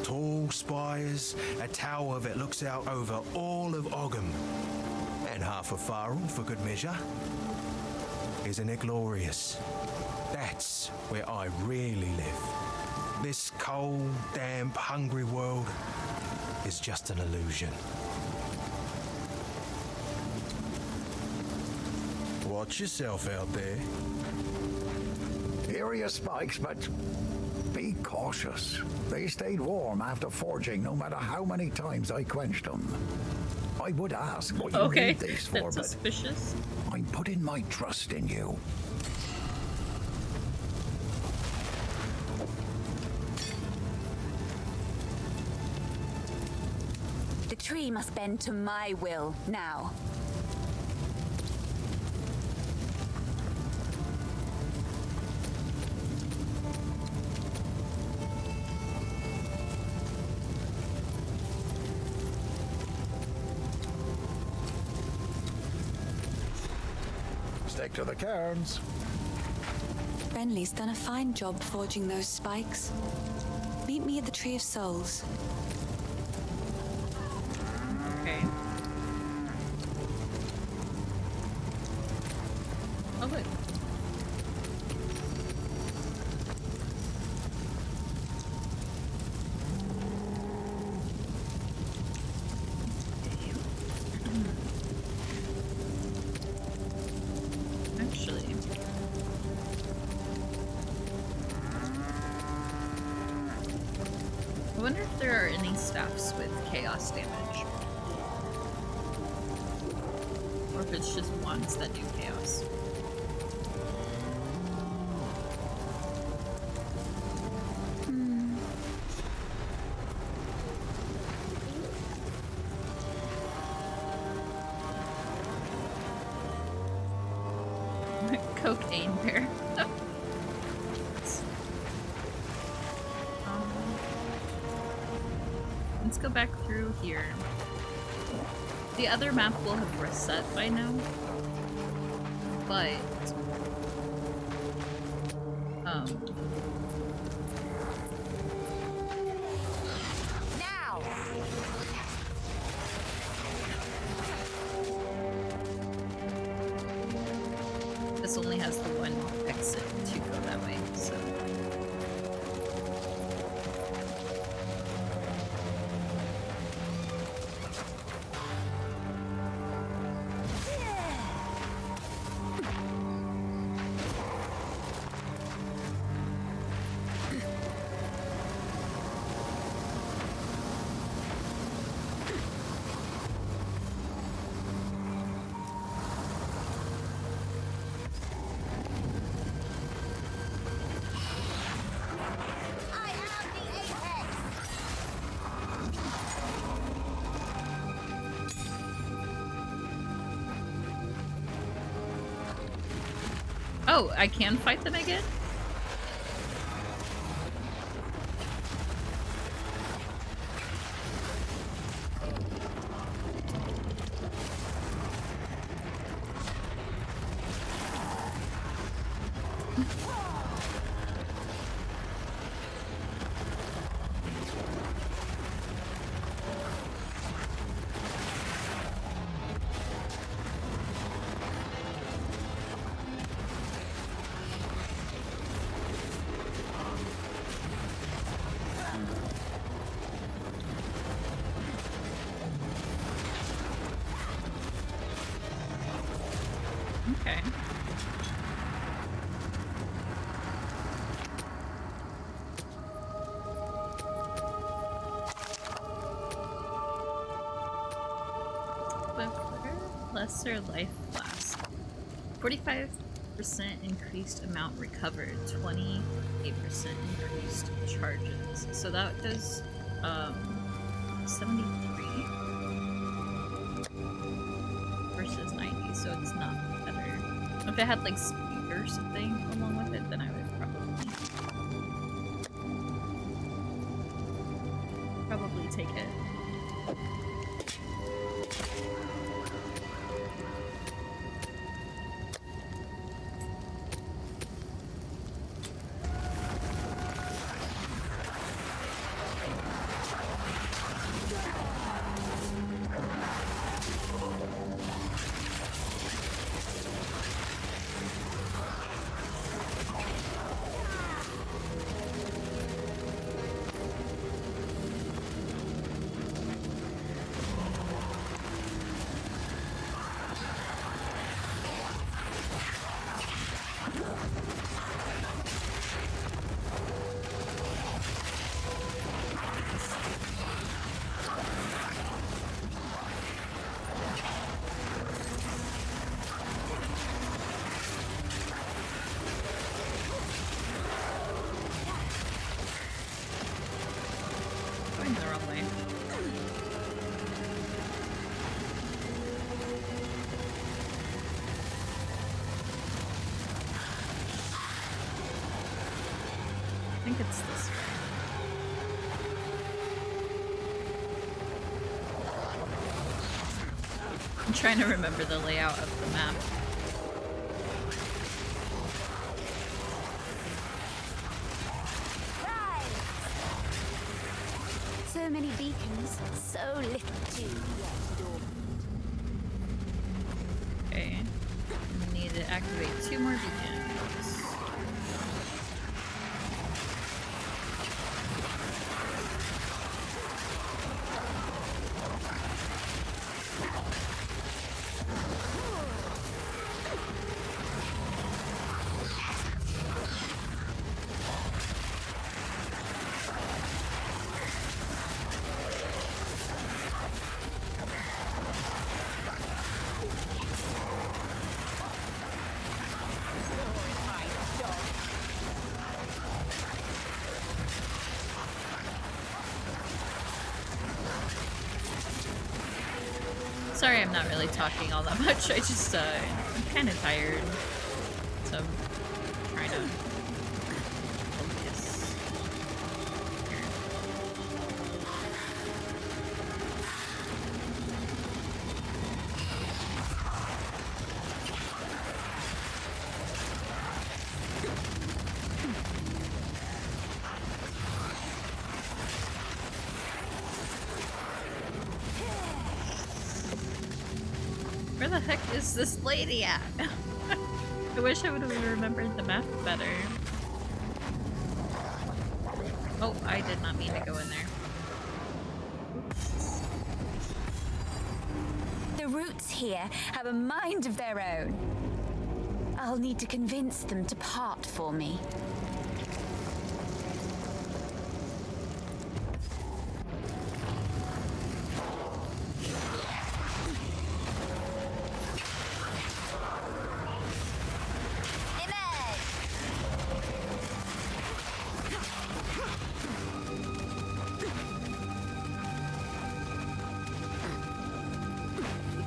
tall spires, a tower that looks out over all of Ogham, and half of Vaal for good measure. Isn't it glorious? That's where I really live. This cold, damp, hungry world is just an illusion. Watch yourself out there. Here are your spikes, but be cautious. They stayed warm after forging, no matter how many times I quenched them. I would ask what you need these for, that's but suspicious. I'm putting my trust in you. The tree must bend to my will now. Stick to the cairns. Renly's done a fine job forging those spikes. Meet me at the Tree of Souls. Okay. Oh, good. wonder if there are any staffs with chaos damage. Or if it's just ones that do chaos. Cocaine bear. Let's go back through here. The other map will have reset by now, but Now! this only has the one exit to go that way, so. I am the apex! Oh, I can fight them again? Okay. Lesser life flask. 45% increased amount recovered. 28% increased charges. So that does 73 versus 90. So it's not better. If it had like speed or something along with it, then I would probably take it. Going the wrong way. I think it's this way. I'm trying to remember the layout of the map. So many beacons, so little yet dormant. Okay. We need to activate 2 more beacons. Sorry I'm not really talking all that much. I just, I'm kind of tired. So I'm trying to focus. Here. Where the heck is this lady at? I wish I would have remembered the map better. Oh, I did not mean to go in there. The roots here have a mind of their own. I'll need to convince them to part for me.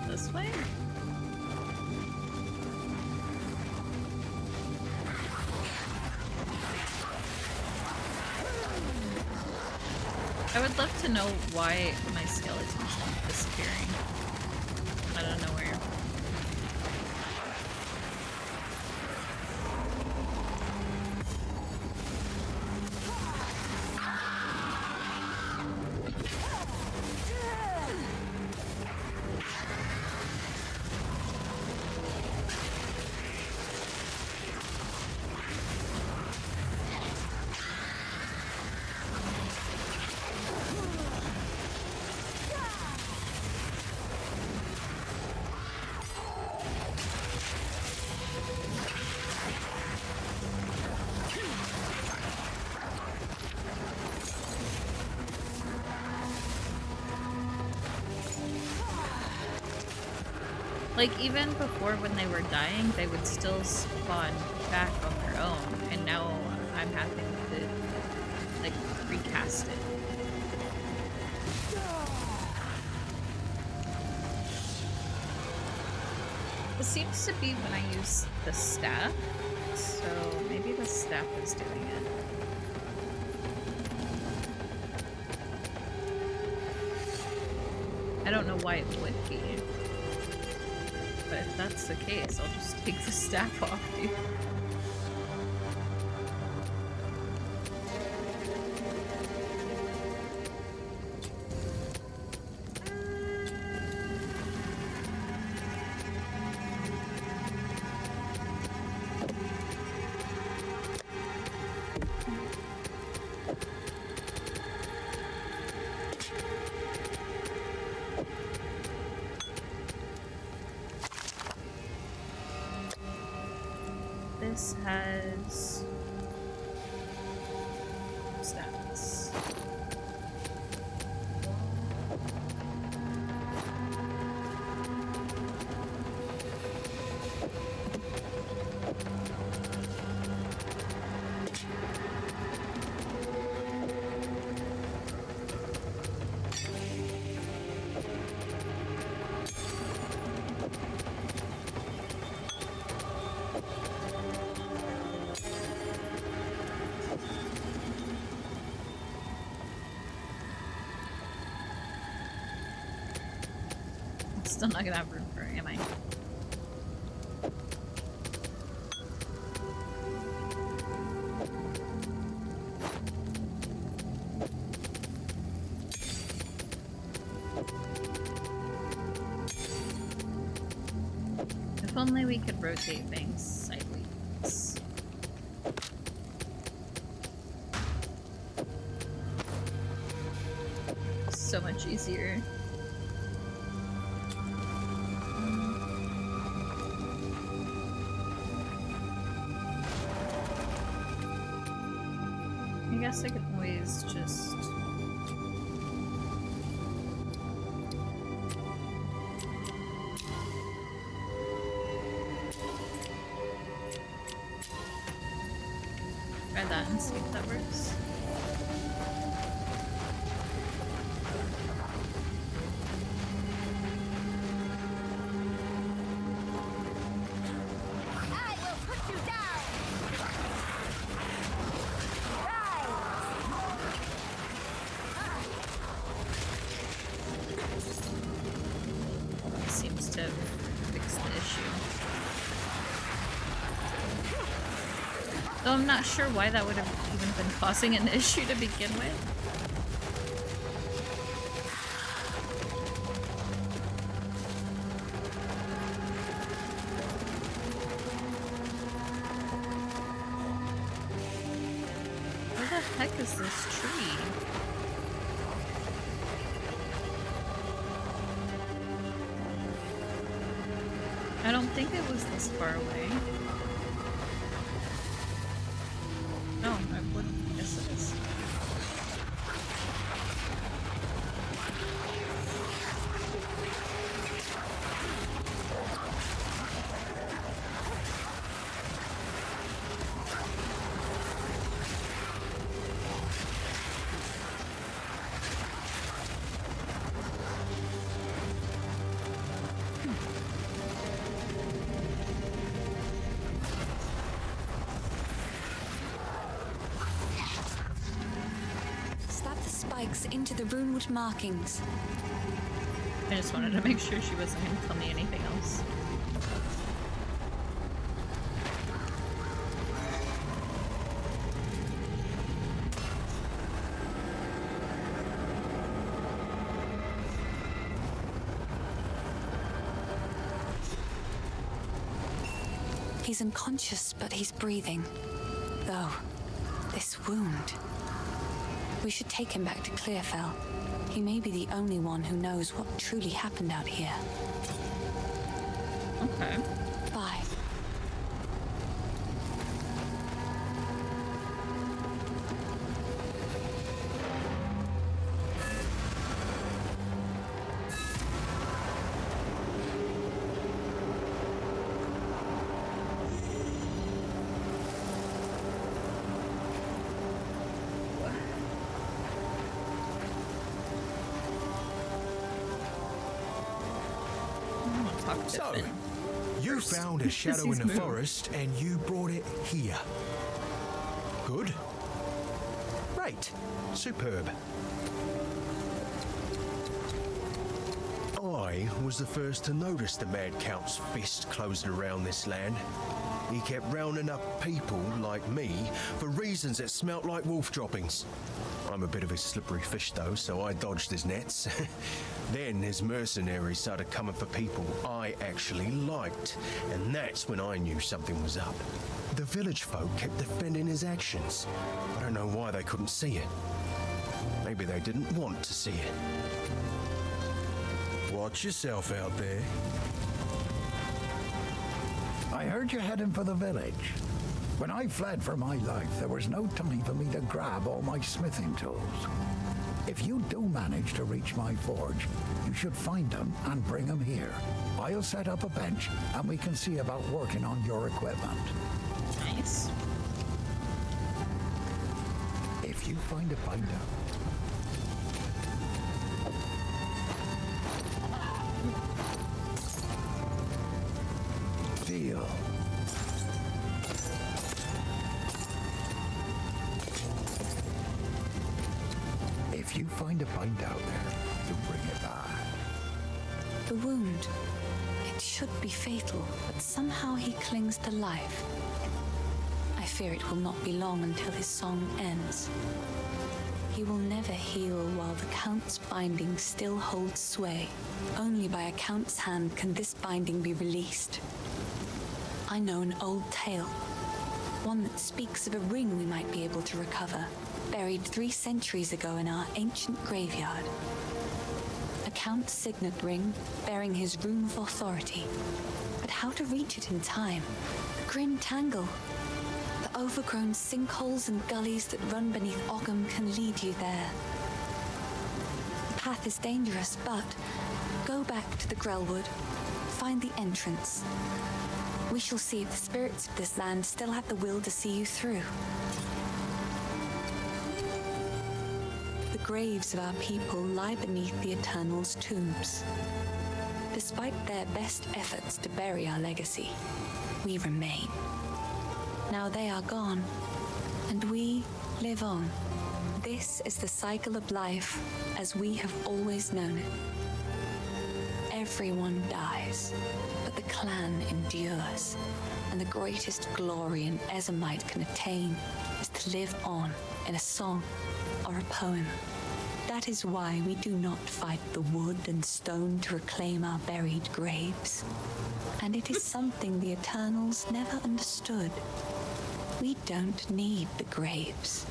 This way? I would love to know why my skeletons keep disappearing. I don't know where. Like, even before when they were dying, they would still spawn back on their own, and now I'm having to, like, recast it. It seems to be when I use the staff, so maybe the staff is doing it. I don't know why it would be. But if that's the case, I'll just take the staff off you. This has stats. Still not gonna have room for it, am I? If only we could rotate things sideways. So much easier. I guess I could always just... try that and see if that works. Though I'm not sure why that would have even been causing an issue to begin with. Where the heck is this tree? I don't think it was this far away. No, I wouldn't guess it is. Spikes into the runewood markings. I just wanted to make sure she wasn't going to tell me anything else. He's unconscious, but he's breathing. Though, this wound... We should take him back to Clearfell. He may be the only one who knows what truly happened out here. Okay. Bye. So, you found a shadow in the forest and you brought it here. Good. Great. Superb. I was the first to notice the Mad Count's fist closing around this land. He kept rounding up people like me for reasons that smelt like wolf droppings. I'm a bit of a slippery fish though, so I dodged his nets. Then his mercenaries started coming for people I actually liked, and that's when I knew something was up. The village folk kept defending his actions. I don't know why they couldn't see it. Maybe they didn't want to see it. Watch yourself out there. I heard you heading for the village. When I fled for my life, there was no time for me to grab all my smithing tools. If you do manage to reach my forge, you should find them and bring them here. I'll set up a bench and we can see about working on your equipment. Nice. If you find a binder. Deal. If you find a bind out there, you bring it back. The wound. It should be fatal, but somehow he clings to life. I fear it will not be long until his song ends. He will never heal while the Count's binding still holds sway. Only by a Count's hand can this binding be released. I know an old tale, one that speaks of a ring we might be able to recover, buried 3 centuries ago in our ancient graveyard. A Count's signet ring bearing his rune of authority. But how to reach it in time? The grim tangle. The overgrown sinkholes and gullies that run beneath Ogham can lead you there. The path is dangerous, but go back to the Grellwood. Find the entrance. We shall see if the spirits of this land still have the will to see you through. The graves of our people lie beneath the Eternal's tombs. Despite their best efforts to bury our legacy, we remain. Now they are gone, and we live on. This is the cycle of life as we have always known it. Everyone dies, but the clan endures, and the greatest glory an Ezomite can attain is to live on in a song or a poem. That is why we do not fight the wood and stone to reclaim our buried graves. And it is something the Eternals never understood. We don't need the graves.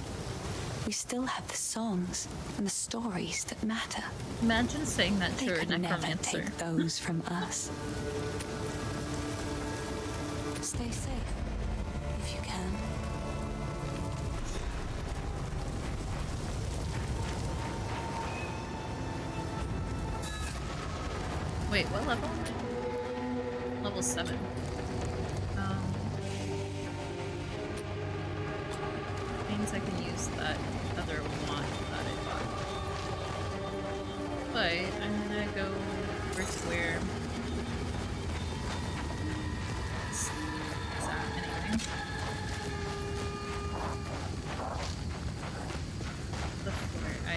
We still have the songs and the stories that matter. Imagine saying that They to a could never necromancer. take those from us. Stay safe, if you can. Wait, what level? Level 7. Means I can use that other wand that I bought. But I'm gonna go over to where it's at anyway. Before I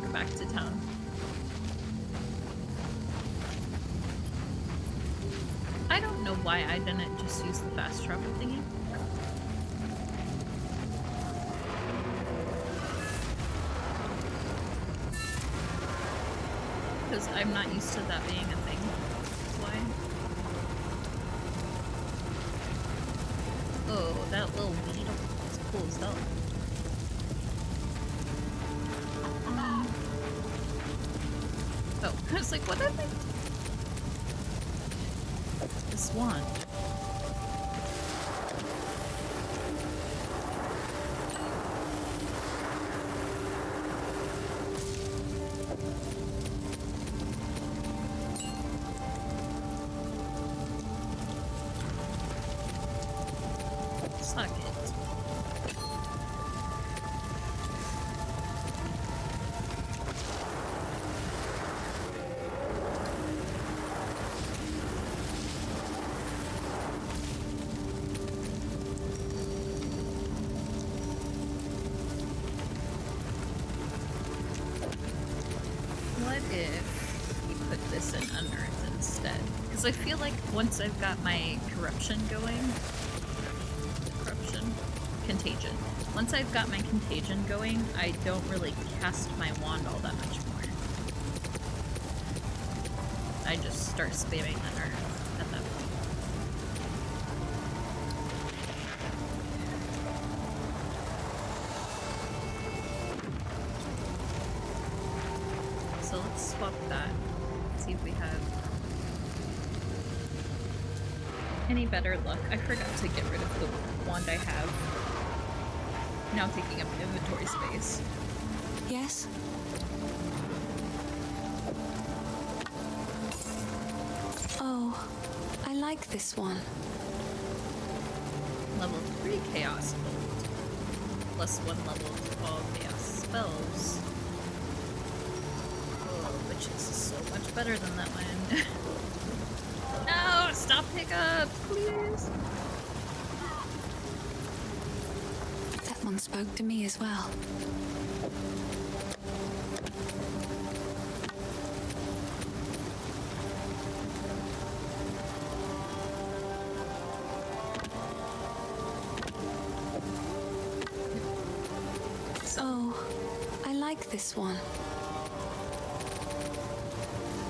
go back to town. I don't know why I didn't just use the fast travel thingy. Because I'm not used to that being a thing. That's why. Oh, that little needle is cool as hell. Oh, I was like, what did I... This wand. Suck it. What if you put this in Unearth instead? Because I feel like once I've got my corruption going, contagion. Once I've got my contagion going, I don't really cast my wand all that much more. I just start spamming Unearth at that point. So let's swap that. See if we have any better luck. I forgot to get rid of the wand I have. Now taking up inventory space. Yes? Oh, I like this one. Level 3 Chaos Bolt. Plus 1 level to all Chaos spells. Oh, which is so much better than that one. No! Stop pickups, please! That one spoke to me as well. Oh, I like this one.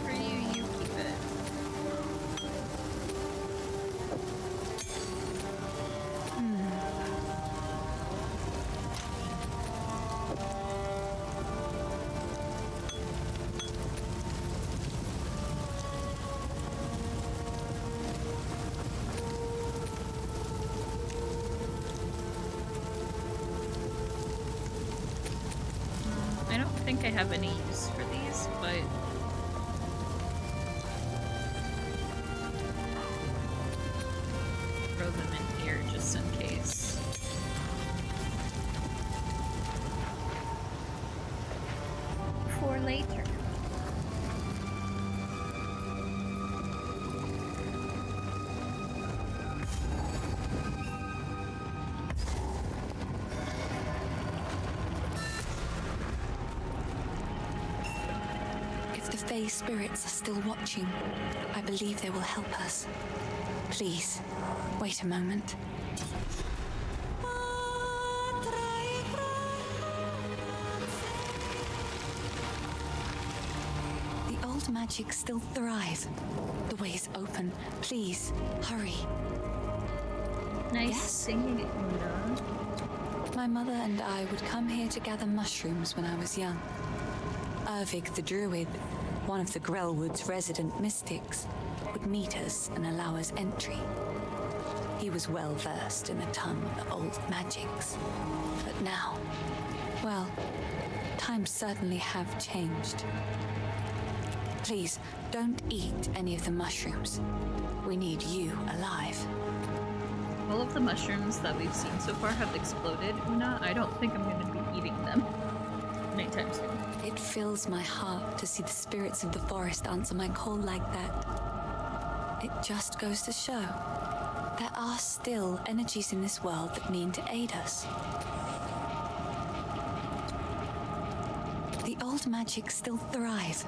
For you, you keep it. I don't think I have any use for these, but throw them in here just in case. For later. Fae spirits are still watching. I believe they will help us. Please, wait a moment. The old magic still thrive. The way is open. Please, hurry. Nice Yes? singing, Una. My mother and I would come here to gather mushrooms when I was young. Ervig the Druid, one of the Grellwood's resident mystics, would meet us and allow us entry. He was well versed in the tongue of the old magics. But now, well, times certainly have changed. Please, don't eat any of the mushrooms. We need you alive. All of the mushrooms that we've seen so far have exploded, Una. I don't think I'm going to be eating them anytime soon. It fills my heart to see the spirits of the forest answer my call like that. It just goes to show there are still energies in this world that mean to aid us. The old magic still thrive.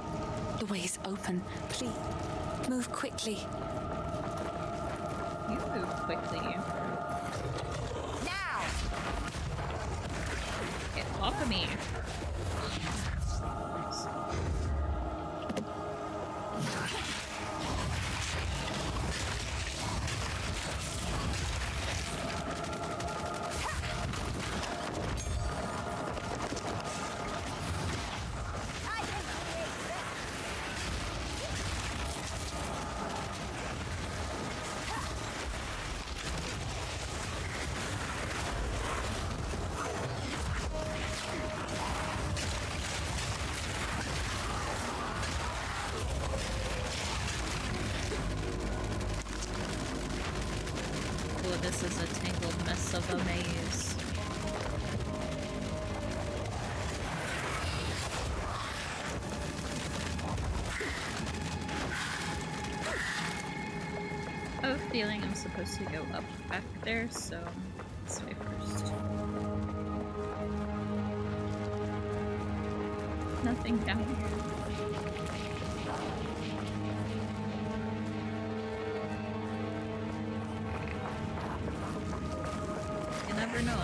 The way is open. Please, move quickly. You move quickly. Now! Get off of me. Oh, this is a tangled mess of a maze. I have a feeling I'm supposed to go up back there, so this way first. Nothing down here. You never know.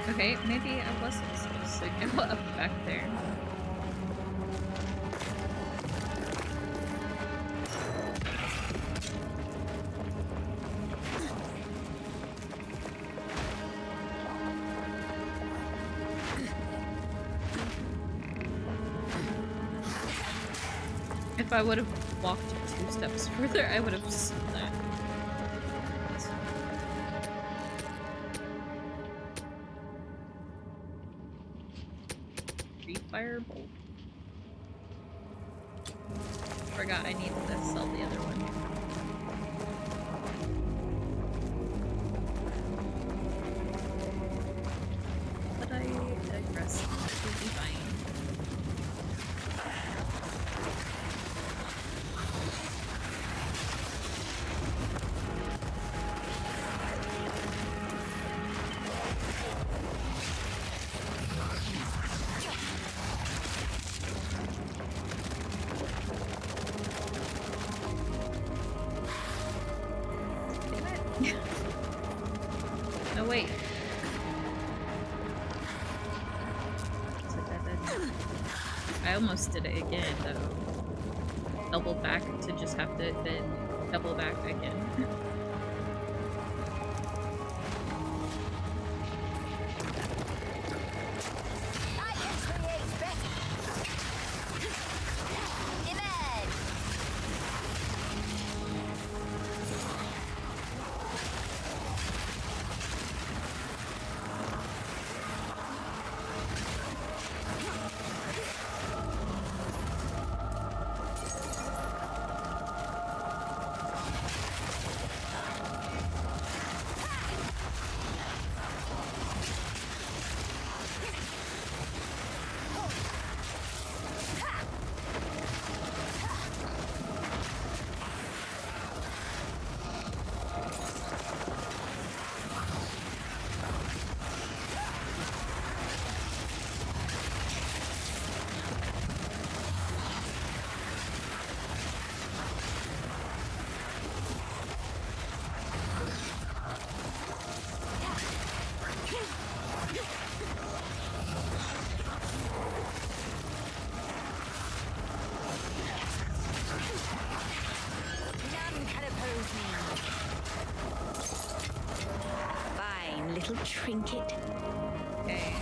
Okay, maybe I wasn't supposed to go up back there. If I would have walked 2 steps further, I would have seen that. Firebolt. Forgot I needed to sell the other one. But I digress. Completely fine. No, wait. It's a dead end. I almost did it again, though. Double back to just have to then double back again. little trinket. Okay.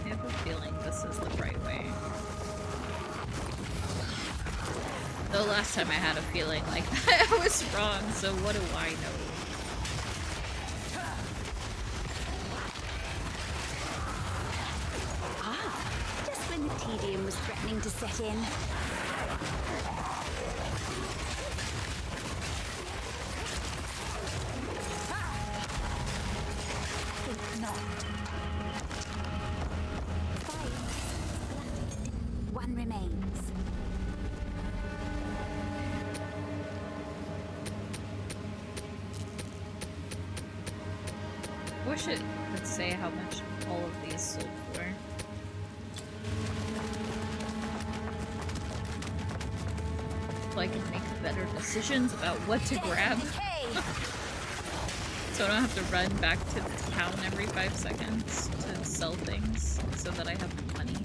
I have a feeling this is the right way. Though last time I had a feeling like that I was wrong, so what do I know? Just when the tedium was threatening to set in. Think not. 5 bloodied. 1 remains. I wish it could say how much all of these sold for. So I can make better decisions about what to grab. So I don't have to run back to the town every 5 seconds to sell things so that I have money.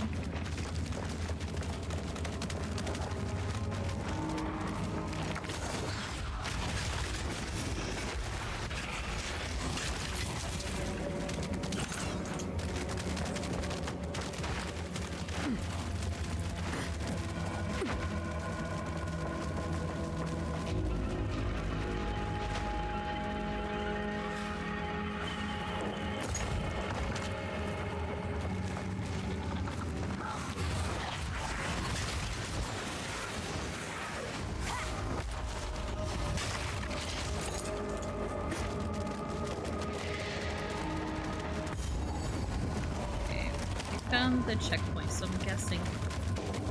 Found the checkpoint, so I'm guessing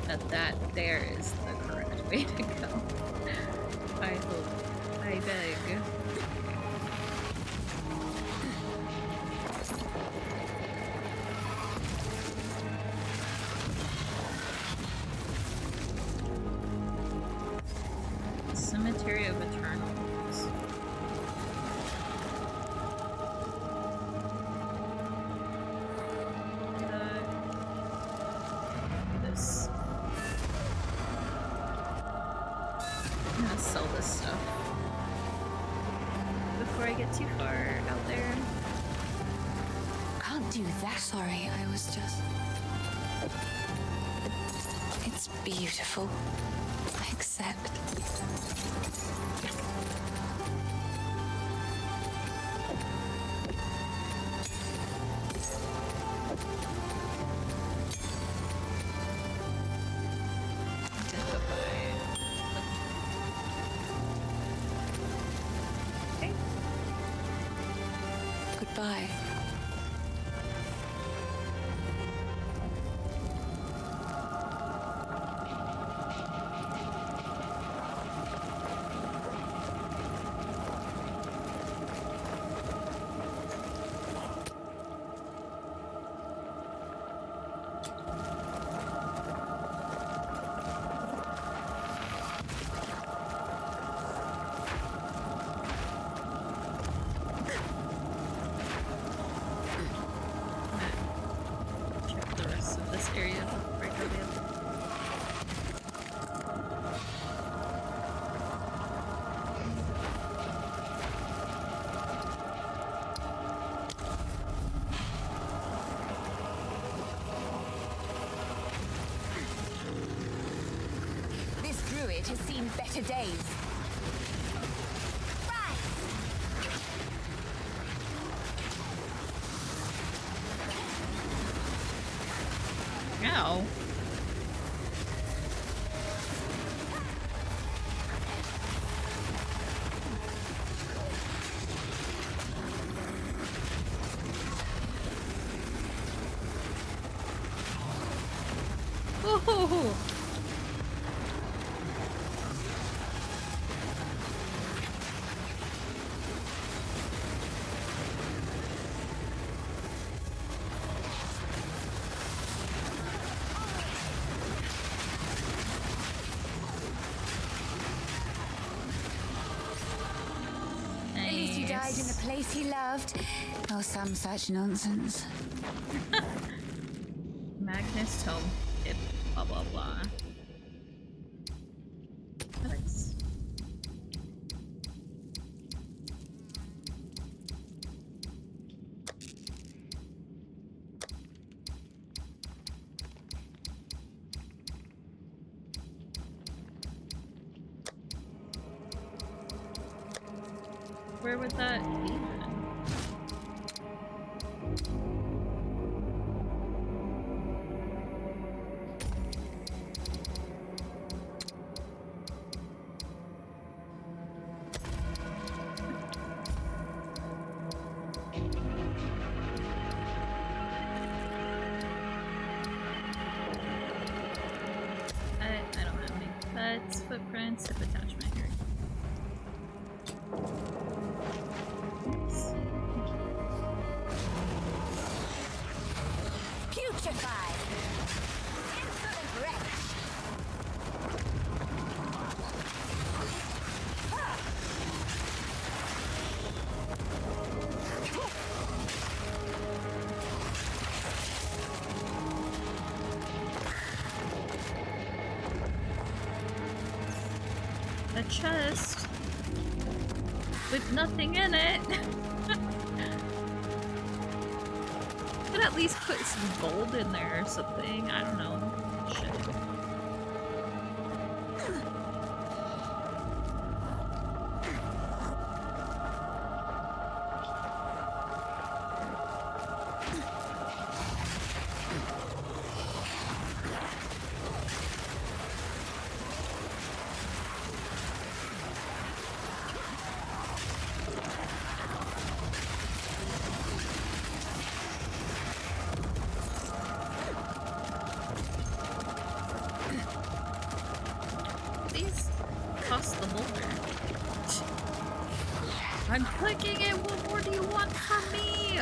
that there is the correct way to go. I hope. I beg. Cemetery of Eternals. This. I'm gonna sell this stuff before I get too far out there. Can't do that. Sorry, I was just... It's beautiful. I accept. Okay. Goodbye. Check the rest of this area before I go the other. This druid has seen better days. Ow. Oh. he died in the place he loved, or some such nonsense. Magnus Tome, if blah blah blah. Nice. Where would that be then? I don't have any pets, footprints, tip attachment here. Putrefied! Insolent wretch! A chest with nothing in it. Could at least put some gold in there or something. I don't know. Shit. These cost the holder. I'm clicking it. What more do you want from me?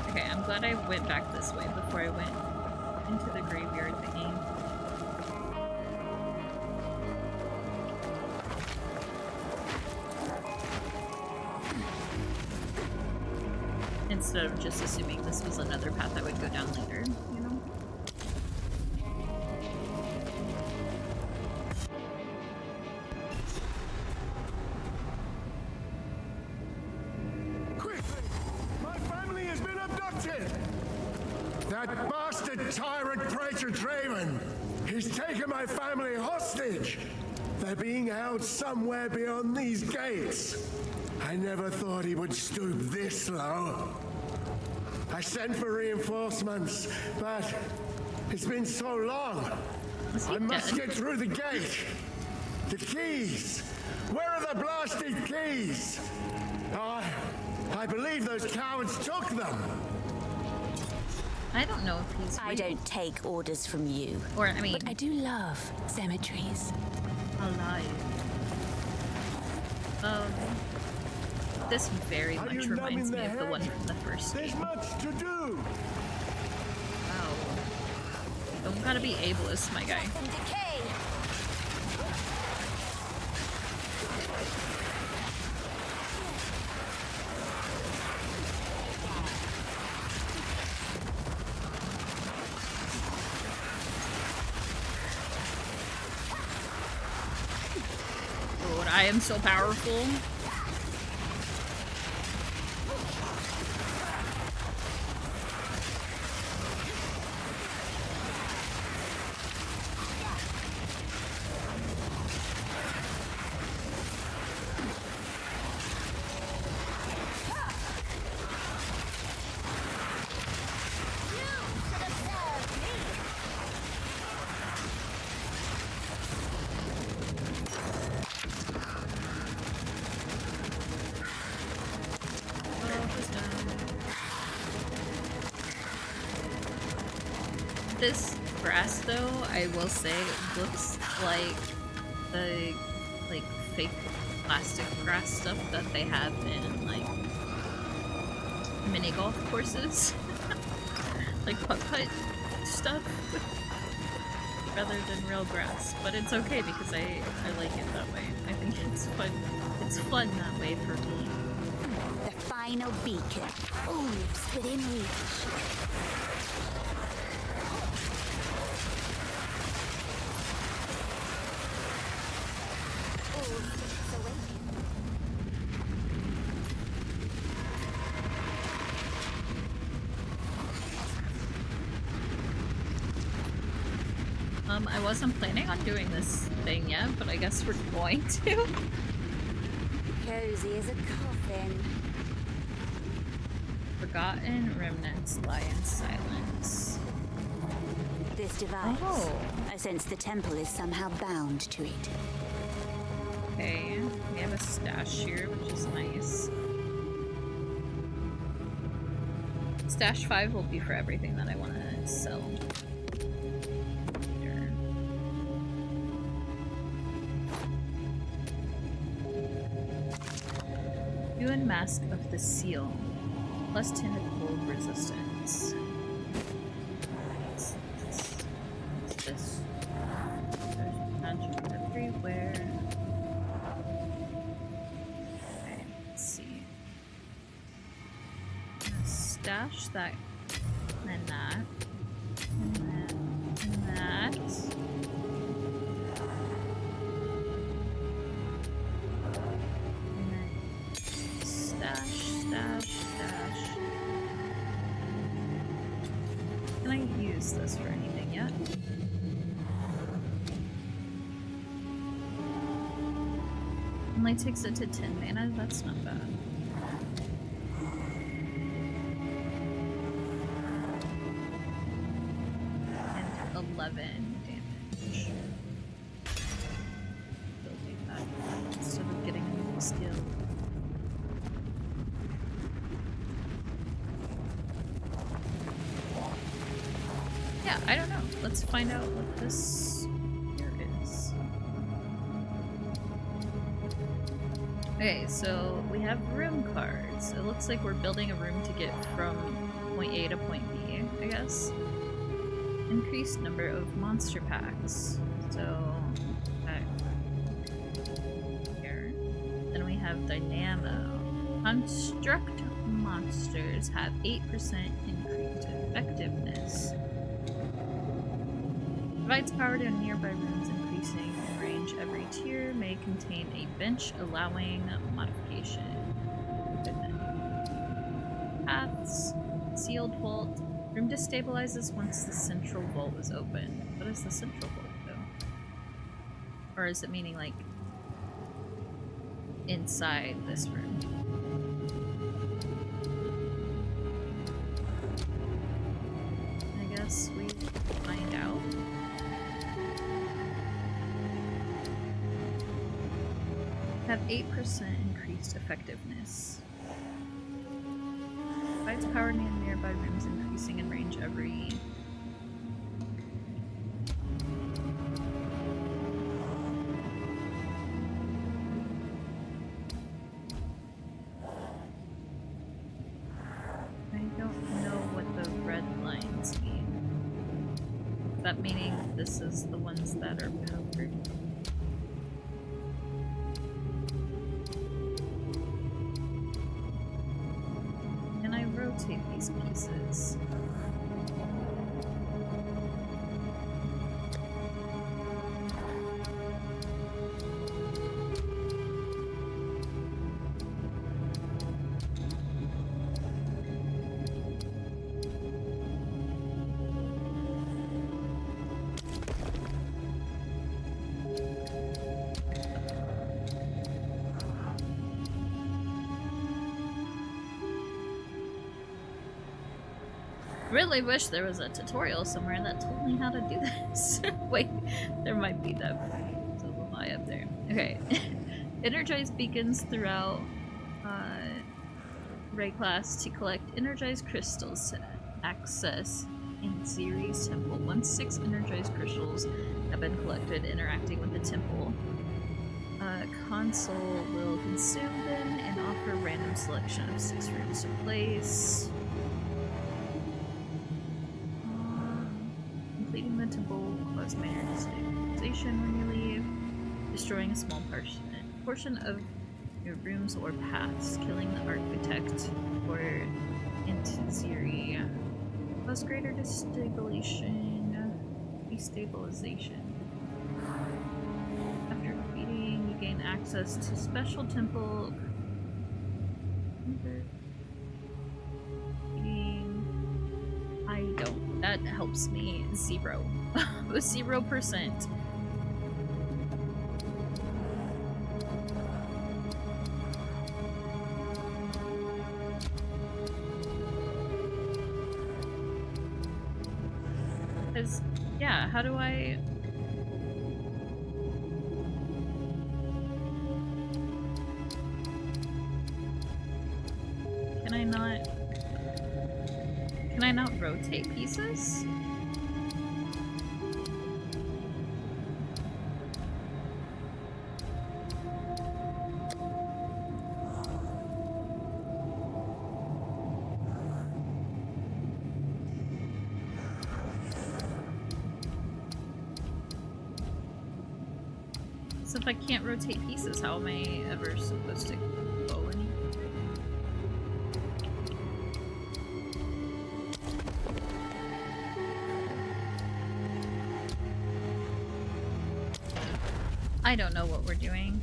Okay, I'm glad I went back this way before I went into the graveyard thingy. Instead of just assuming this was another path I would go down later, you know? Quickly! My family has been abducted! That bastard tyrant Praetor Draven! He's taken my family hostage! They're being held somewhere beyond these gates. I never thought he would stoop this low. I sent for reinforcements, but it's been so long. Is he I must dead? get through the gate. The keys! Where are the blasted keys? I believe those cowards took them. I don't know if he's I real. don't take orders from you. Or, I mean, But I do love cemeteries. alive. This very Are much you reminds me numbing of the the one head? from the first There's game. much to do. Wow. Don't gotta be ableist, my guy. And decay! Lord, I am so powerful. This grass, though, I will say, looks like the fake plastic grass stuff that they have in mini golf courses. Like putt-putt stuff. Rather than real grass. But it's okay because I like it that way. I think it's fun. It's fun that way for me. The final beacon. All lives within reach. All ships awaken. I wasn't planning on doing this thing yet, but I guess we're going to. Cozy as a coffin. Forgotten remnants lie in silence. This device. Oh. I sense the temple is somehow bound to it. Okay, we have a stash here, which is nice. Stash 5 will be for everything that I want to sell. Later. Human Mask of the Seal. Plus 10 to cold resistance. What's this? There's magic everywhere. Okay, let's see. I'm gonna stash that and that. And that. And then stash. Can I use this for anything yet? Only takes it to 10 mana, that's not bad. And 11 damage. We'll do that instead of getting a new skill. Yeah, I don't know. Let's find out what this here is. Okay, so we have room cards. It looks like we're building a room to get from point A to point B, I guess. Increased number of monster packs. So, here. Then we have Dynamo. Construct monsters have 8% increased effectiveness. Provides power to nearby rooms, increasing in range. Every tier may contain a bench, allowing modification. Paths. Sealed vault. Room destabilizes once the central vault is open. What is the central vault, though? Or is it meaning, like, inside this room? I guess we find out. Have 8% increased effectiveness. Provides power near nearby rooms, increasing in range every. I don't know what the red lines mean. Is that meaning this is the ones that are powered? Rotate these pieces. Really wish there was a tutorial somewhere that told me how to do this. Wait, there might be though. It's a little high up there. Okay. Energize beacons throughout Ray class to collect energized crystals to access in Ceres Temple. Once 6 energized crystals have been collected interacting with the temple, console will consume them and offer random random selection of 6 rooms to place. Completing the temple causes minor destabilization when you leave. Destroying a small portion of your rooms or paths. Killing the architect or Intiziri cause greater destabilization. After defeating, you gain access to special temple. I don't. That helps me 0. 0%. Because, yeah, how do I... Can I not rotate pieces? So if I can't rotate pieces, how am I ever supposed to go anywhere? I don't know what we're doing.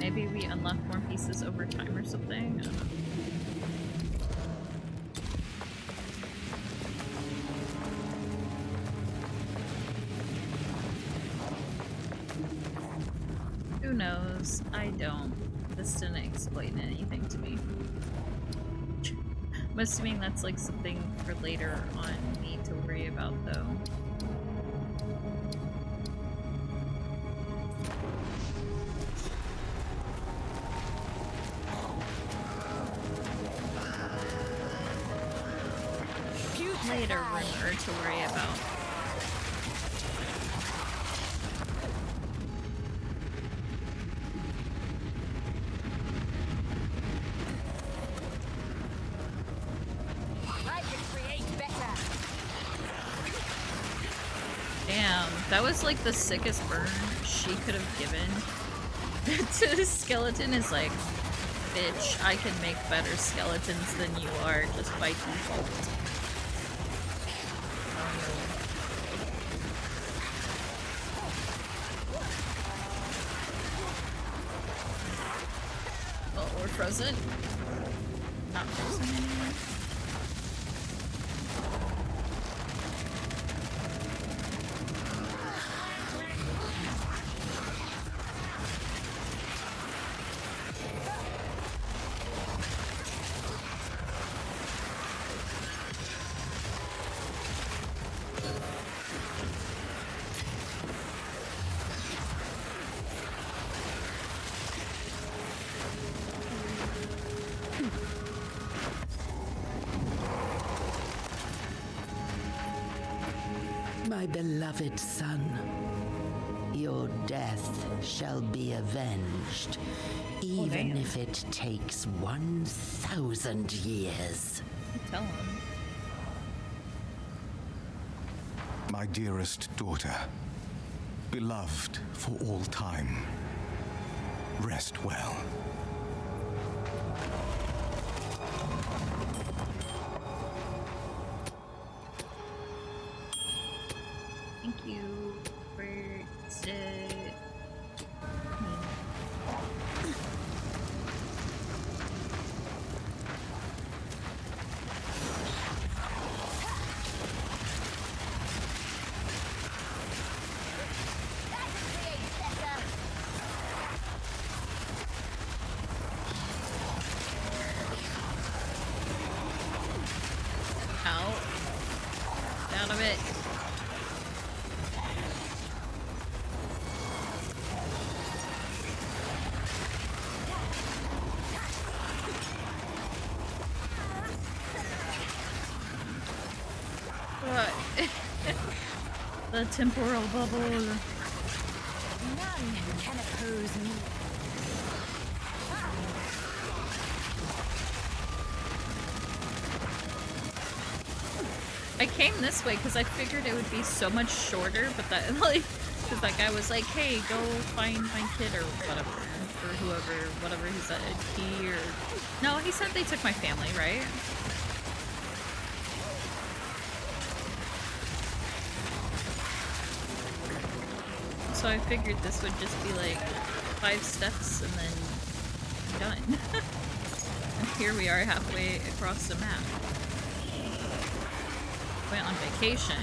Maybe we unlock more pieces over time or something? I don't know. Who knows? I don't. This didn't explain anything to me. I'm assuming that's like something for later on me to worry about though. Later rumor to worry about. Damn, that was like the sickest burn she could have given to the skeleton. Is like, bitch, I can make better skeletons than you are just by default. Oh, we're frozen. Not frozen anymore. My beloved son, your death shall be avenged, even if it takes 1,000 years. Tell him. My dearest daughter, beloved for all time, rest well. Thank you for out. Out of it. The temporal bubble. None can oppose me. I came this way because I figured it would be so much shorter, but that like, because that guy was like, "Hey, go find my kid or whatever, or whatever he said, he or no, he said they took my family, right?" So I figured this would just be like 5 steps and then done. And here we are halfway across the map. Went on vacation.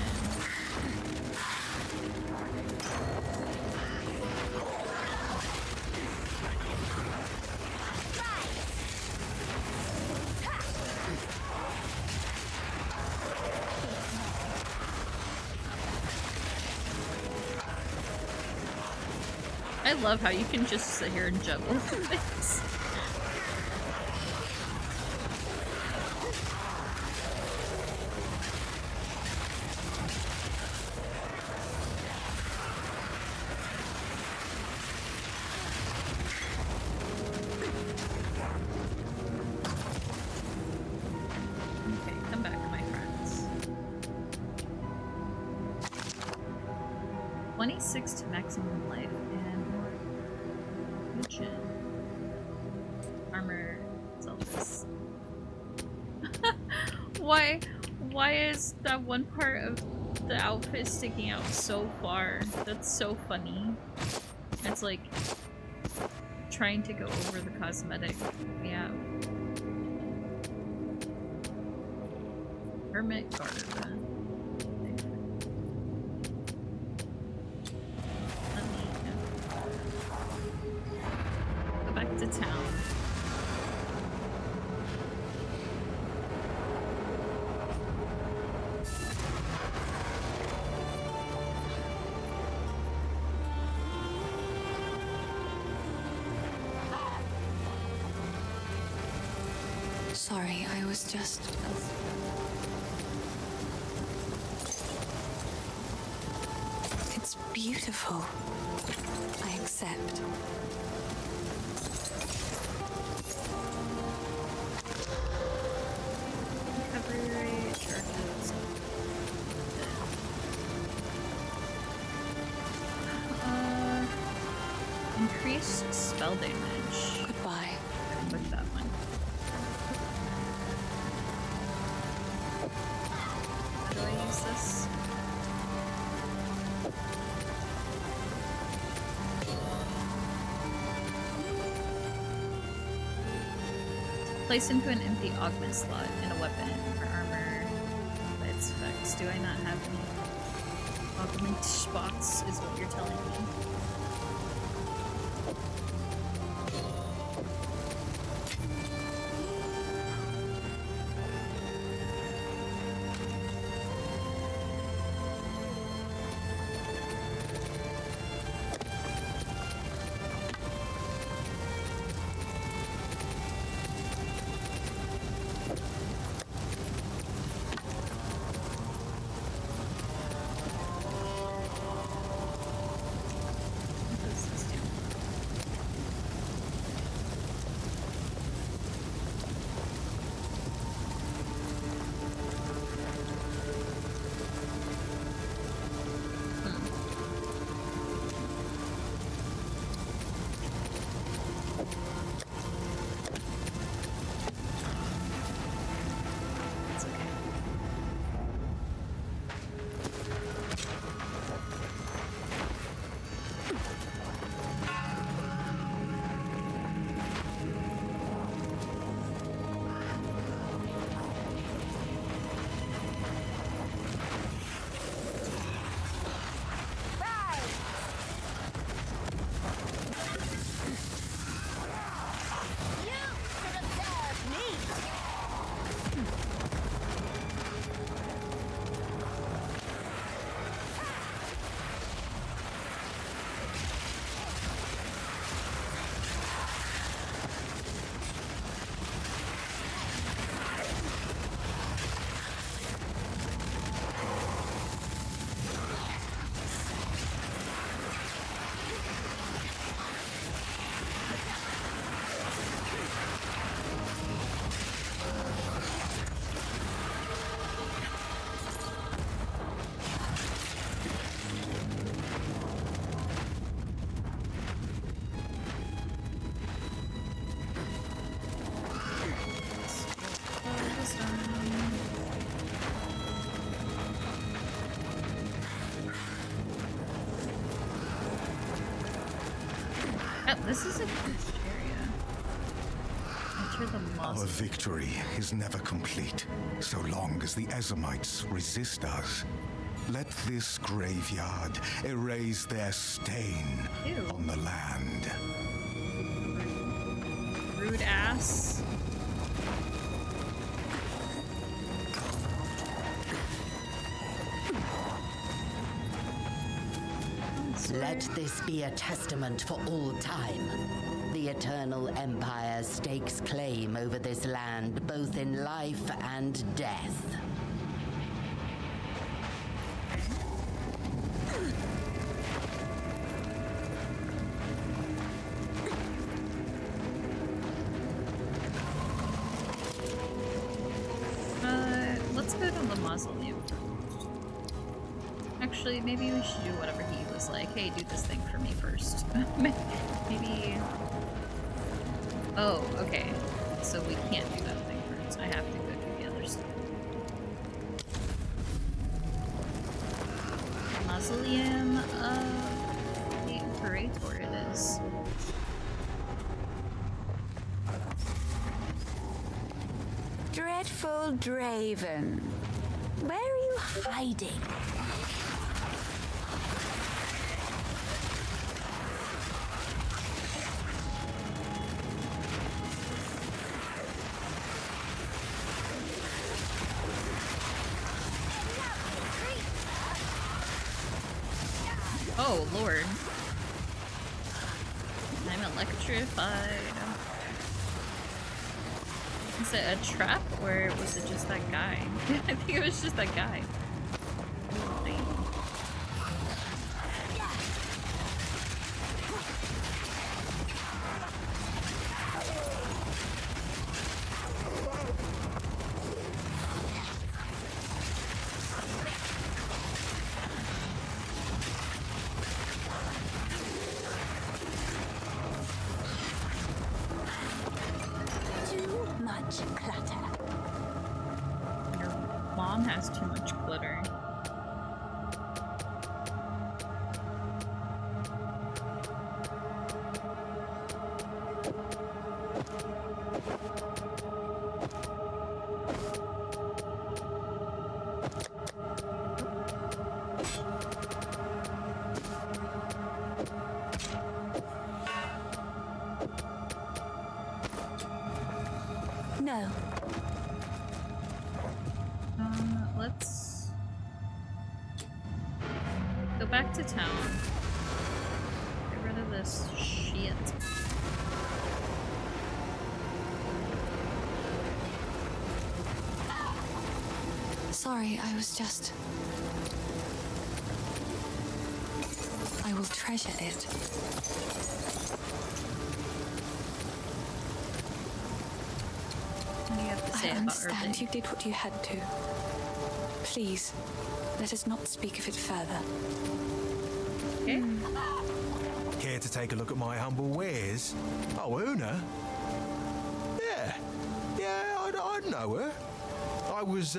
I love how you can just sit here and juggle things. Okay, come back, my friends. 26 to maximum life and more vision. Armor selfless. Why is that one part of the outfit sticking out so far? That's so funny. It's like trying to go over the cosmetic. Yeah. Hermit garden. Go back to town. Sorry, I was just... It's beautiful. I accept. Recovery charges. Increased spell damage. Goodbye. With that one. How do I use this? Place into an empty augment slot in a weapon or armor by its effects. Do I not have any augment spots, is what you're telling me? Oh, this is a good area. Enter the Our mausoleum. victory is never complete, so long as the Ezamites resist us. Let this graveyard erase their stain Ew. on the land. Rude ass. Let this be a testament for all time. The Eternal Empire stakes claim over this land, both in life and death. Let's go to the mausoleum. Actually, maybe we should do whatever he was like. Hey, do this thing for me first. Maybe... Oh, okay. So we can't do that thing first. I have to go do the other stuff. Mausoleum of the Imperator it is. Dreadful Draven. Where are you hiding? Oh, Lord. I'm electrified. Is it a trap, or was it just that guy? I think it was just that guy. Too much clutter. Your mom has too much glitter. No. Let's go back to town. Get rid of this shit. Sorry, I was just... I will treasure it. What do you have to say I about understand Irving? you did what you had to. Please, let us not speak of it further. Okay. Care to take a look at my humble wares? Oh, Una? Yeah, I know her. I was,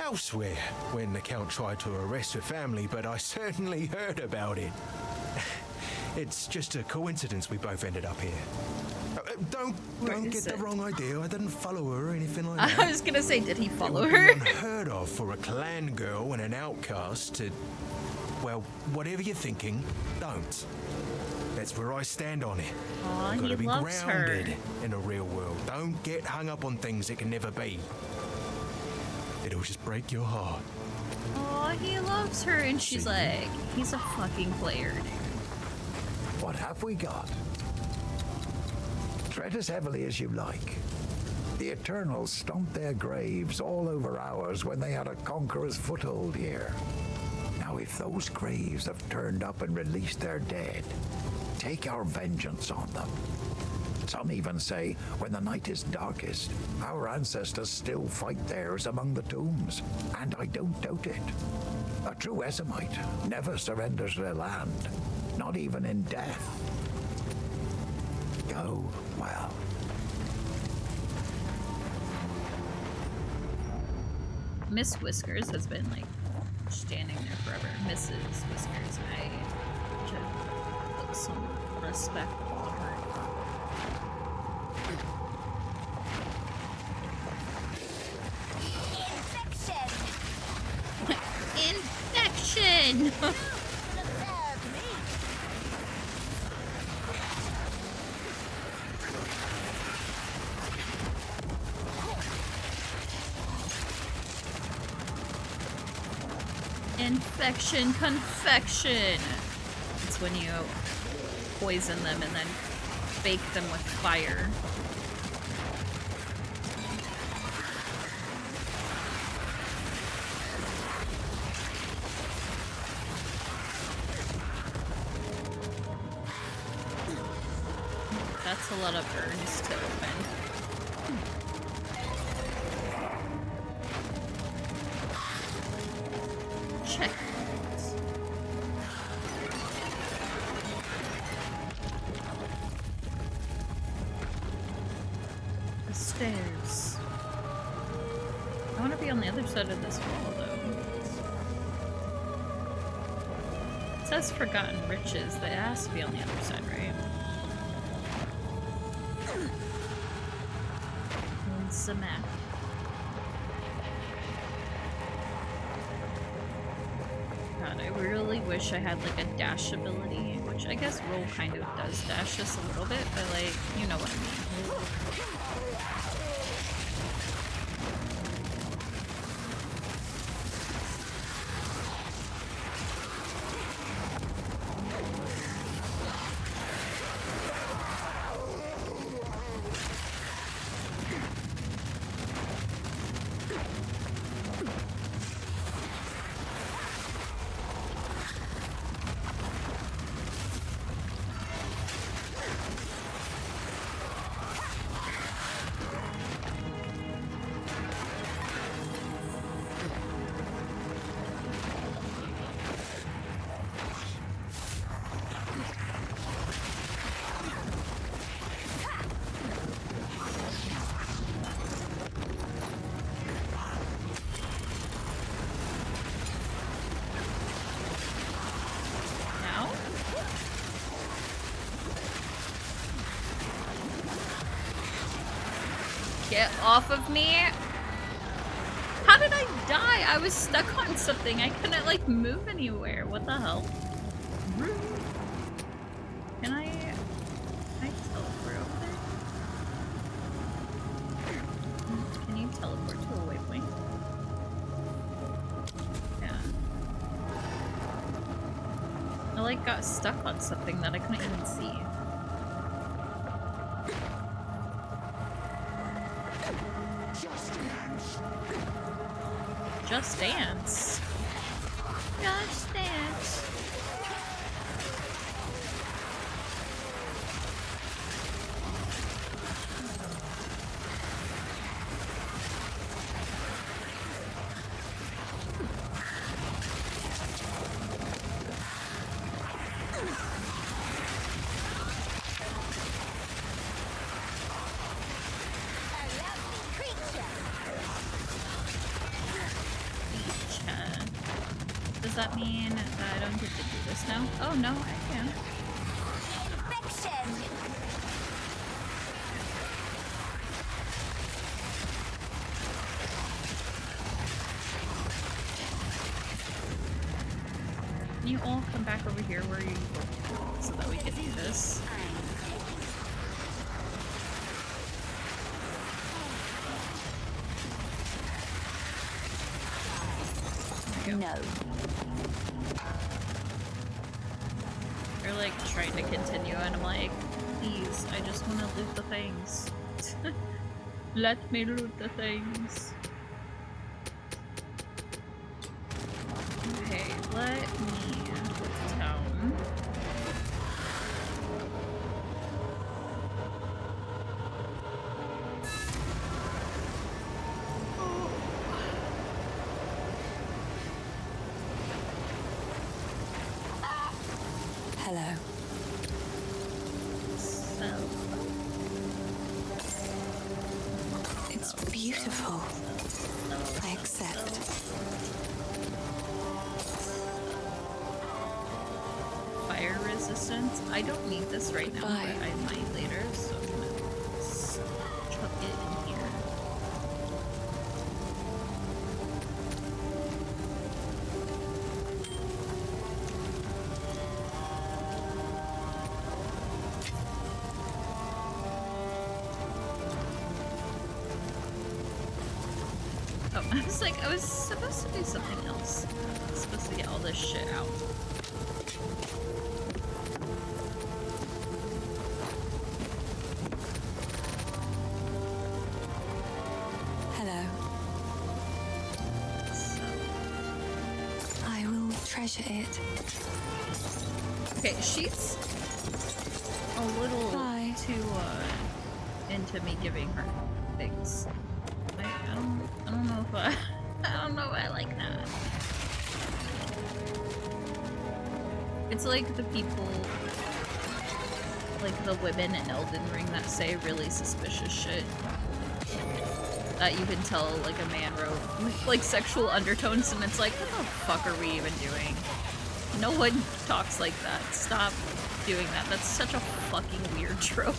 elsewhere when the Count tried to arrest her family, but I certainly heard about it. It's just a coincidence we both ended up here. Don't is get it? the wrong idea. I didn't follow her or anything like I that. was gonna say, did he It follow would her? be unheard of for a clan girl and an outcast to, well, whatever you're thinking, don't. That's where I stand on it. Aw, You've he gotta be loves her. grounded in the real world. Don't get hung up on things that can never be. It'll just break your heart. Aw, he loves her, and she's See? like, he's a fucking player, dude. What have we got? Tread as heavily as you like. The Eternals stomped their graves all over ours when they had a conqueror's foothold here. Now, if those graves have turned up and released their dead, take our vengeance on them. Some even say when the night is darkest, our ancestors still fight theirs among the tombs, and I don't doubt it. A true Ezamite never surrenders their land, not even in death. Go well. Miss Whiskers has been like standing there forever. Mrs. Whiskers, I should put some respectable. Infection! Infection confection. It's when you poison them and then bake them with fire. That's a lot of urns to open. Check. The stairs. I want to be on the other side of this wall, though. It says Forgotten Riches. That has to be on the other side, right? It's a map. God, I really wish I had like a dash ability, which I guess Roll kind of does dash just a little bit, but like, you know what I mean. Get off of me! How did I die? I was stuck on something. I couldn't like move anywhere. What the hell? Can I teleport over there? Can you teleport to a waypoint? Yeah. I like got stuck on something that I couldn't even see. Just dance. Just dance. Does that mean that I don't get to do this now? Oh no, I can. Infection! Can you all come back over here where you were so that we can do this? No. They're like trying to continue and I'm like, please, I just want to loot the things. Let me loot the things. Okay, let me go to town. Hello. It's beautiful. I accept. Fire resistance sense. I don't need this right now, but Goodbye. I might later, so I'm gonna chuck it in here. Oh, I was supposed to do something else. I was supposed to get all this shit out. Hello. So, I will treasure it. okay, she's a little Bye. too into me giving her things. I don't know if I I don't know if I like that. It's like the people, like the women in Elden Ring that say really suspicious shit that you can tell like a man wrote with like sexual undertones, and it's like, what the fuck are we even doing? No one talks like that. Stop doing that. That's such a fucking weird trope.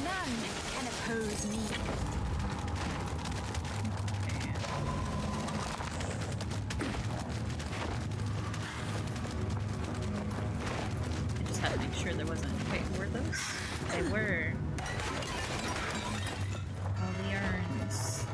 None can oppose me. I just had to make sure there wasn't. Wait, were those? They were. All the urns.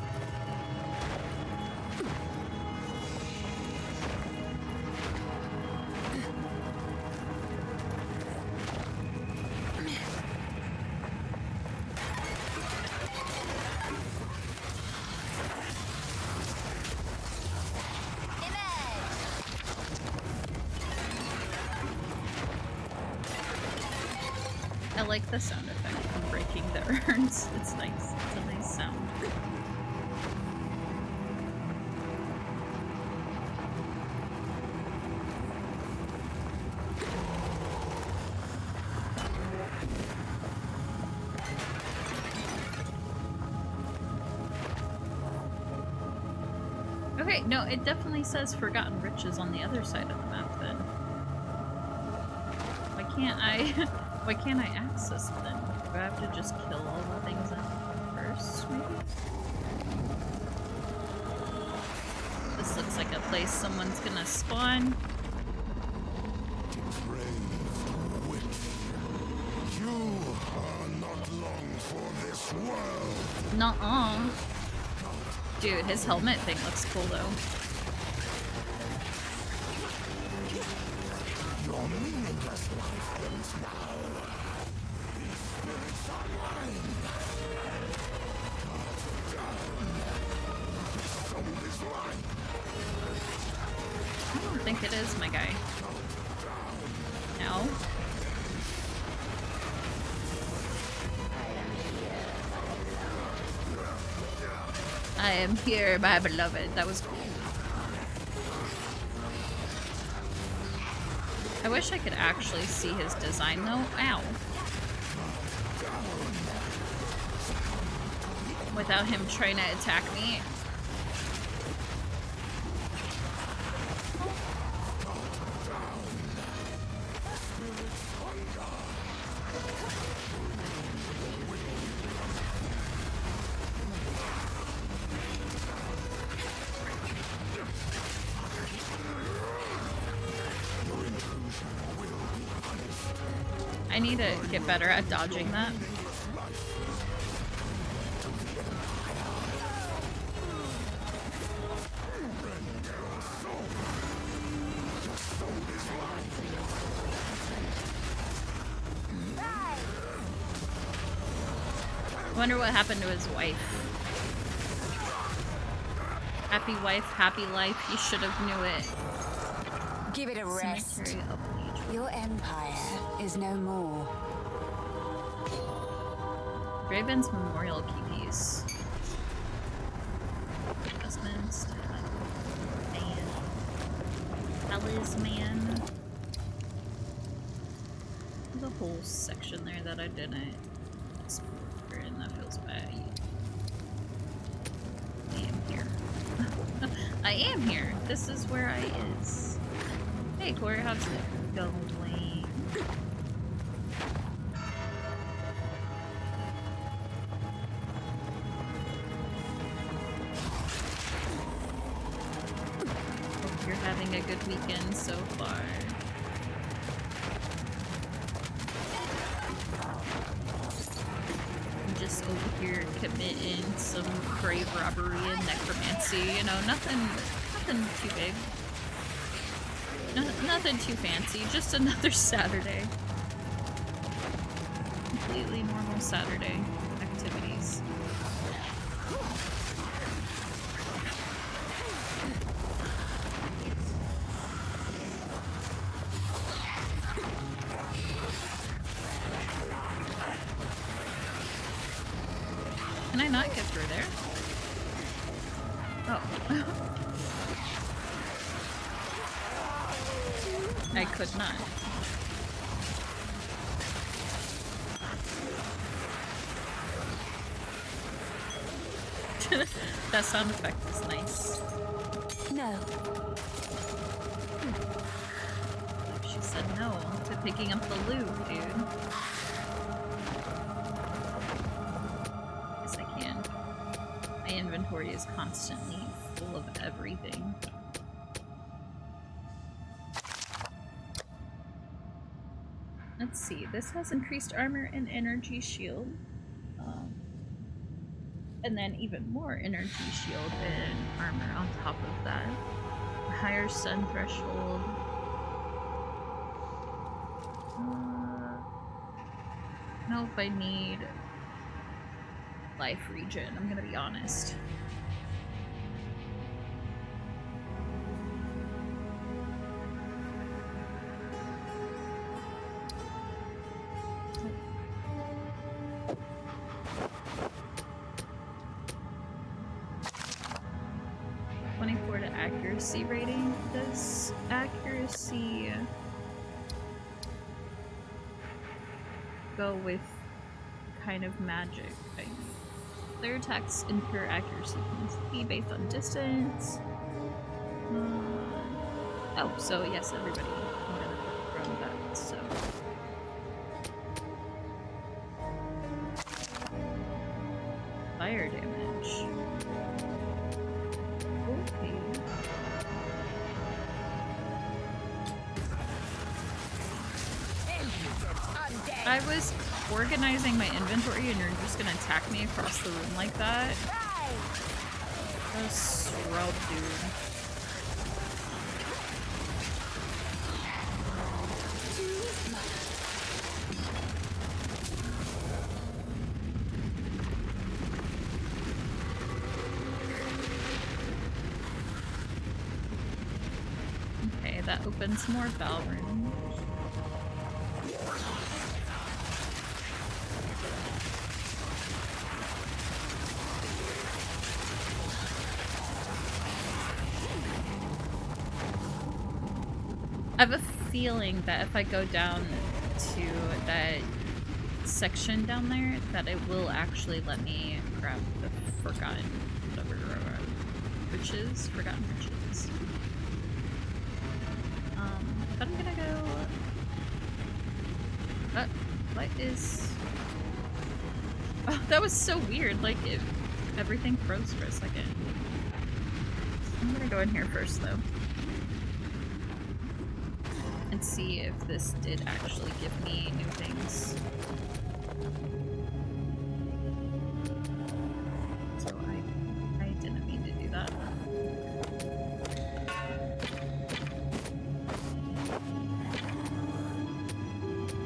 I like the sound effect from breaking the urns. It's nice. It's a nice sound. Okay, no, it definitely says Forgotten Riches on the other side of the map then. Why can't I why can't I access it then? Do I have to just kill all the things first, maybe? This looks like a place someone's gonna spawn. Brave witch, you are not long for this world. Nuh-uh. Dude, his helmet thing looks cool though. Your meaningless life ends now. These spirits are mine. This soul is mine. I don't think it is, my guy. No? I am here, my beloved. That was cool. I wish I could actually see his design though. Ow. Without him trying to attack me. I need to get better at dodging that. I wonder what happened to his wife. Happy wife, happy life. You should have knew it. Give it a rest. Cemetery of Legion. Your empire is no more. Raven's Memorial Key piece. Adjustments. And talisman. There's a whole section there that I didn't explore, and that feels bad. I am here. I am here. This is where I is. Hey, Corey, how's it going? Hope you're having a good weekend so far. I'm just over here committing some grave robbery and necromancy. You know, nothing too big. Nothing too fancy. Just another Saturday. Completely normal Saturday activities. Can I not get through there? Oh. I could not. That sound effect is nice. No. She said no to picking up the loot, dude. Yes, I can. My inventory is constantly full of everything. Let's see, this has increased armor and energy shield. And then even more energy shield and armor on top of that. A higher sun threshold. I don't know if I need life regen, I'm gonna be honest. Accuracy rating. Does accuracy go with kind of magic? Like, their attacks incur accuracy points be based on distance. Oh, so yes, everybody can benefit from that. So fire damage. Okay. I was organizing my inventory and you're just gonna attack me across the room like that? What a scrub, dude. Okay, that opens more Vaal rooms. I have a feeling that if I go down to that section down there, that it will actually let me grab the forgotten riches. Forgotten riches. But I'm gonna go. What is? Oh, that was so weird. Like everything froze for a second. I'm gonna go in here first, though. And see if this did actually give me new things. So I didn't mean to do that.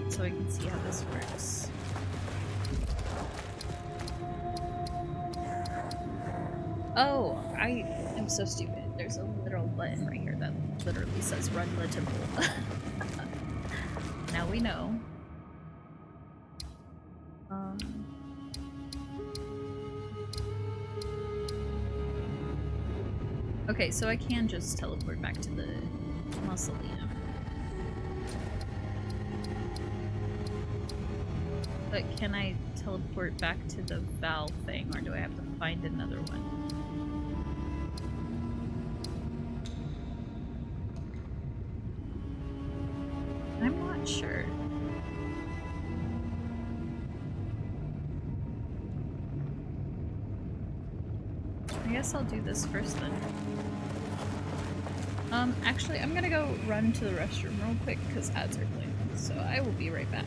So we can see how this works. Oh, I am so stupid. There's a literal button right here that literally says run the temple. Now we know. Okay, so I can just teleport back to the mausoleum. But can I teleport back to the Vaal thing, or do I have to find another one? I'm not sure. I guess I'll do this first then. Actually, I'm gonna go run to the restroom real quick because ads are playing, so I will be right back.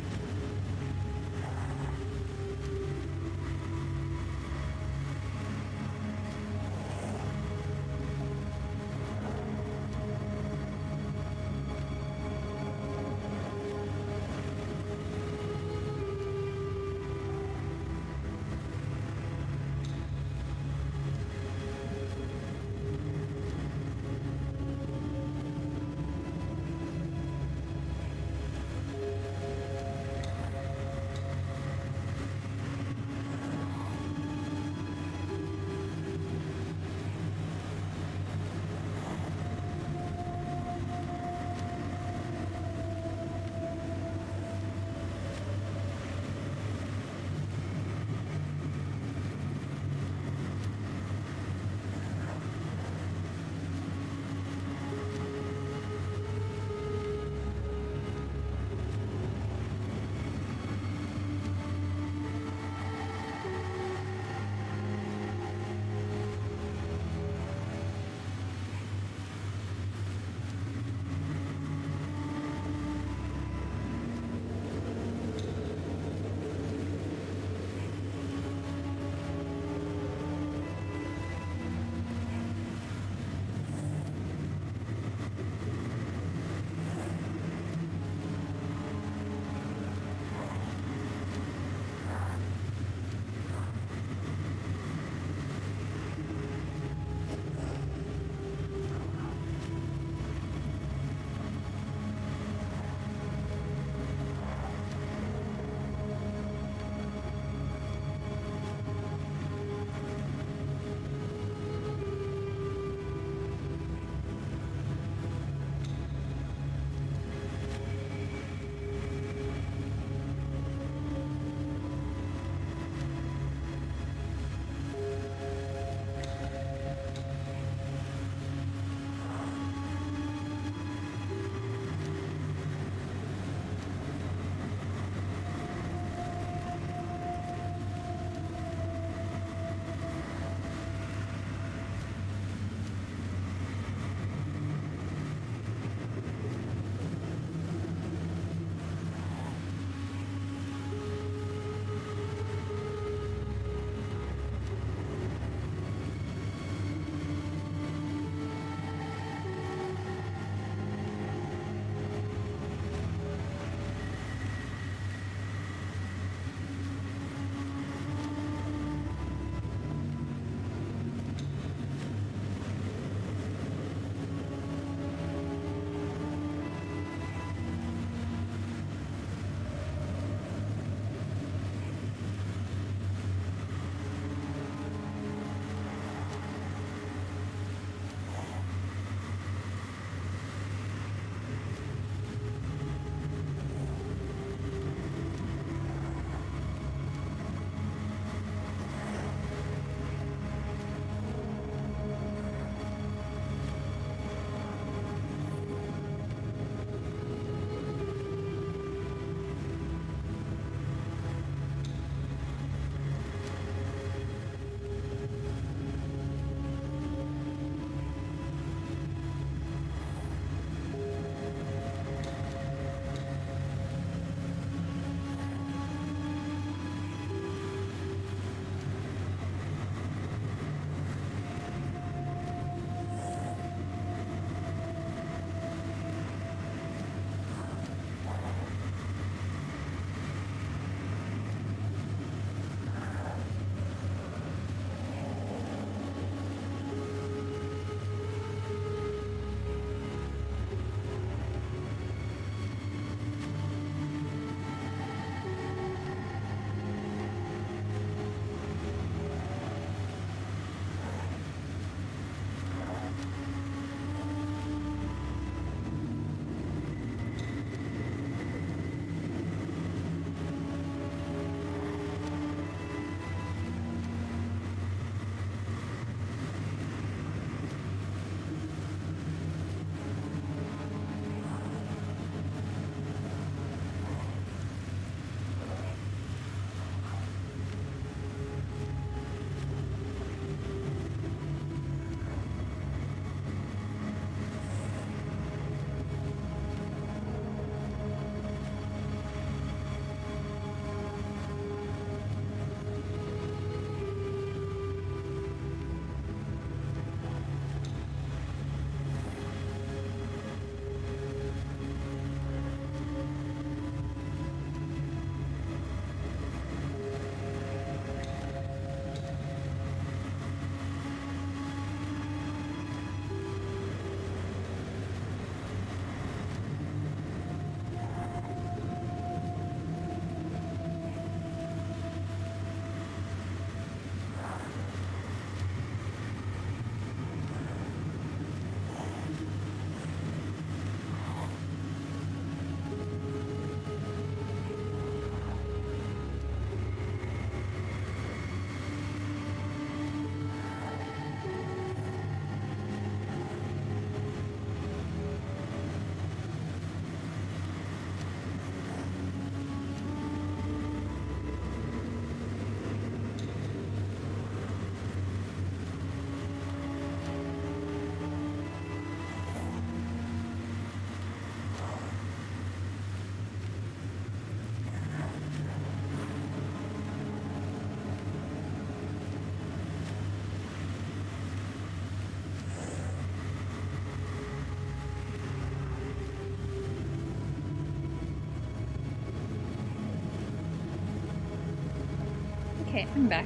Okay, I'm back.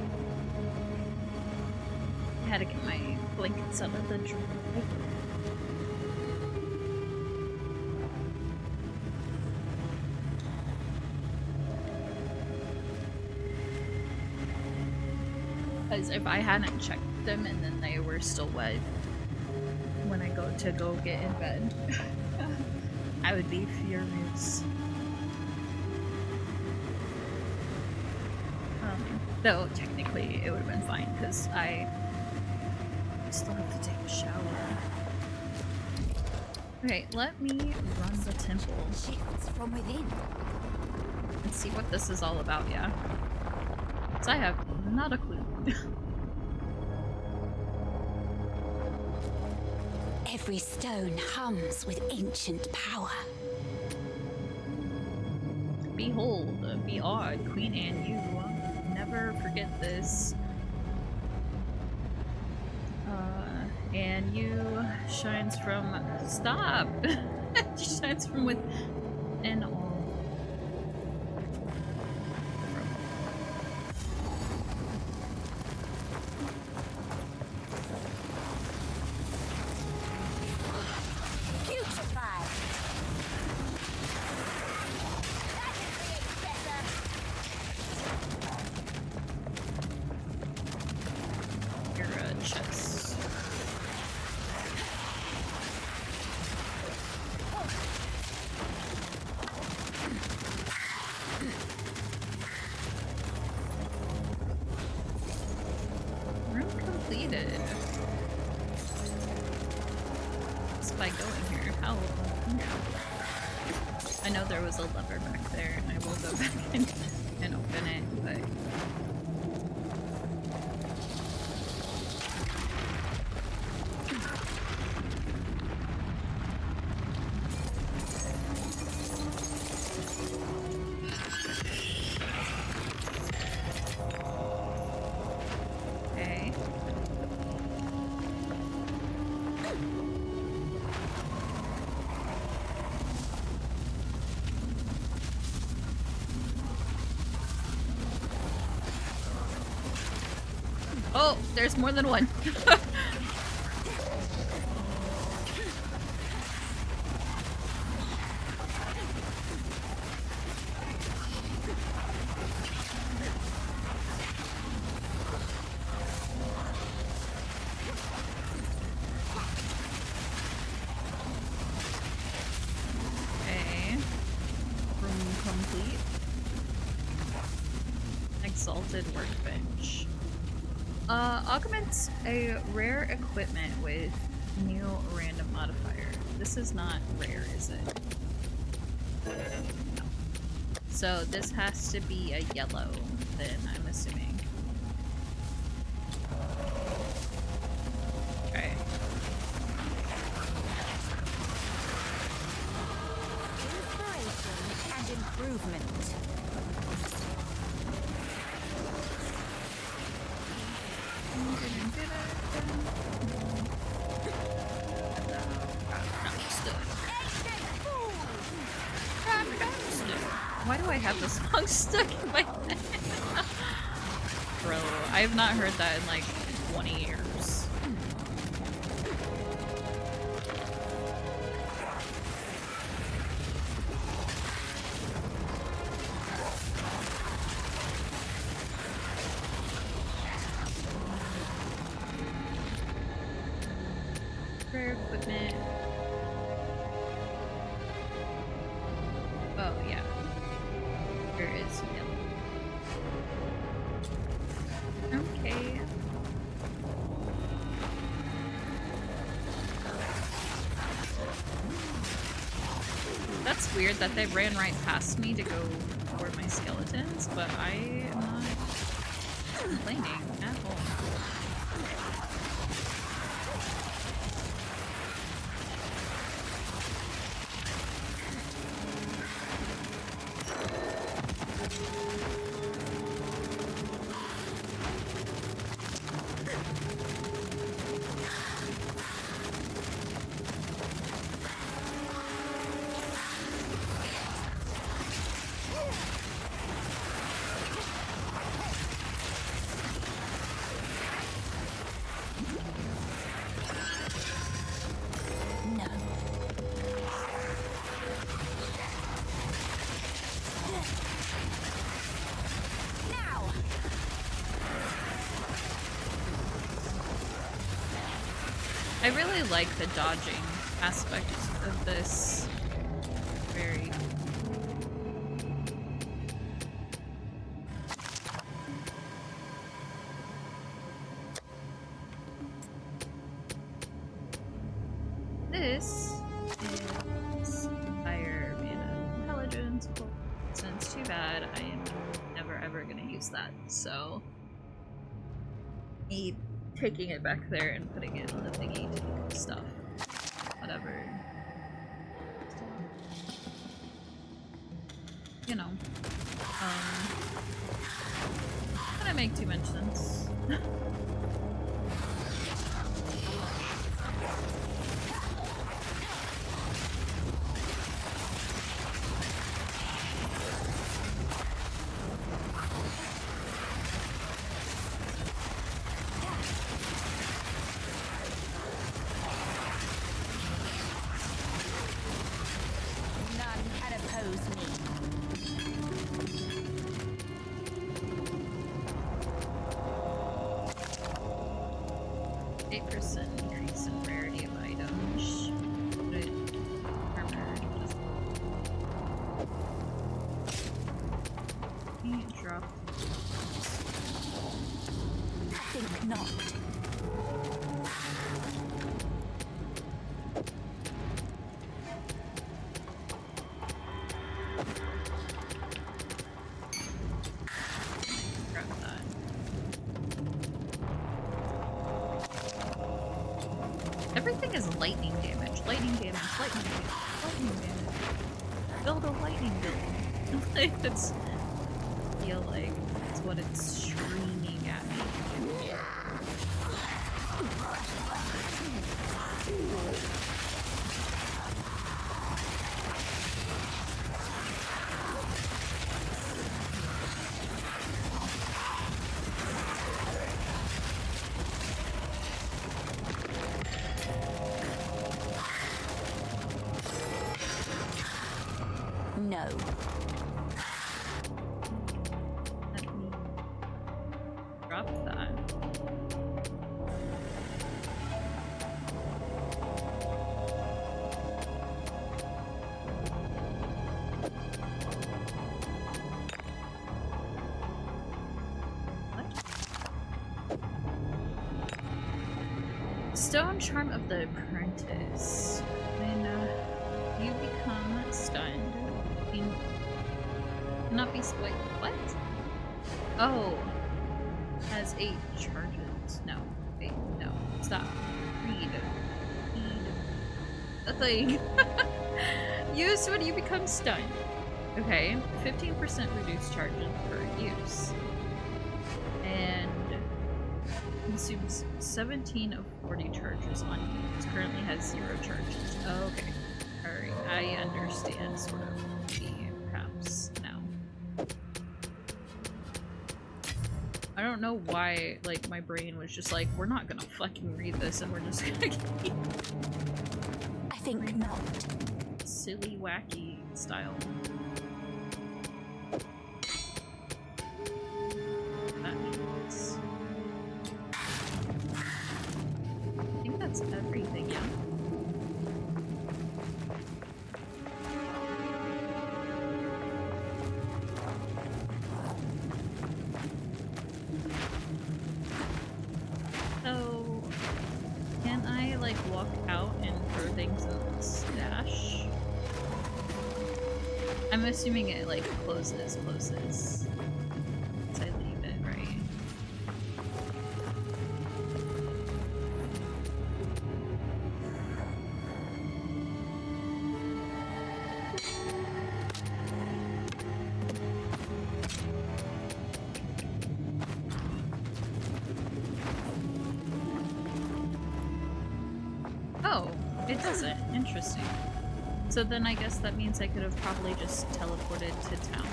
I had to get my blankets out of the drawer. Because if I hadn't checked them and then they were still wet when I go get in bed, I would be furious. Though technically it would have been fine because I still have to take a shower. Okay, let me run the temple. Shifts from within. And see what this is all about, yeah. Because I have not a clue. Every stone hums with ancient power. Behold, be awed, Queen Anne, you never forget this. And you shines from stop. She shines from within all. By going here. How? I know there was a lever back there, and I will go back and open it, but. Okay. Oh, there's more than one. Okay. Room complete. Exalted workbench. Augments a rare equipment with new random modifier. This is not rare, is it? No. So this has to be a yellow, then I'm assuming. Okay. Inspiration and improvement. Why do I have this song stuck in my head? Bro, I have not heard that in like 20 years. Rare equipment. Oh, yeah. There is yellow. Okay. That's weird that they ran right past me to go toward my skeletons, but I am not complaining at all. I really like the dodging aspect of this. Very. This is higher mana intelligence. Cool. Sounds too bad. I am never ever gonna use that. So, me taking it back there and putting it on the thingy to do stuff. Whatever. You know. Gonna make too much sense. None can oppose me. 8% increase in rarity of items. Put it armor. Can you drop? I think not. Grab that. Everything is lightning damage. Lightning damage. Lightning damage. Lightning damage. Build a lightning build. Like it's. I feel like it's what it's screaming at me to do. No. Let me drop that. What? Stone Charm of the Apprentice. When you become stunned, you cannot be split. What? Oh. Has 8 charges. No. Wait, no. Stop. Read. A thing. Used when you become stunned. Okay. 15% reduced charges per use. And consumes 17 of 40 charges on use. Currently has 0 charges. Okay. Alright. I understand sort of the perhaps now. I don't know why, like, my brain was just like, we're not gonna fucking read this and we're just gonna keep I think not. silly, wacky style. That means... I think that's everything, yeah? So, can I, like, walk out and throw things in the stash? I'm assuming it, like, closes. Once I leave it, right? Oh, it doesn't. Interesting. So then I guess that means I could have probably just teleported to town.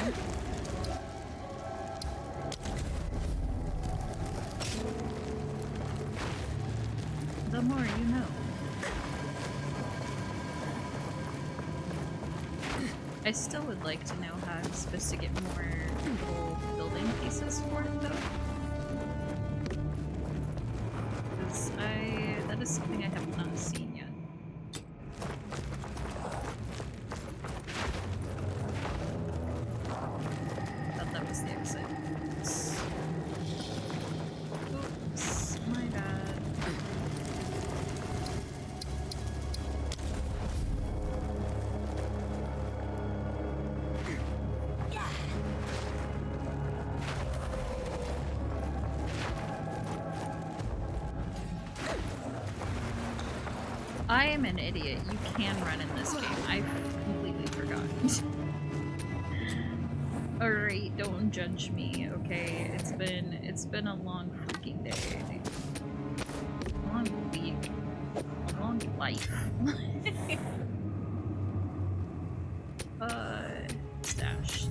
The more you know. I still would like to know how I'm supposed to get more cool building pieces for it though. Because that was something I have not seen yet. Thought that was the exit. Oops, my bad. I am an idiot. You can run in this game. I completely forgot. Alright, don't judge me, okay? It's been a long freaking day. A long week. A long life. Stash.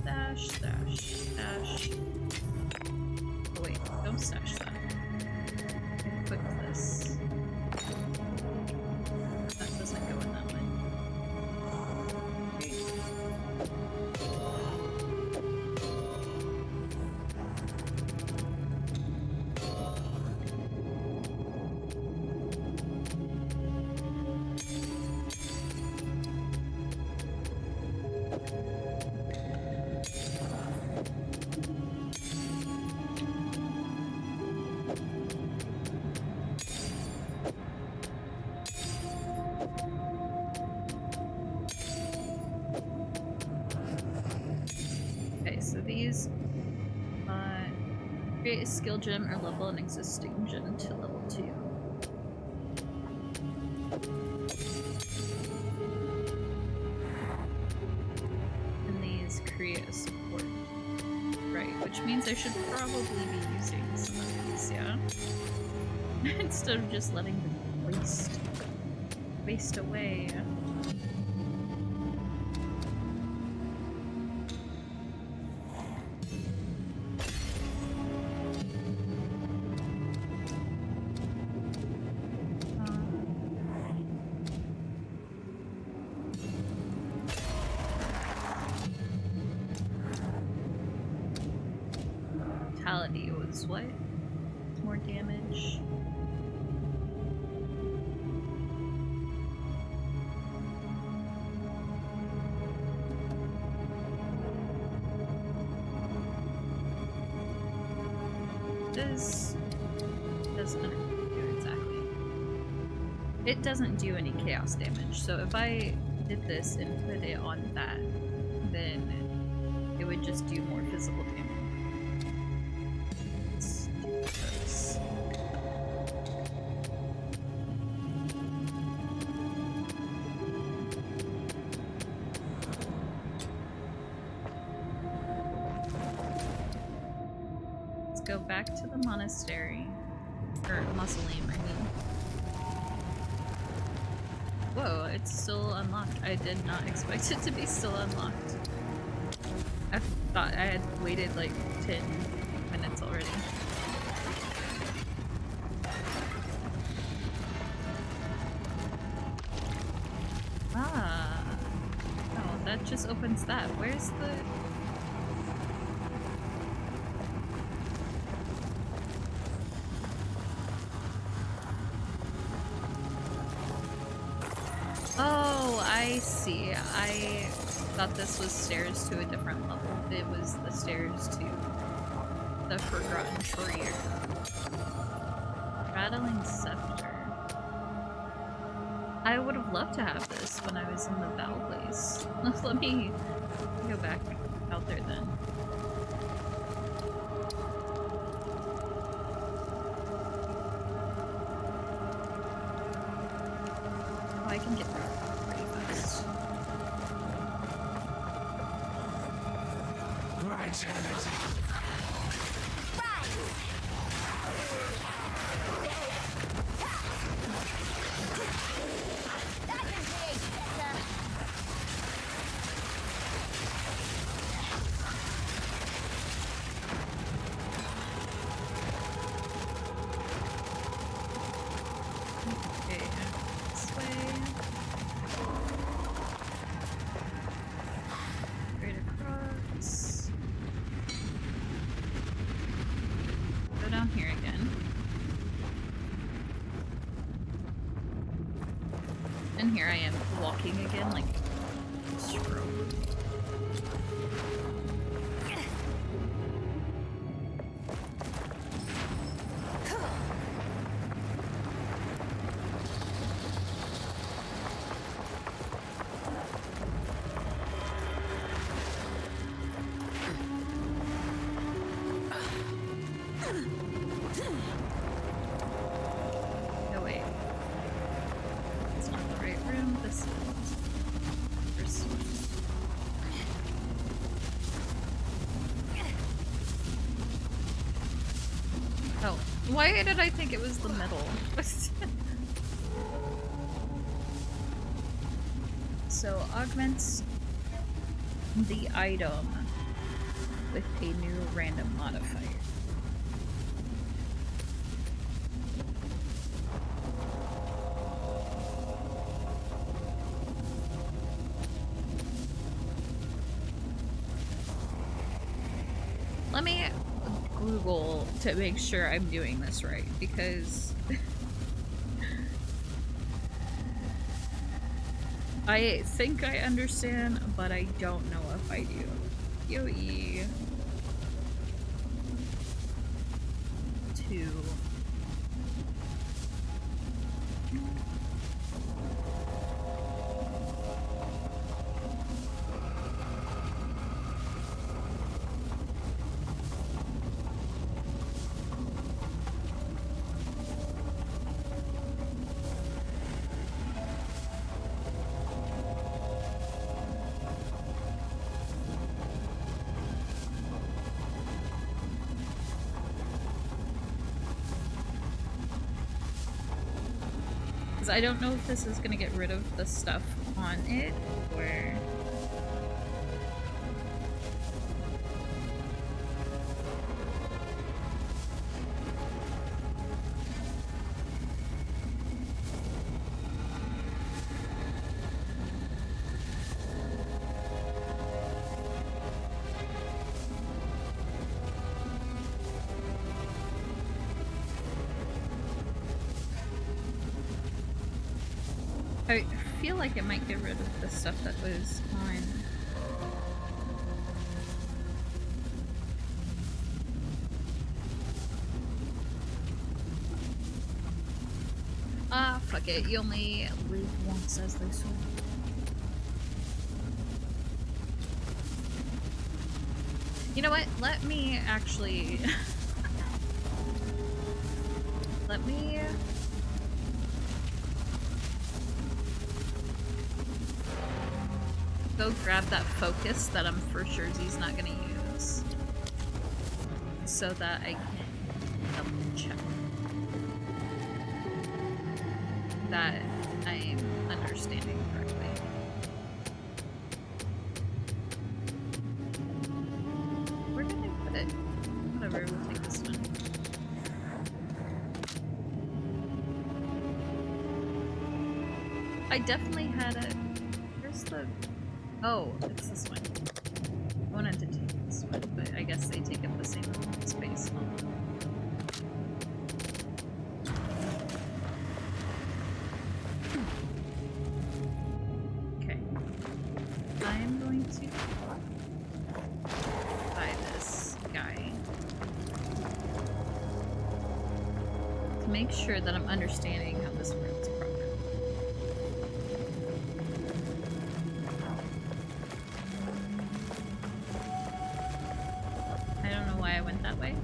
Oh wait, don't stash that. Equip this. That doesn't go in that way. Okay, so these create a skill gem or level an existing gem to level 2. And these create a support. Right, which means I should probably be using some of these, yeah? Instead of just letting them waste away. Vitality was what? More damage. This doesn't do exactly. It doesn't do any chaos damage, so if I did this and put it on that, then it would just do more physical damage. Let's do this. Let's go back to the monastery. Or mausoleum, I mean. Whoa, it's still unlocked. I did not expect it to be still unlocked. I thought I had waited like 10 minutes already. Ah. Oh, that just opens that. Where's the... Oh, I see. I thought this was stairs to a different level. It was the stairs to the Forgotten Tree. Rattling Scepter. I would have loved to have this when I was in the Vaal place. Let me go back out there then. Oh, I can get there pretty fast. Right. Okay, this way. Straight across. here I am walking again, like, stroke. No, wait. It's not the right room. This is first one. Oh, why did I think it was the middle? So augments the item with a new random modifier. Let me Google to make sure I'm doing this right, because I think I understand, but I don't know if I do. PoE 2. I don't know if this is gonna get rid of the stuff on it, or... I feel like it might get rid of the stuff that was on. Ah, fuck it. You only live once, as they say. You know what? Let me actually... Let me... go grab that focus that I'm for sure he's not gonna use, so that I can double check that I'm understanding correctly. Where did I put it? Whatever, we'll take this one. I definitely had it. Where's the... Oh, it's this one. I wanted to take this one, but I guess they take up the same space. Okay. I'm going to buy this guy to make sure that I'm understanding how this works properly. I went that way.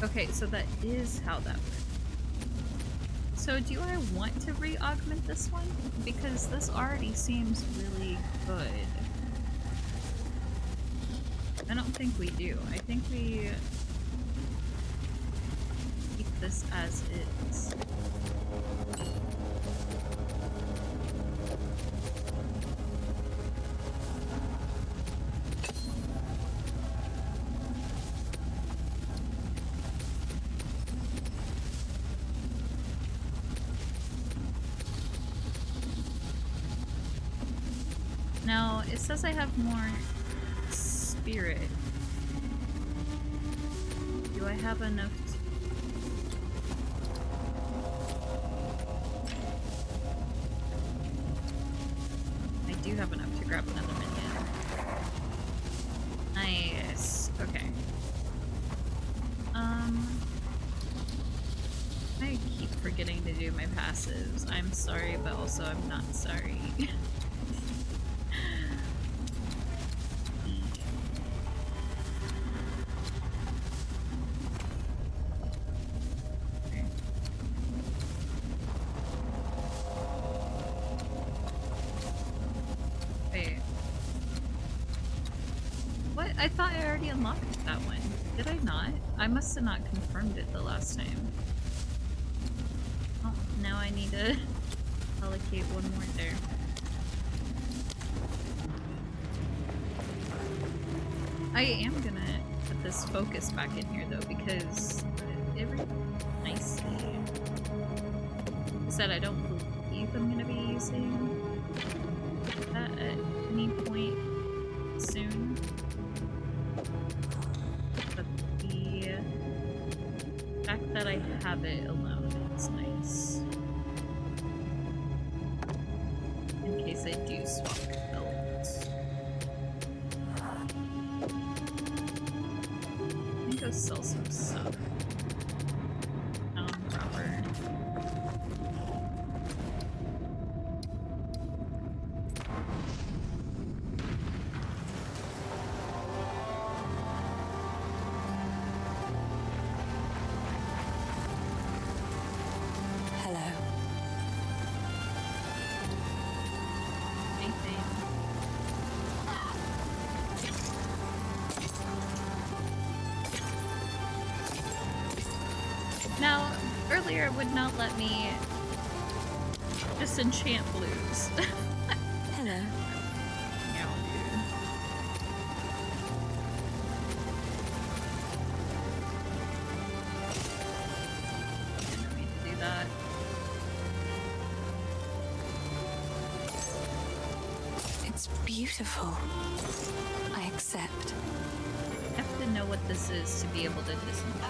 Okay, so that is how that works. So do I want to re-augment this one? Because this already seems really good. I don't think we do. I think we keep this as is. Now, it says I have more spirit. Do I have enough I do have enough to grab another minion. Nice. Okay. I keep forgetting to do my passives. I'm sorry, but also I'm not sorry. Wait. What? I thought I already unlocked that one. Did I not? I must have not confirmed it the last time. Oh, now I need to allocate one more there. I am gonna put this focus back in here though because it really nicely. I said I don't believe I'm gonna be using that at any point soon. But the fact that I have it alone is nice. In case I do swap belts. I think I'll sell some stuff. Proper. Hello. Anything. Now, earlier it would not let me disenchant blues. Hello. Yeah, didn't mean to do that. It's beautiful. I accept. I have to know what this is to be able to disenchant.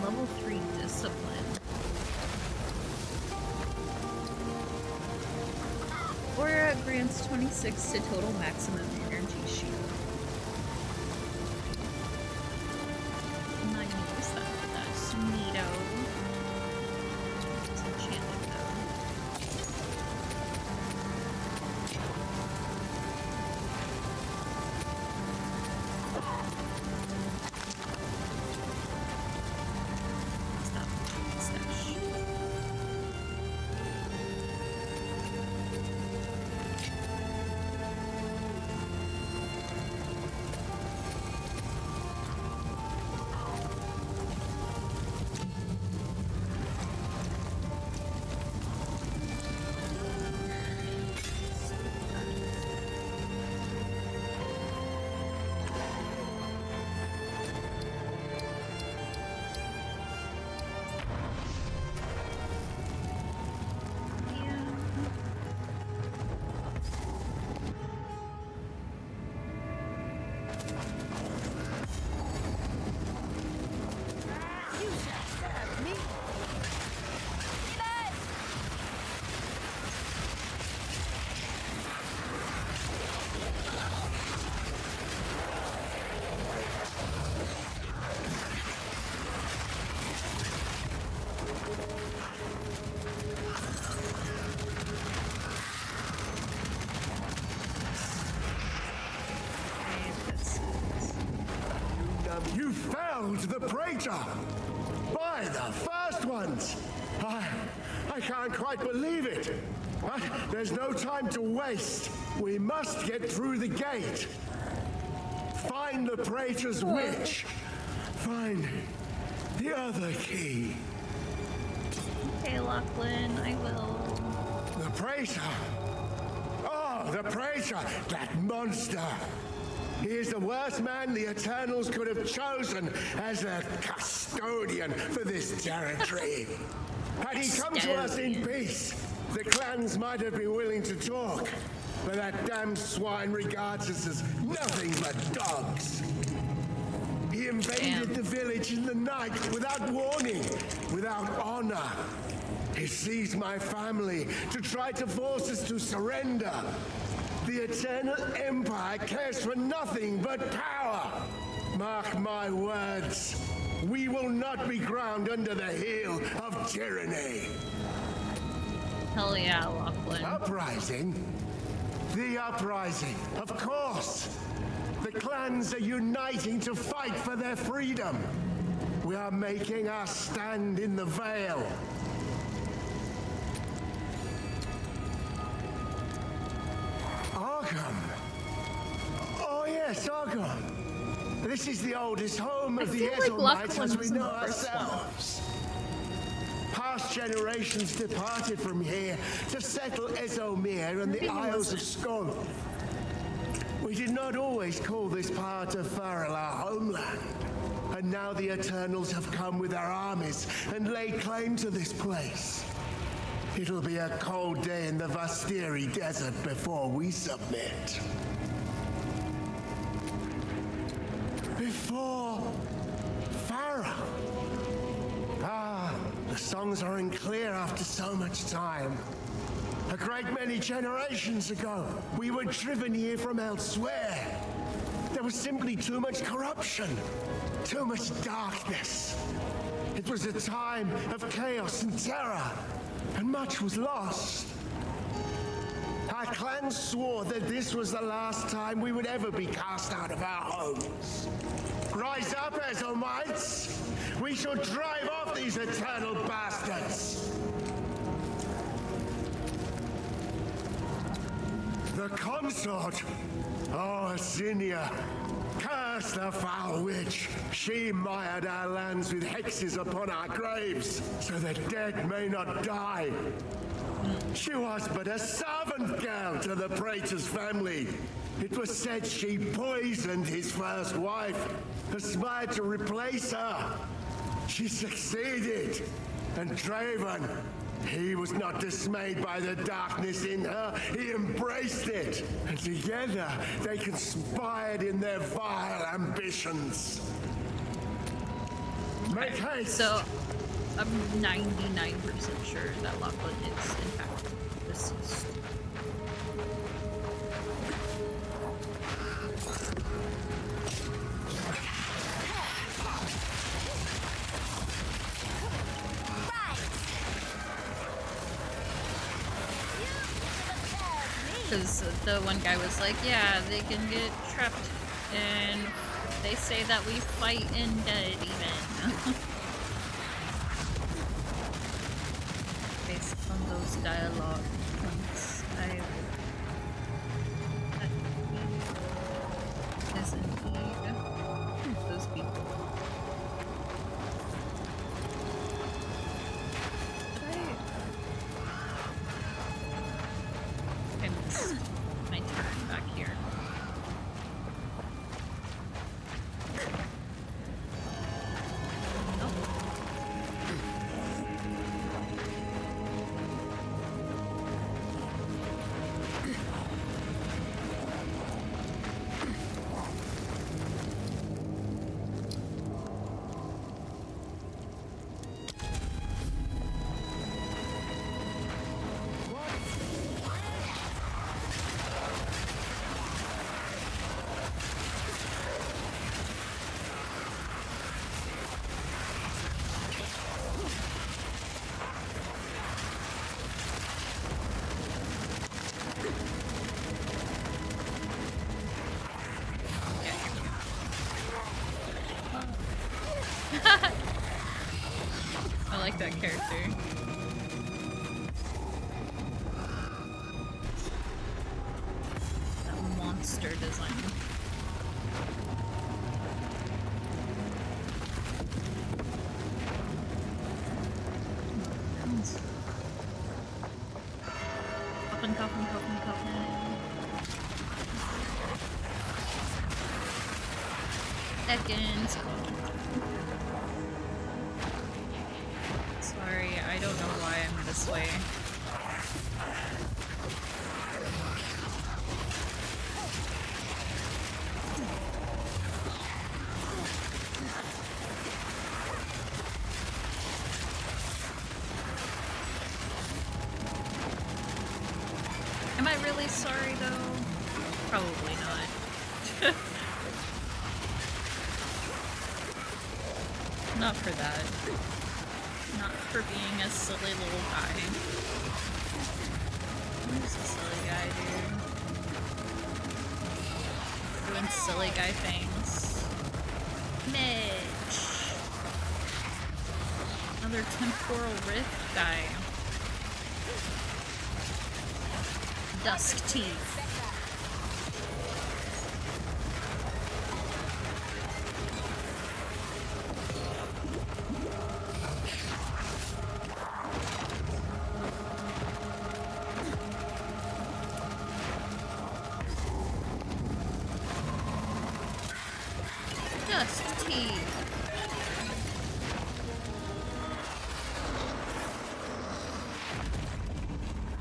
Level 3 discipline. Aura grants 26 to total maximum energy shield. I'm not gonna use that. That's neato. It's enchanted though. Stash. You felled the Praetor! By the first ones! I can't quite believe it! There's no time to waste. We must get through the gate. Find the Praetor's witch. Find the other key. Okay, Lachlan, I will. The Praetor! Oh, the Praetor! That monster! He is the worst man the Eternals could have chosen as a custodian for this territory. Had he come to us in peace, the clans might have been willing to talk, but that damn swine regards us as nothing but dogs. He invaded the village in the night without warning, without honor. He seized my family to try to force us to surrender. The Eternal Empire cares for nothing but power. Mark my words, we will not be ground under the heel of tyranny. Hell yeah, Lachlan. Uprising? The uprising, of course. The clans are uniting to fight for their freedom. We are making our stand in the Vaal. Arkham. Oh yes, Arkham. This is the oldest home of the Ezelmites as we know ourselves. Past generations departed from here to settle Ezomir and the Isles of Skon. We did not always call this part of Faral our homeland. And now the Eternals have come with their armies and laid claim to this place. It'll be a cold day in the Vastiri Desert before we submit. Before Farah. The songs are unclear after so much time. A great many generations ago, we were driven here from elsewhere. There was simply too much corruption, too much darkness. It was a time of chaos and terror, and much was lost. Our clan swore that this was the last time we would ever be cast out of our homes. Rise up, Ezelmites! We shall drive off these eternal bastards! The consort! Oh, Asinia! Curse the foul witch! She mired our lands with hexes upon our graves, so the dead may not die. She was but a servant girl to the Praetor's family. It was said she poisoned his first wife, aspired to replace her. She succeeded, and Draven, he was not dismayed by the darkness in her. He embraced it, and together they conspired in their vile ambitions. Make haste! So, I'm 99% sure that Lachlan is, in fact, deceased. Because the one guy was like, yeah, they can get trapped, and they say that we fight undead even. Based on those dialogue points, that is indeed those people. I missed my turn back here. I like that character. That monster design. Coffin. seconds. Sorry, I don't know why I'm this way. Am I really sorry though? Probably not. Not for that. Not for being a silly little guy. Who's a silly guy, dude? Doing silly guy things. Mitch! Another temporal rift guy. Dusk teeth. Dusk teeth.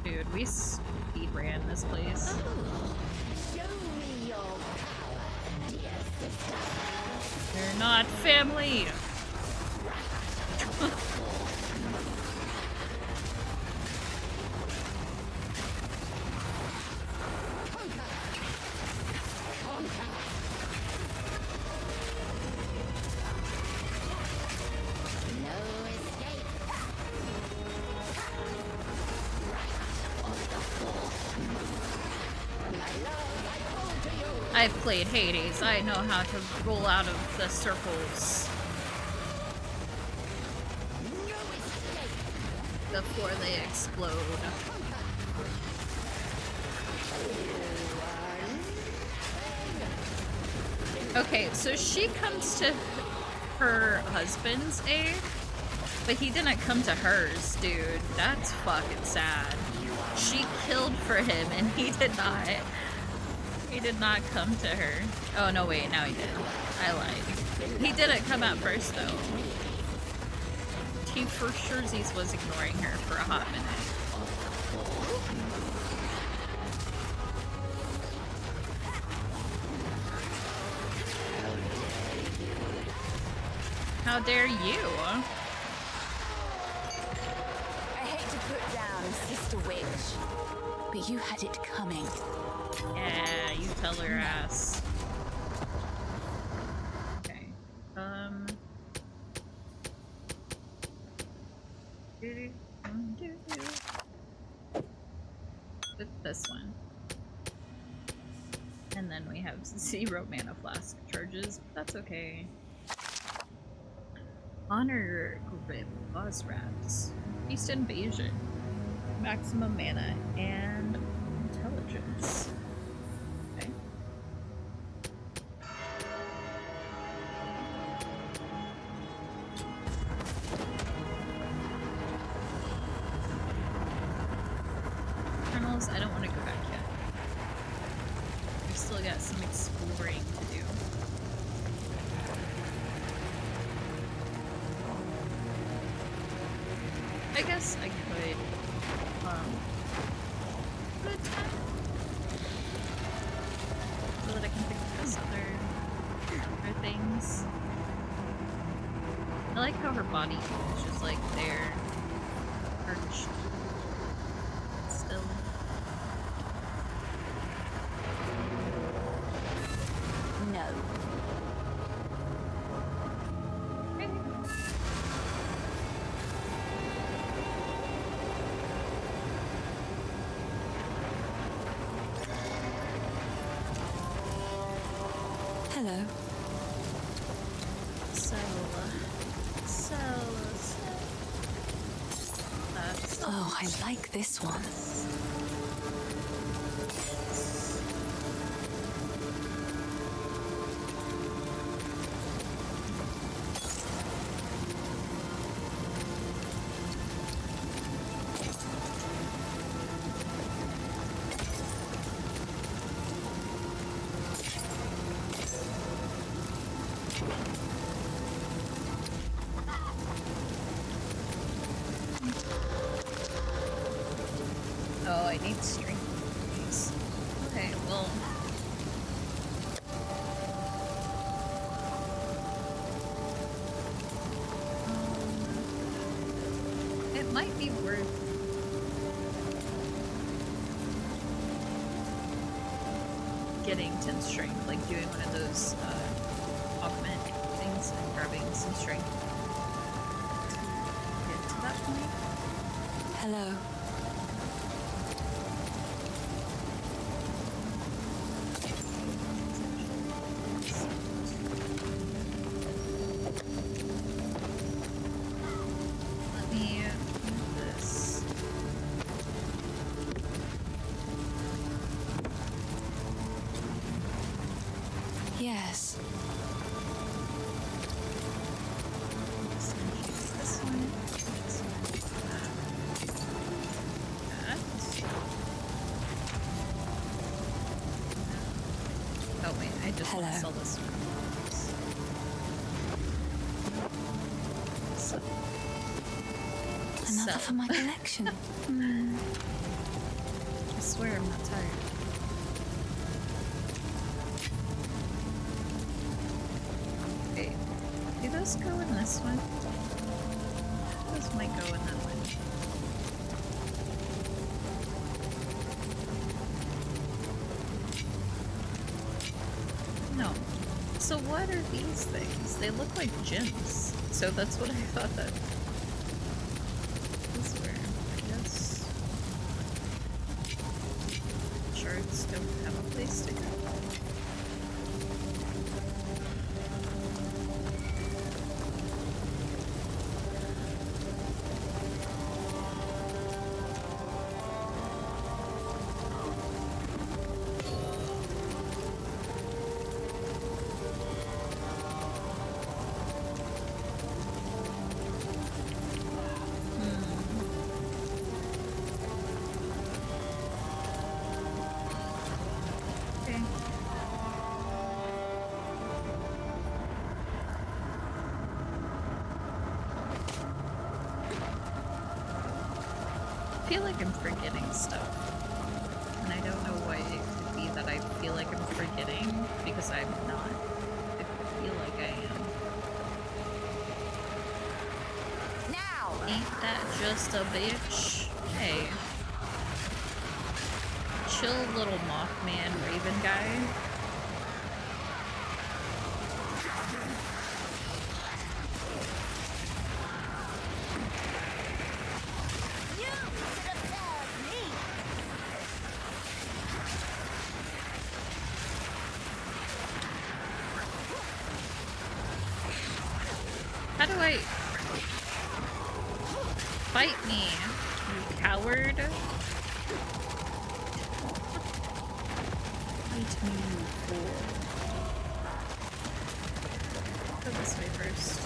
Dude, we speed ran this place. They're not family. I've played Hades. I know how to roll out of the circles before they explode. Okay, so she comes to her husband's aid, but he didn't come to hers, dude. That's fucking sad. She killed for him and he did not. He did not come to her. Oh, no, wait, now he did. I lied. He didn't come out first, though. He for surezies was ignoring her for a hot minute. How dare you? I hate to put down Sister Witch, but you had it coming. Yeah, you tell her ass. Okay. With this one. And then we have 0 mana flask charges. That's okay. Honor Grip, Boss Rats, Beast Invasion, Maximum Mana, and Intelligence. Okay. Kernels, I don't want to go back yet. We've still got some exploring to do. I guess I could, put a 10 so that I can pick up those other things. I like how her body is just like there, perched still. No. Hello. Oh, I like this one. might be worth getting 10 strength, like doing one of those augment things and grabbing some strength to get to that point. Hello. Let me move this. Yes. This one. That. Oh wait, I just want to Hello. sell this one. So. Another Sell. for my collection. I swear I'm not tired. Wait, do those go in this one? Those might go in that one. No. So what are these things? They look like gems. So that's what I thought that these were. I guess shards don't have a place to go. Okay. I feel like I'm forgetting stuff. And I don't know why it could be that I feel like I'm forgetting, because I'm not. I feel like I am. Now! Ain't that just a bitch? Hey. Chill, little Mothman Raven guy. You should have served me! How do I... Fight me, you coward. Fight me, you fool. Go this way first.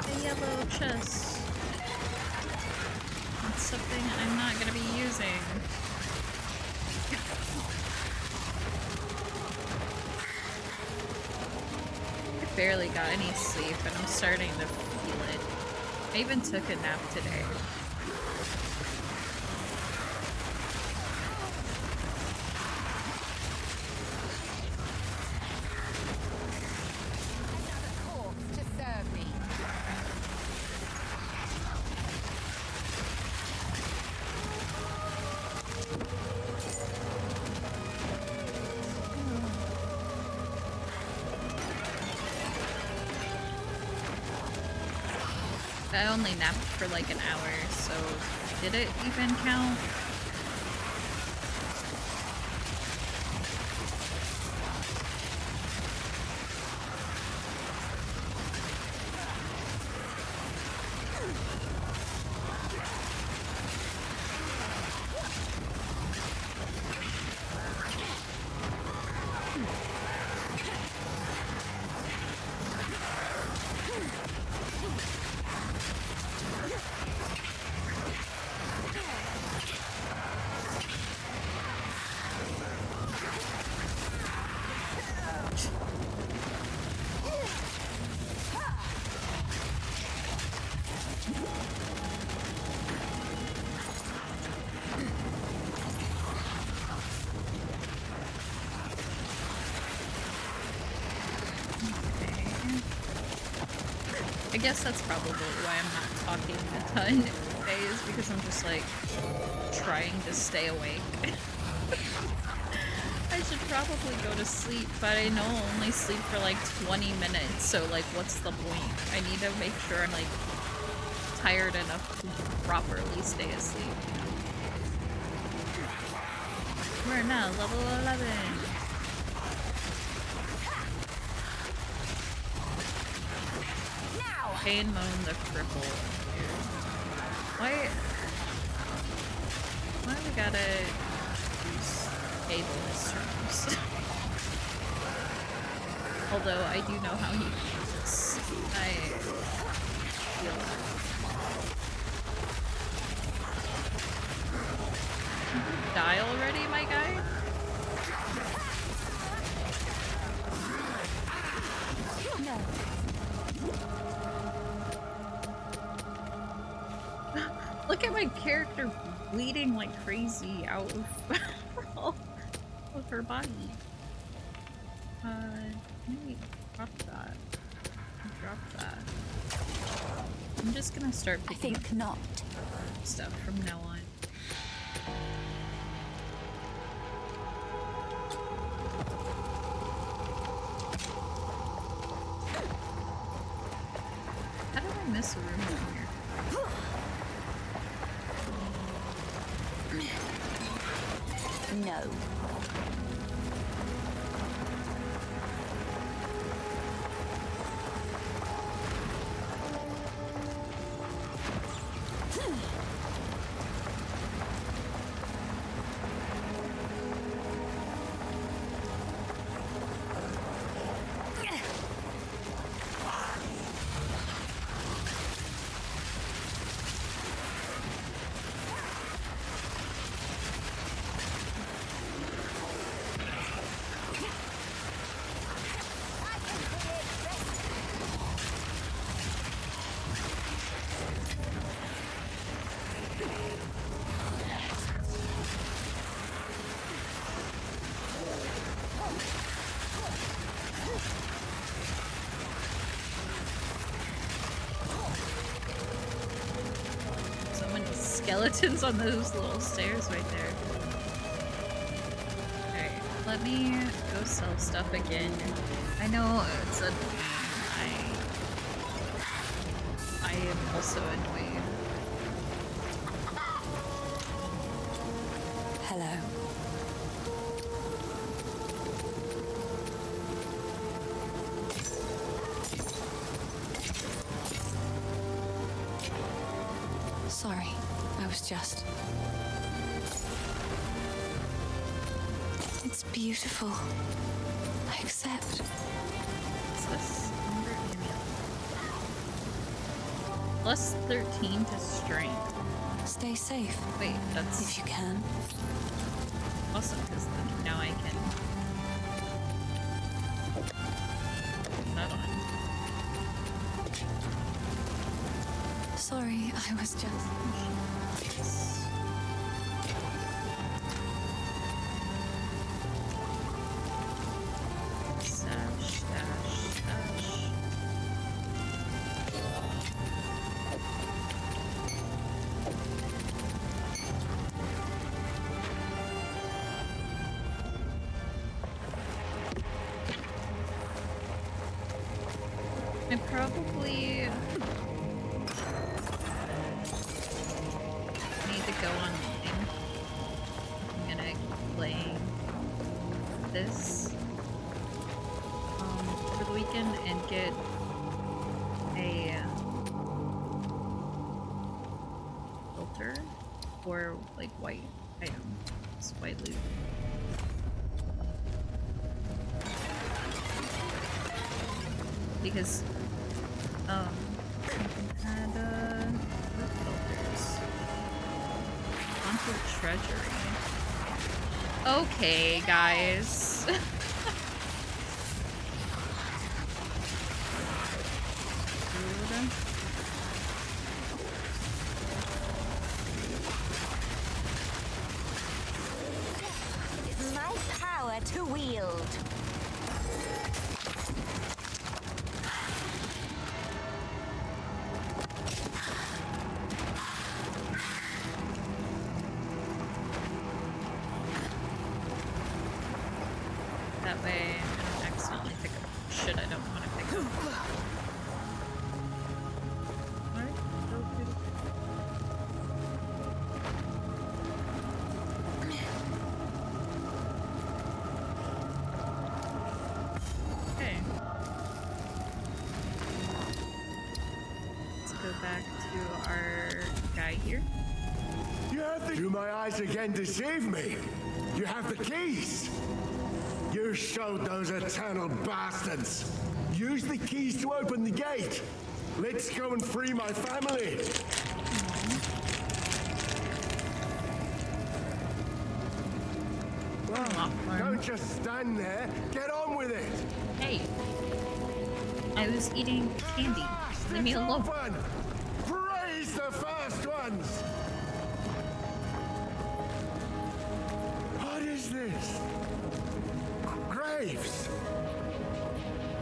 A yellow chest. That's something I'm not gonna be using. I barely got any sleep and I'm starting to feel it. I even took a nap today. Another corpse to serve me. I only napped for like an hour, so did it even count? I guess that's probably why I'm not talking a ton today, is because I'm just like trying to stay awake. I should probably go to sleep, but I know I'll only sleep for like 20 minutes, so like what's the point? I need to make sure I'm like tired enough to properly stay asleep. We're now level 11. Pain Moan the Cripple. Why we gotta use ableist terms? Although I do know how he feels. I feel that. Die already, my guy? No. Look at my character bleeding like crazy out of, of her body. Let me drop that. Drop that. I'm just gonna start picking I think not. stuff from now on. How did I miss a room down here? No. Skeletons on those little stairs right there. Alright, let me go sell stuff again. I know it's annoying. I am also annoyed. Hello. Sorry. I was just... It's beautiful. I accept. What's this? Hunger amulet. Plus 13 to strength. Stay safe. Wait, that's... If you can. Awesome, because then now I can... put that on. Sorry, I was just... Stash, stash, stash. I probably need to go online. I'm gonna play this for the weekend and get a filter for like white items, white loot. Because had filters. Onto treasury. Okay, guys. Food. It's my power to wield. way I don't accidentally pick up shit I don't want to pick up. Alright, go through the okay. Let's go back to our guy here. Do my eyes again deceive me? You have the keys. You showed those eternal bastards. Use the keys to open the gate. Let's go and free my family. Well, don't just stand there. Get on with it. Hey. I was eating candy. Leave me alone. Open. Praise the first ones. What is this? Graves.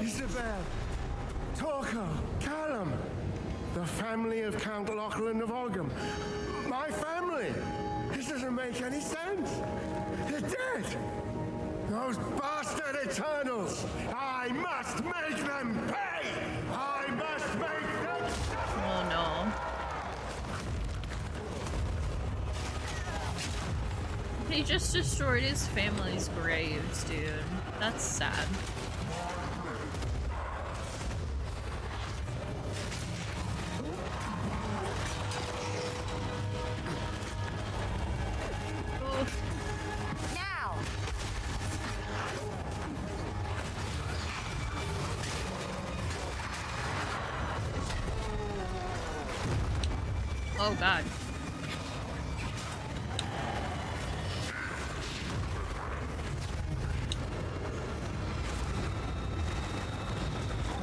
Isabel. Torko. Callum. The family of Count Lachlan of Ogham. My family. This doesn't make any sense. They're dead. Those bastard Eternals. I must make them pay. I must make them. Oh no. He just destroyed his family's graves, dude. That's sad. Now! Oh god.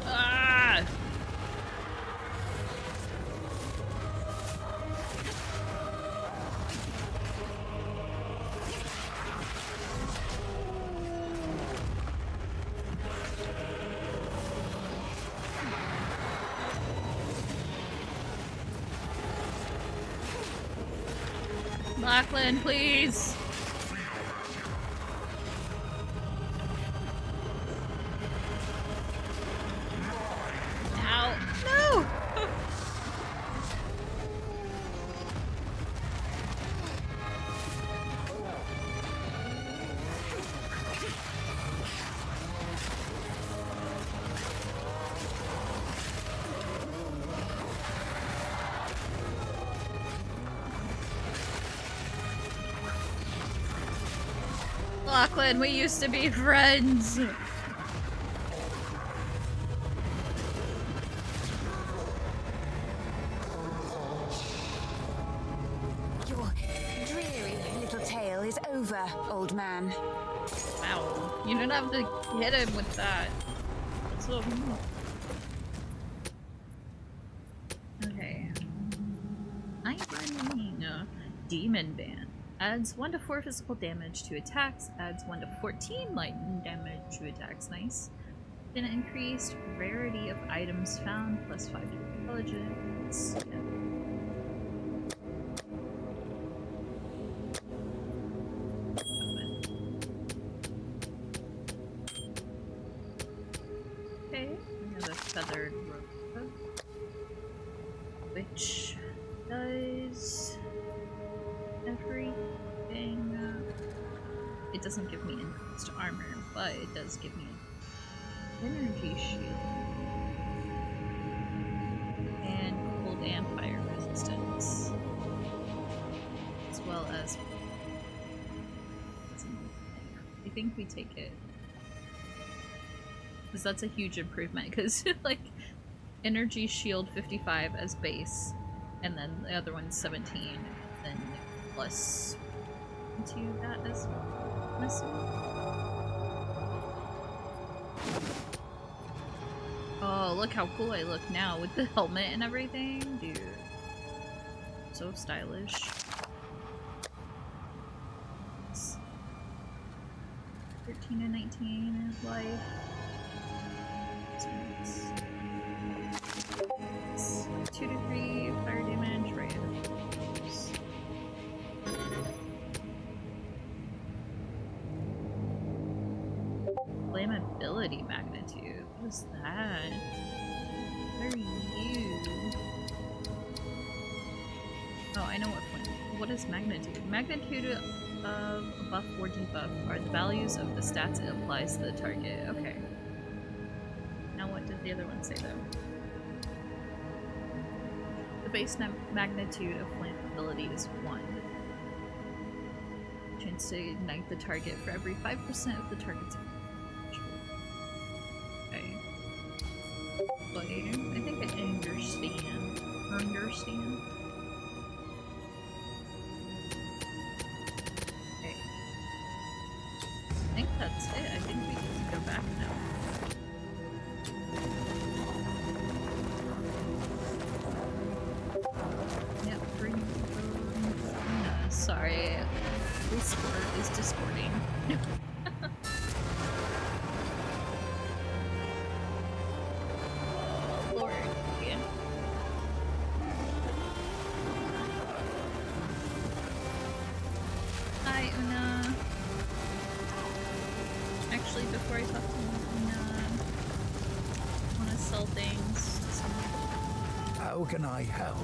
Ah! Lachlan, please. Ow. No! Lachlan, we used to be friends. Your dreary little tale is over, old man. Wow. You didn't have to hit him with that. That's so mean. Okay. I'm running Demon Band. Adds 1 to 4 physical damage to attacks. Adds 1 to 14 lightning damage to attacks. Nice. Then increased rarity of items found. Plus 5 to intelligence. Yeah. Okay. We have a feathered rope, which does everything. It doesn't give me increased armor, but it does give me an energy shield and cold and fire resistance, as well as. I think we take it because that's a huge improvement. Because like energy shield 55 as base, and then the other one's 17, then plus to that as well. Oh, look how cool I look now with the helmet and everything, dude. So stylish. 13 and 19 is life. It's 2 to 3 fire damage, right? ability magnitude. What is that? What are you? Oh, I know what point. What is magnitude? Magnitude of a buff or debuff are the values of the stats it applies to the target. Okay. Now what did the other one say though? The base magnitude of flammability is 1. Chance to ignite the target for every 5% of the target's okay. But I think I understand. Understand? Okay. I think that's it. I think we can go back now. Yep, bring sorry. Discord is discording. Lord, yeah. Hi, Una. Actually, before I talk to Una, I want to sell things to someone. How can I help?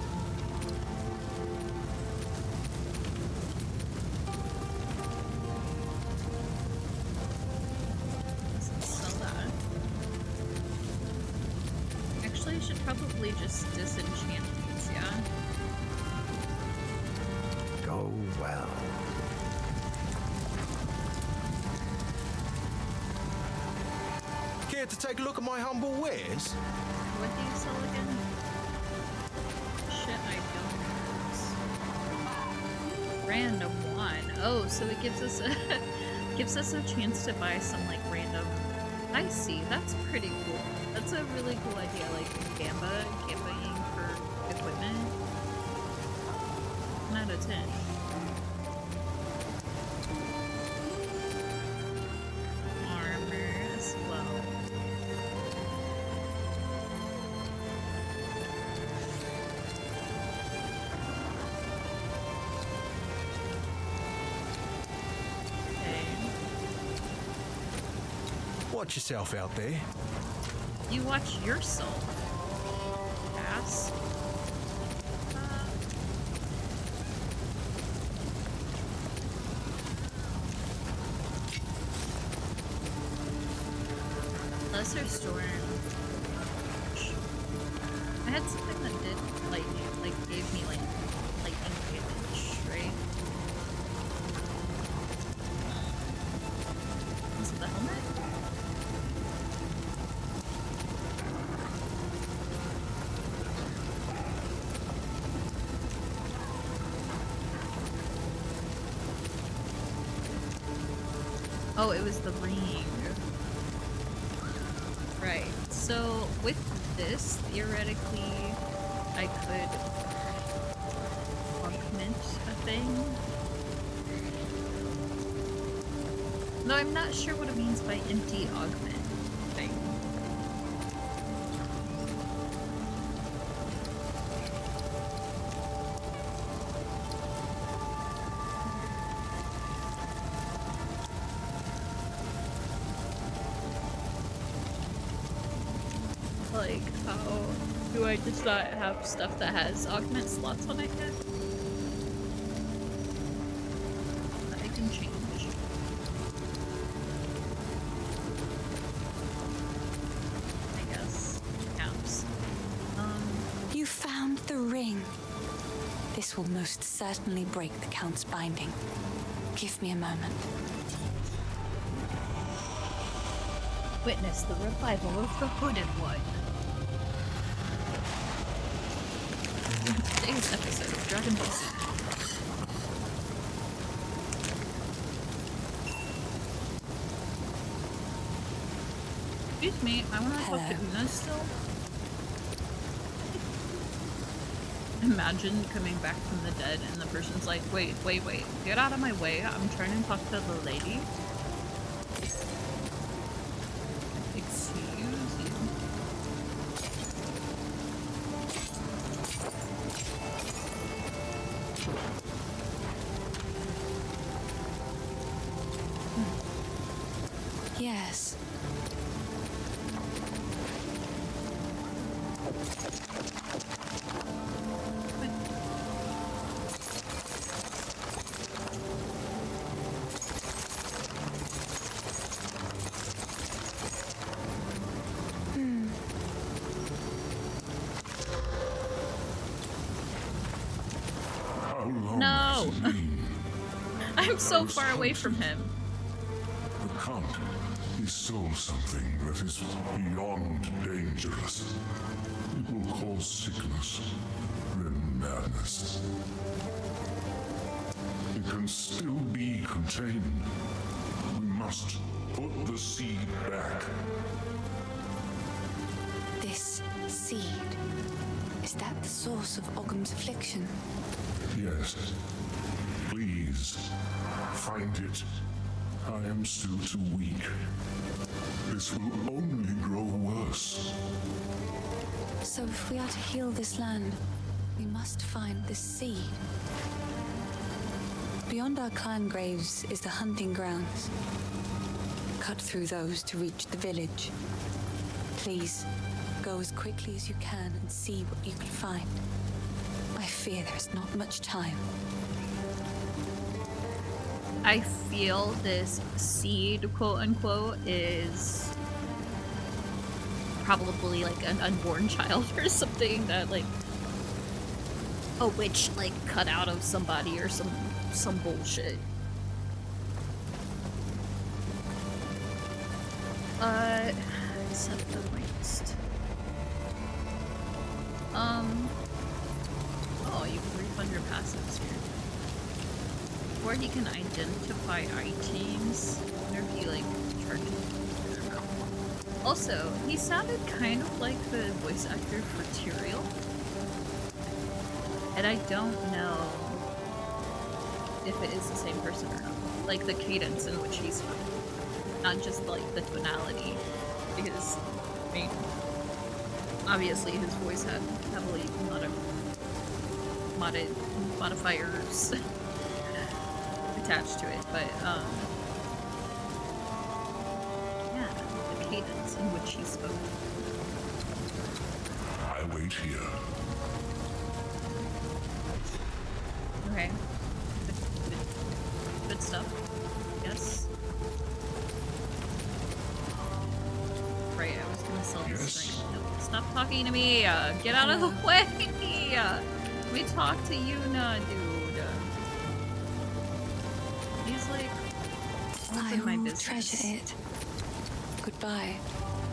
Probably just disenchant these, yeah? Go well. Care to take a look at my humble wares? What do you sell again? Shit, I don't. Random one. Oh, so it gives us a gives us a chance to buy some like random. I see. That's pretty cool. That's a really cool idea, like gambaing for equipment. 10 out of 10. Armor as well. Okay. Watch yourself out there. You watch yourself, ass. Lesser Storm. I had something that did lightning, like gave me like lightning damage, right? Was it the helmet? Oh, it was the ring. Right. So with this, theoretically, I could augment a thing. Though I'm not sure what it means by empty augment thing. Like, how do I just not have stuff that has augment slots on it yet? That I can change. I guess. Caps. You found the ring. This will most certainly break the Count's binding. Give me a moment. Witness the revival of the Hooded One. In today's episode of Dragon Ball Z. Excuse me, I want to talk to Una still. Imagine coming back from the dead and the person's like, wait, get out of my way, I'm trying to talk to the lady. Yes. How long No. has it been? I'm so far away from him. The Count, he stole something that is beyond dangerous. It will cause sickness, then madness. It can still be contained. We must put the seed back. This seed, is that the source of Ogham's affliction? Yes. Please, find it. I am still too weak. This will only grow worse. So if we are to heal this land, we must find this seed. Beyond our clan graves is the hunting grounds. Cut through those to reach the village. Please, go as quickly as you can and see what you can find. I fear there is not much time. I feel this seed, quote unquote, is probably like an unborn child or something that like a witch like cut out of somebody or some bullshit. Set the waste. Oh, you can refund your passives here. Or he can identify items. I wonder if he like charges. I don't know. Also, he sounded kind of like the voice actor for Tyrael. And I don't know if it is the same person or not. Like the cadence in which he's from. Not just like the tonality. Because, I mean, obviously his voice had heavily modifiers attached to it, but yeah, the cadence in which he spoke. I wait here. Okay. Good stuff. Yes. Right, I was gonna sell this string. No, stop talking to me! Get out of the way! Let me talk to Yuna, dude. He's like, I in my will business. treasure it. Goodbye.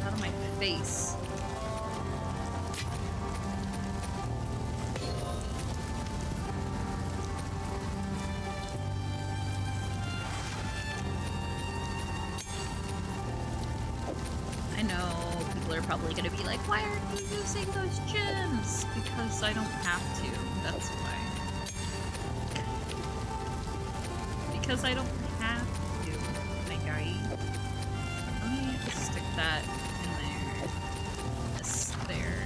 Out of my face. I know people are probably gonna be like, why aren't you using those gems? Because I don't have to, that's why. Because I don't have to, my guy. Let me just stick that in there. This there.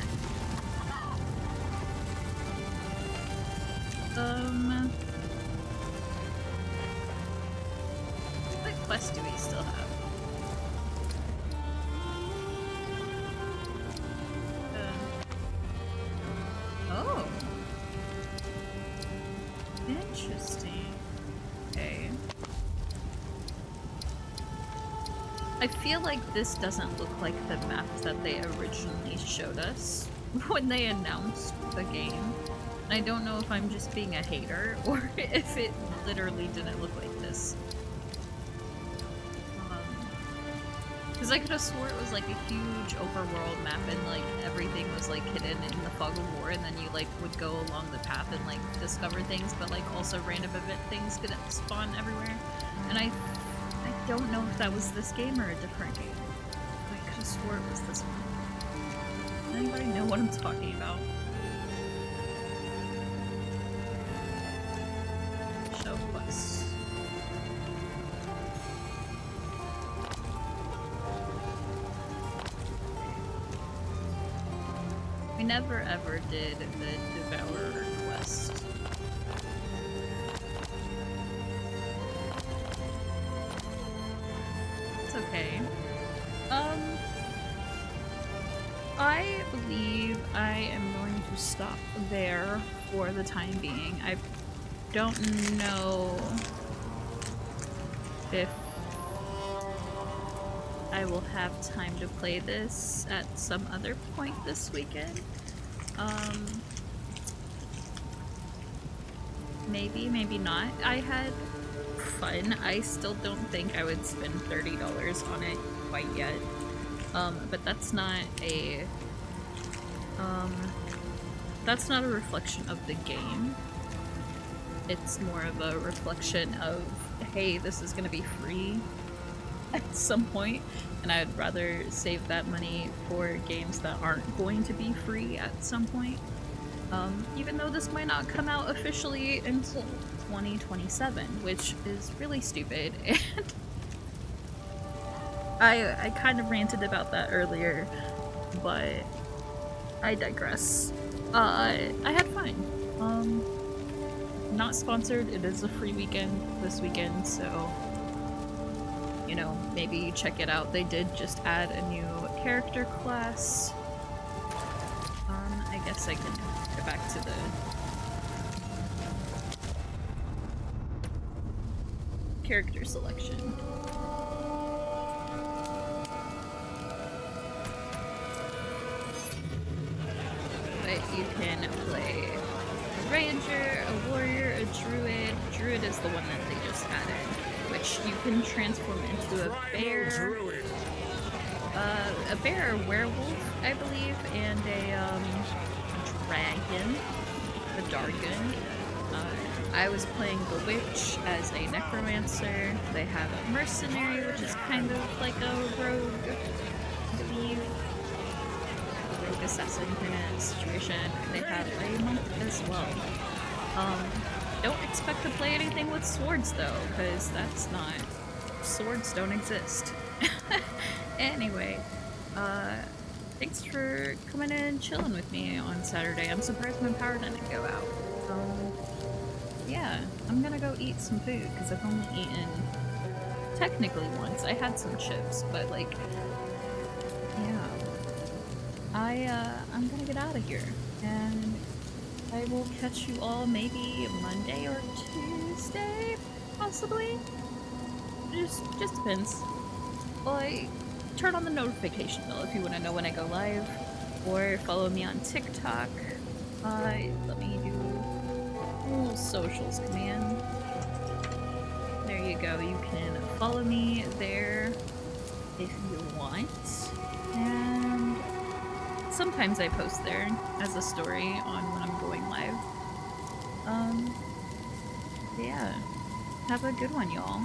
What quest do we still have? Oh. Interesting. Okay. I feel like this doesn't look like the map that they originally showed us when they announced the game. I don't know if I'm just being a hater or if it literally didn't look like this. Because I could have swore it was like a huge overworld map and like everything was like hidden in the fog of war, and then you like would go along the path and like discover things, but like also random event things could spawn everywhere. And I don't know if that was this game or a different game. I could have swore it was this one. Anybody know what I'm talking about? Show quest. We never ever did the Devourer quest. It's okay. I believe I am going to stop there for the time being. I don't know if I will have time to play this at some other point this weekend. Maybe, maybe not. I had fun. I still don't think I would spend $30 on it quite yet. But that's not a reflection of the game. It's more of a reflection of, hey, this is gonna be free at some point, and I'd rather save that money for games that aren't going to be free at some point. Even though this might not come out officially until 2027, which is really stupid, and I kind of ranted about that earlier, but I digress. I had fun. Not sponsored, it is a free weekend this weekend, so, you know, maybe check it out. They did just add a new character class. I guess I can go back to the character selection. But you can play a ranger, a warrior, a druid. Druid is the one that they just added, which you can transform into a bear. A bear, a werewolf, I believe, and a dragon, a dargon. I was playing the witch as a necromancer. They have a mercenary, which is kind of like a rogue, I believe. A rogue assassin kind of situation. They have a monk as well. Don't expect to play anything with swords though, because that's not... swords don't exist. Anyway, thanks for coming in and chilling with me on Saturday. I'm surprised my power didn't go out. Yeah, I'm gonna go eat some food, because I've only eaten technically once. I had some chips, but like, yeah. I'm gonna get out of here, and I will catch you all maybe Monday or Tuesday, possibly? Just depends. Like, turn on the notification bell if you want to know when I go live, or follow me on TikTok. Let me do a little socials command. There you go, you can follow me there if you want, and sometimes I post there as a story on when I'm going live. Yeah, have a good one, y'all.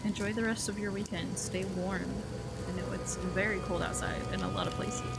Enjoy the rest of your weekend. Stay warm. I know it's very cold outside in a lot of places.